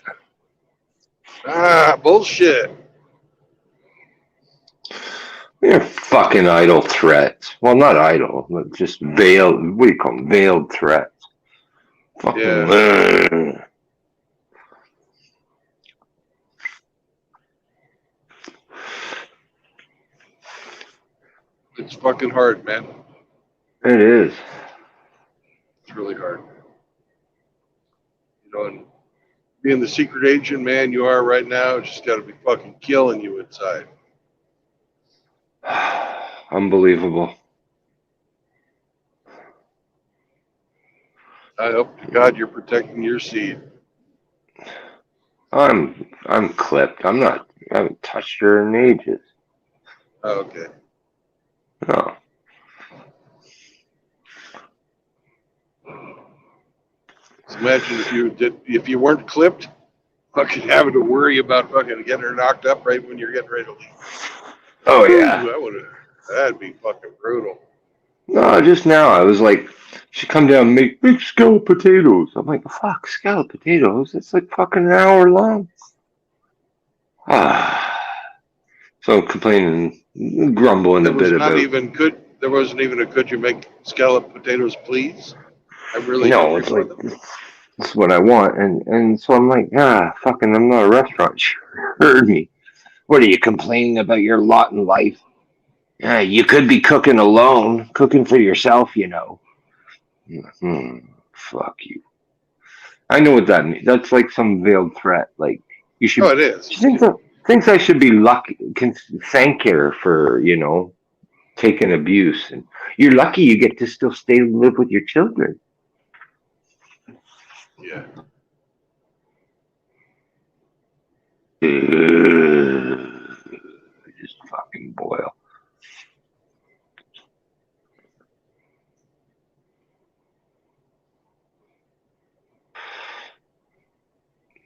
Ah, bullshit. They're fucking idle threats. Well, not idle, but just veiled. What do you call them? Veiled threats. Fucking. Yeah. It's fucking hard, man. It is. It's really hard. You know, and being the secret agent man you are right now, it's just got to be fucking killing you inside. Unbelievable. I hope to God you're protecting your seed. I'm clipped. I haven't touched her in ages. Oh, okay. No. So imagine if you weren't clipped, fucking having to worry about fucking getting her knocked up right when you're getting ready to leave. Oh yeah. Ooh, that'd be fucking brutal. No, just now I was like, she come down and make big scalloped potatoes. I'm like, fuck, scalloped potatoes? It's like fucking an hour long. So I'm complaining, grumbling a bit about. There wasn't even a could you make scalloped potatoes, please? I'm really No, hungry it's for like them. this is what I want, and so I'm like, fucking, I'm not a restaurant. She heard me. What are you complaining about your lot in life? You could be cooking alone, cooking for yourself, you know. Fuck you. I know what that means. That's like some veiled threat. Like you should. Oh, it is. She thinks I should be lucky. Can thank her for taking abuse, and you're lucky you get to still stay and live with your children. Yeah. Just fucking boil.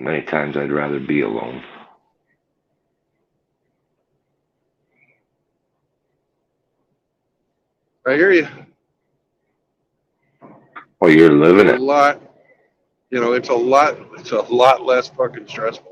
Many times I'd rather be alone. I hear you. Oh, you're living It's a it. lot. It's a lot less fucking stressful.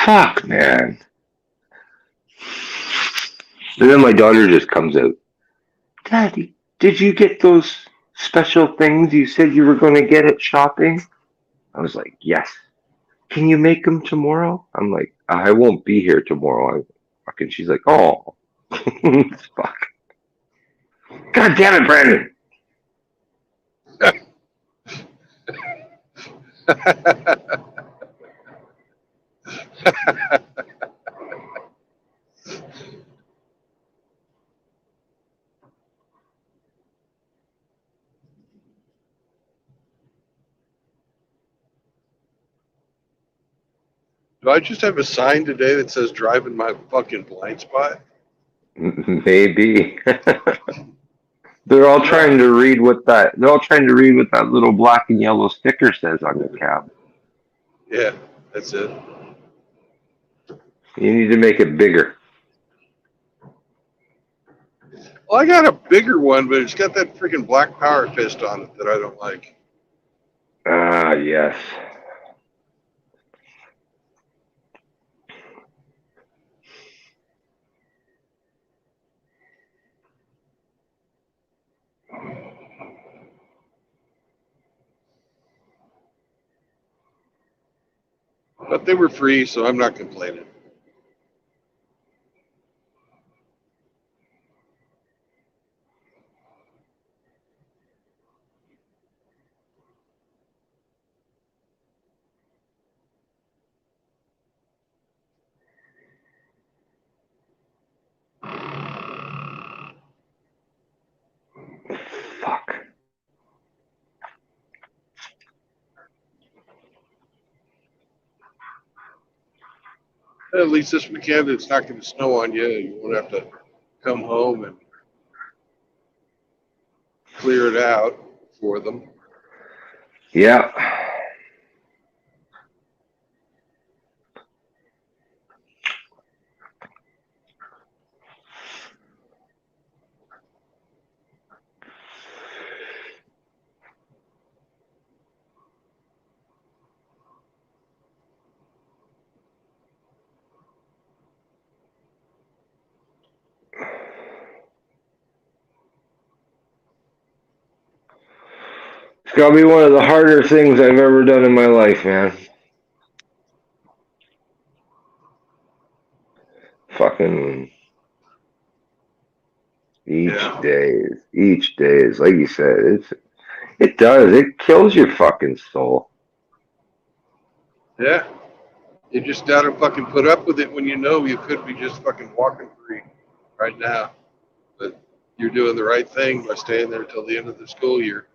Fuck, man. And then my daughter just comes out. Daddy, did you get those special things you said you were going to get at shopping? I was like, yes. Can you make them tomorrow? I'm like, I won't be here tomorrow. Fucking, she's like, oh, fuck. God damn it, Brandon. Do I just have a sign today that says driving my fucking blind spot? Maybe. They're all trying to read what that. They're all trying to read what that little black and yellow sticker says on your cab. Yeah, that's it. You need to make it bigger. Well, I got a bigger one, but it's got that freaking black power fist on it that I don't like. Yes. But they were free, so I'm not complaining. Fuck. At least this weekend it's not going to snow on you. You won't have to come home and clear it out for them. Yeah. It's gotta be one of the harder things I've ever done in my life, man. Fucking Yeah. each day is like you said, it does. It kills your fucking soul. Yeah. You just gotta fucking put up with it when you know you could be just fucking walking free right now. But you're doing the right thing by staying there till the end of the school year.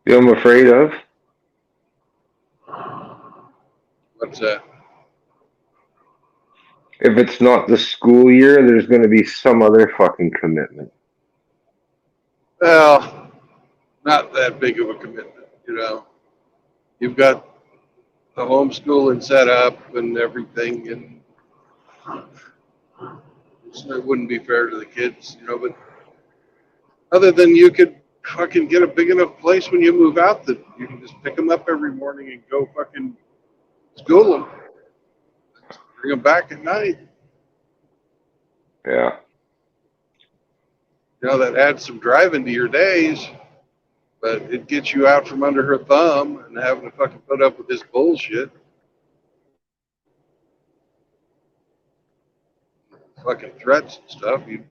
You know what I'm afraid of? What's that? If it's not the school year, there's gonna be some other fucking commitment. Well, not that big of a commitment, you know. You've got the homeschooling set up and everything, and it wouldn't be fair to the kids, you know. But other than you could fucking get a big enough place when you move out that you can just pick them up every morning and go fucking school them, bring them back at night. Yeah. You know, that adds some drive into your days, but it gets you out from under her thumb and having to fucking put up with this bullshit. Fucking threats and stuff. You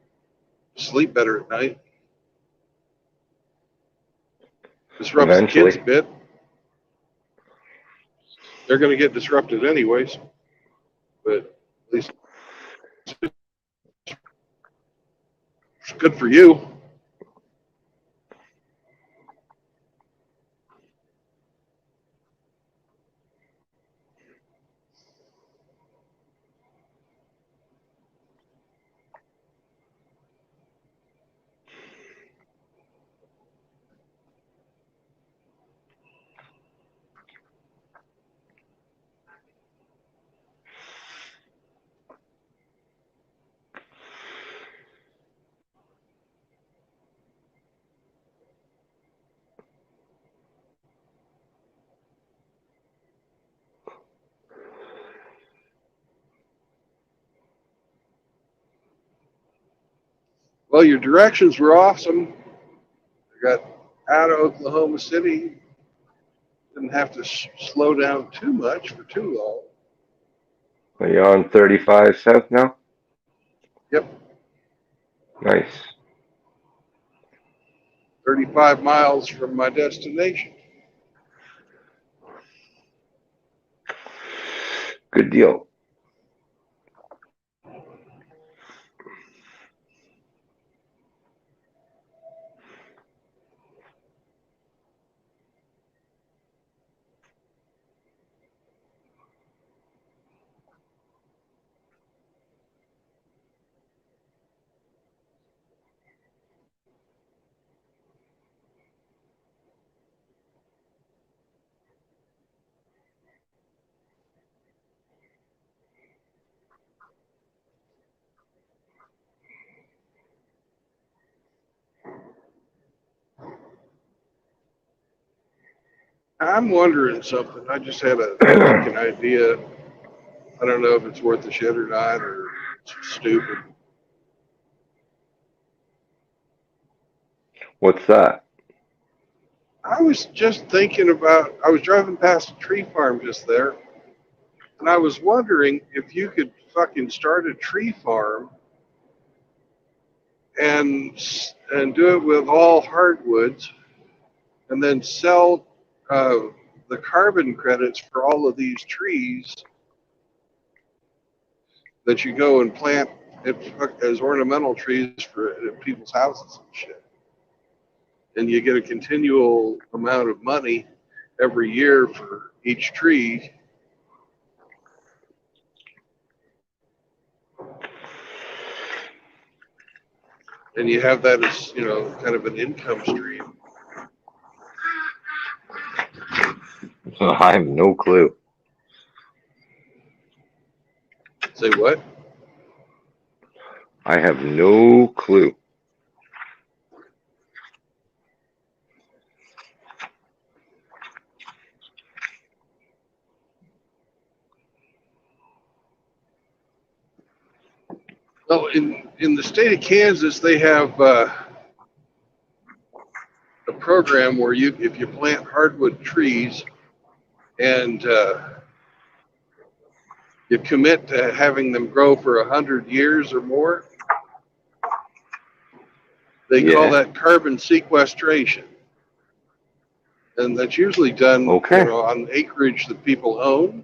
sleep better at night. Disrupts the kids a Eventually. bit. They're going to get disrupted anyways, but at least it's good for you. Well, your directions were awesome. I got out of Oklahoma City. Didn't have to slow down too much for too long. Are you on 35 South now? Yep, Nice. 35 miles from my destination. Good deal. I'm wondering something. I just had a fucking idea. I don't know if it's worth the shit or not, or it's stupid. What's that? I was just thinking about, I was driving past a tree farm just there, and I was wondering if you could fucking start a tree farm and do it with all hardwoods, and then sell uh, the carbon credits for all of these trees that you go and plant as ornamental trees for people's houses and shit. And you get a continual amount of money every year for each tree. And you have that as, you know, kind of an income stream. I have no clue. Say what? I have no clue. Well, in the state of Kansas, they have a program where you, if you plant hardwood trees and you commit to having them grow for 100 years or more, they call that carbon sequestration. And that's usually done, Okay. you know, on acreage that people own.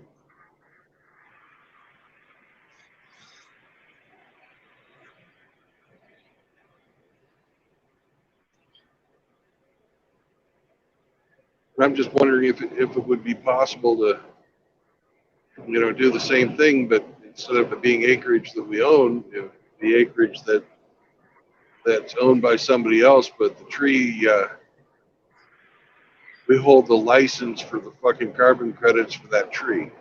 And I'm just wondering if it would be possible to, you know, do the same thing, but instead of it being acreage that we own, you know, the acreage that's owned by somebody else, but the tree, we hold the license for the fucking carbon credits for that tree.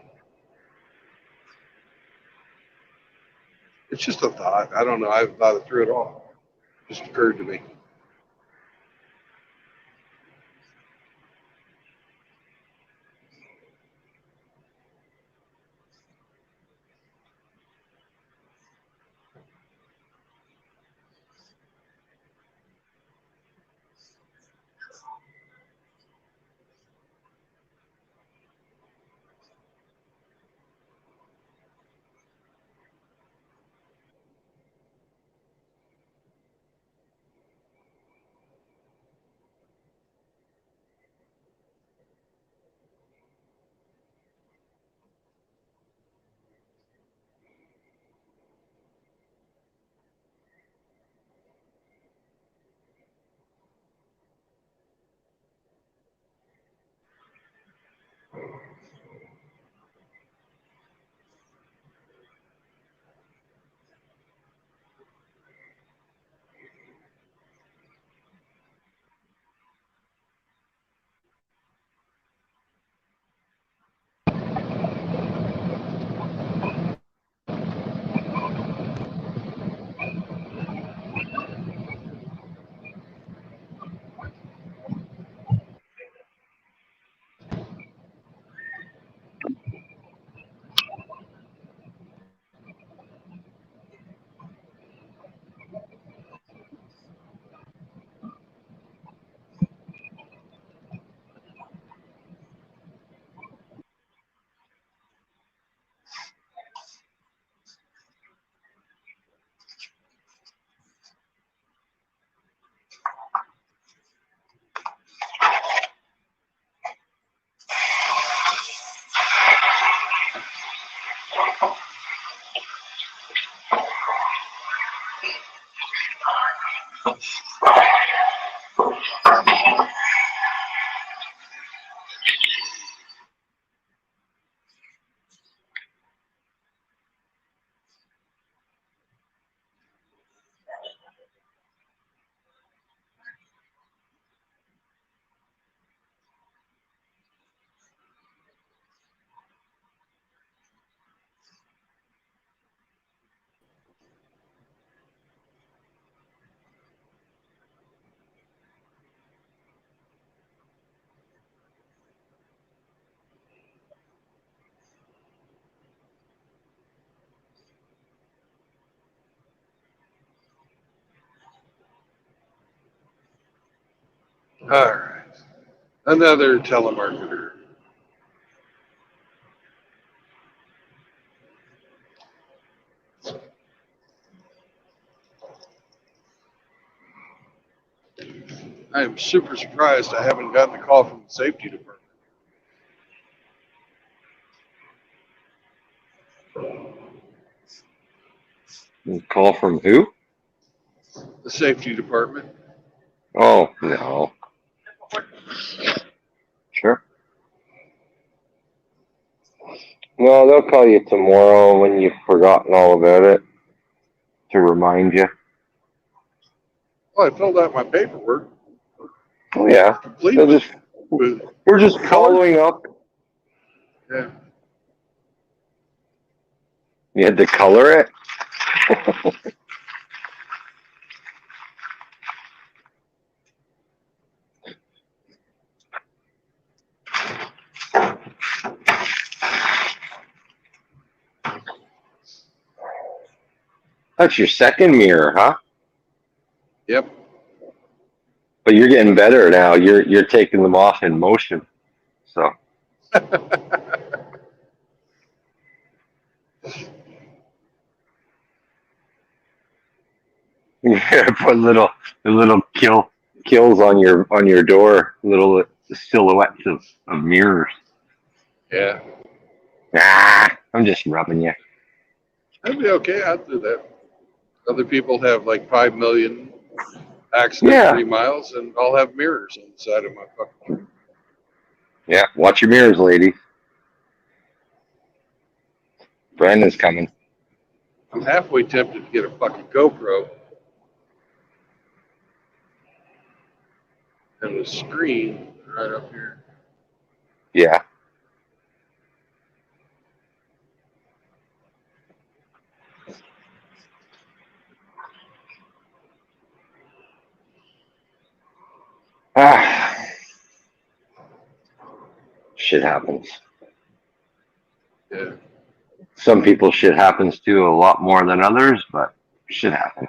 It's just a thought. I don't know. I haven't thought it through at all. It just occurred to me. All right. Another telemarketer. I am super surprised I haven't gotten a call from the safety department. Call from who? The safety department. Oh, no. Sure. No, they'll call you tomorrow when you've forgotten all about it to remind you. Well, I filled out my paperwork, Oh yeah, complete they'll just with we're just color. following up. Yeah. You had to color it. That's your second mirror, huh? Yep. But you're getting better now. You're taking them off in motion. So you gotta put little kills on your door, little silhouettes of mirrors. Yeah. Ah, I'm just rubbing you. That'd be okay. I'd do that. Other people have like 5 million Yeah, accident-free miles, and I'll have mirrors on the side of my fucking car. yeah. Watch your mirrors, lady. Brandon's coming. I'm halfway tempted to get a fucking GoPro and a screen right up here. Yeah. Ah, shit happens. Yeah. Some people shit happens to a lot more than others, but shit happens.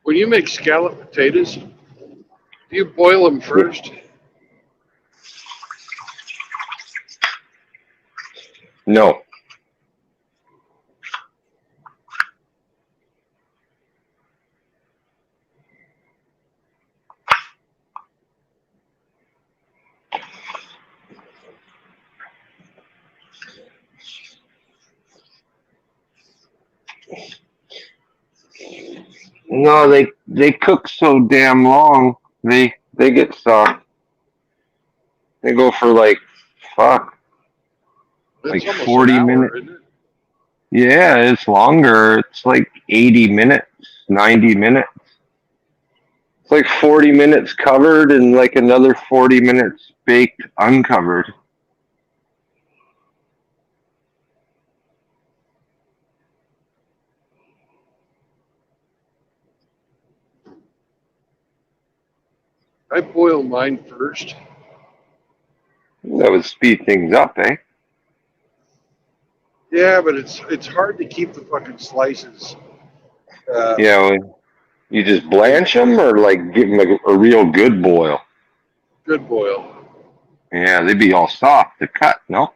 When you make scallop potatoes, do you boil them first? No. No, they cook so damn long. They get soft. They go for like fuck, It's like almost an 40 minutes. hour, isn't it? Yeah, it's longer. It's like 80 minutes, 90 minutes. It's like 40 minutes covered and like another 40 minutes baked uncovered. I boil mine first. That would speed things up, eh? Yeah, but it's hard to keep the fucking slices. Yeah, well, you just blanch them or like give them a real good boil. Good boil. Yeah, they'd be all soft to cut, no?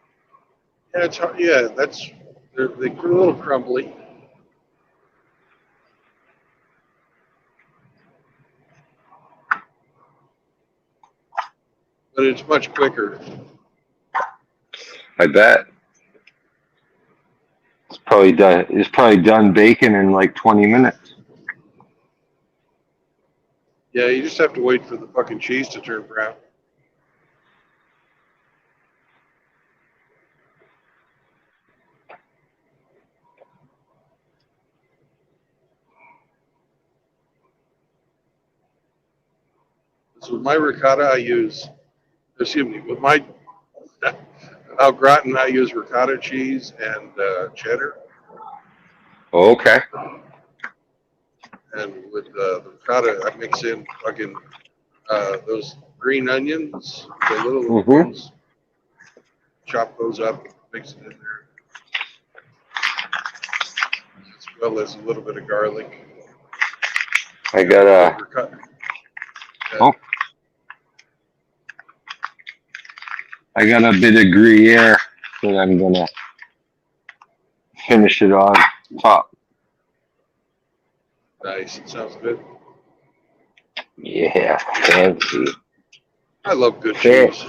Yeah, it's hard. Yeah, they get a little crumbly. But it's much quicker. I bet. It's probably done baking in like 20 minutes. Yeah, you just have to wait for the fucking cheese to turn brown. So with my ricotta, with my au gratin, I use ricotta cheese and cheddar. Okay. And with the ricotta, I mix in fucking those green onions, the little Mm-hmm. ones. Chop those up, mix it in there, as well as a little bit of garlic. I got a. Ricotta. Oh. I got a bit of Gruyere that I'm gonna finish it on top. Nice. It sounds good. Yeah, fancy. I love good Yeah. cheese.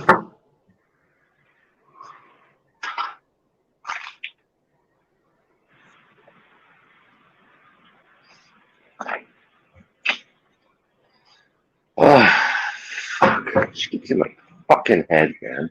Oh, fuck. Just gets in my fucking head, man.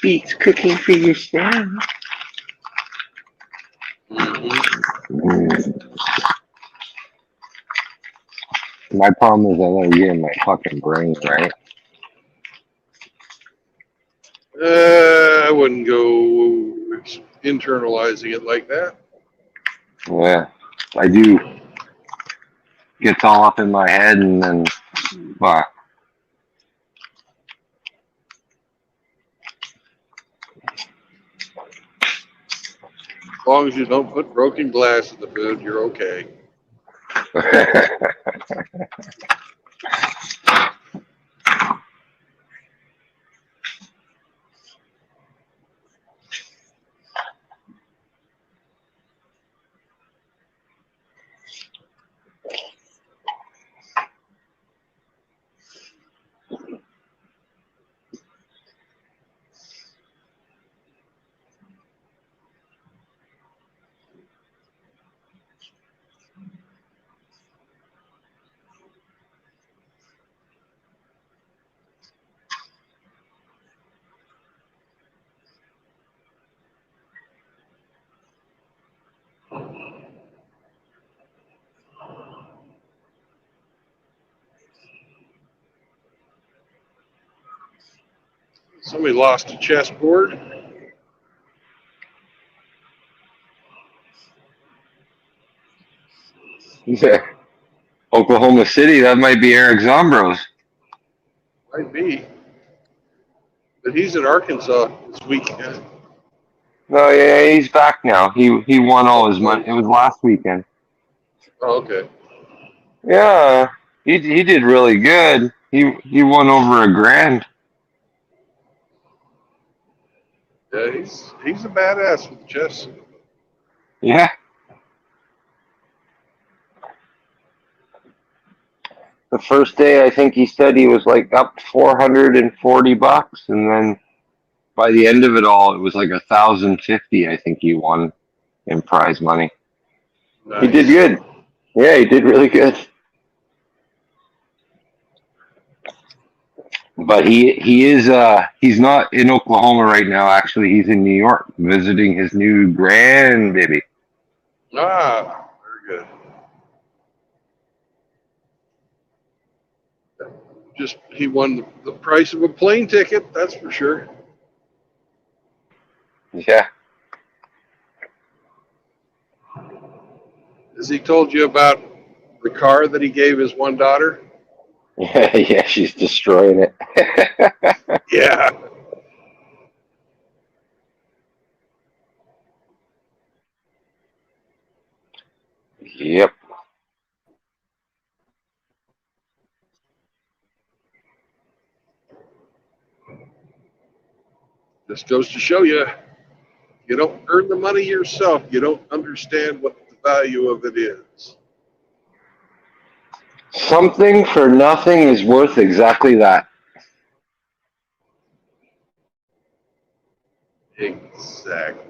Pete's cooking for your staff. Mhm. My problem is I never get in my fucking brain right. I wouldn't go internalizing it like that. Yeah, I do. Gets all up in my head, and then, well, As long as you don't put broken glass in the food, you're okay. Somebody lost a chessboard. yeah. Oklahoma City, that might be Eric Zombros. Might be. But he's in Arkansas this weekend. No, yeah, he's back now. He won all his money. It was last weekend. Oh, okay. Yeah, he did really good. He won over $1,000. Yeah, he's a badass with chess. Yeah. The first day, I think he said he was like up $440, and then by the end of it all, it was like 1,050. I think he won in prize money. Nice. He did good. Yeah, he did really good. But he is he's not in Oklahoma right now. Actually, he's in New York visiting his new grandbaby. Ah, very good. Just he won the price of a plane ticket. That's for sure. Yeah. Has he told you about the car that he gave his one daughter? Yeah, yeah, she's destroying it. Yeah. Yep. This goes to show you, you don't earn the money yourself. You don't understand what the value of it is. Something for nothing is worth exactly that. Exactly.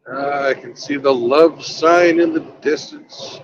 I can see the love sign in the distance.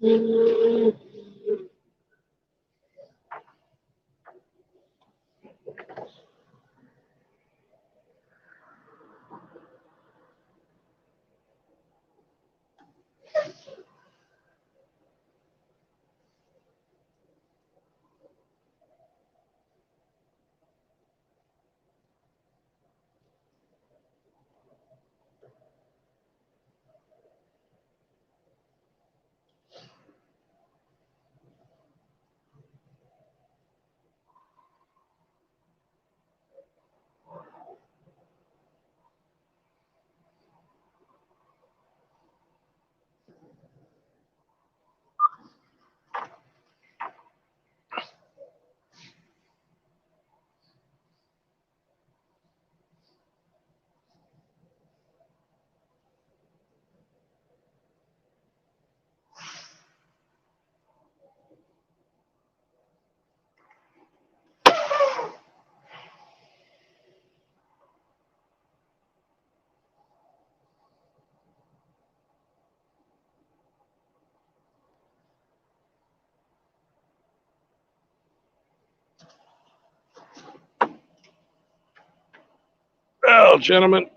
Well, gentlemen,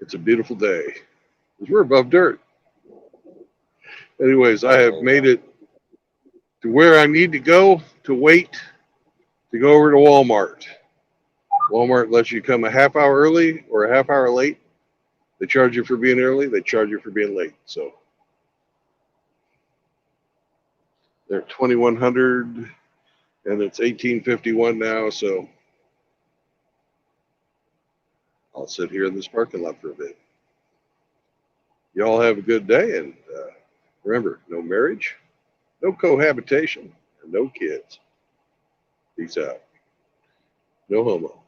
it's a beautiful day. We're above dirt. Anyways, I have made it to where I need to go to wait to go over to Walmart. Walmart lets you come a half hour early or a half hour late. They charge you for being early. They charge you for being late. So they're 2100 and it's 1851 now. So I'll sit here in this parking lot for a bit. Y'all have a good day. And remember, no marriage, no cohabitation, and no kids. Peace out. No homo.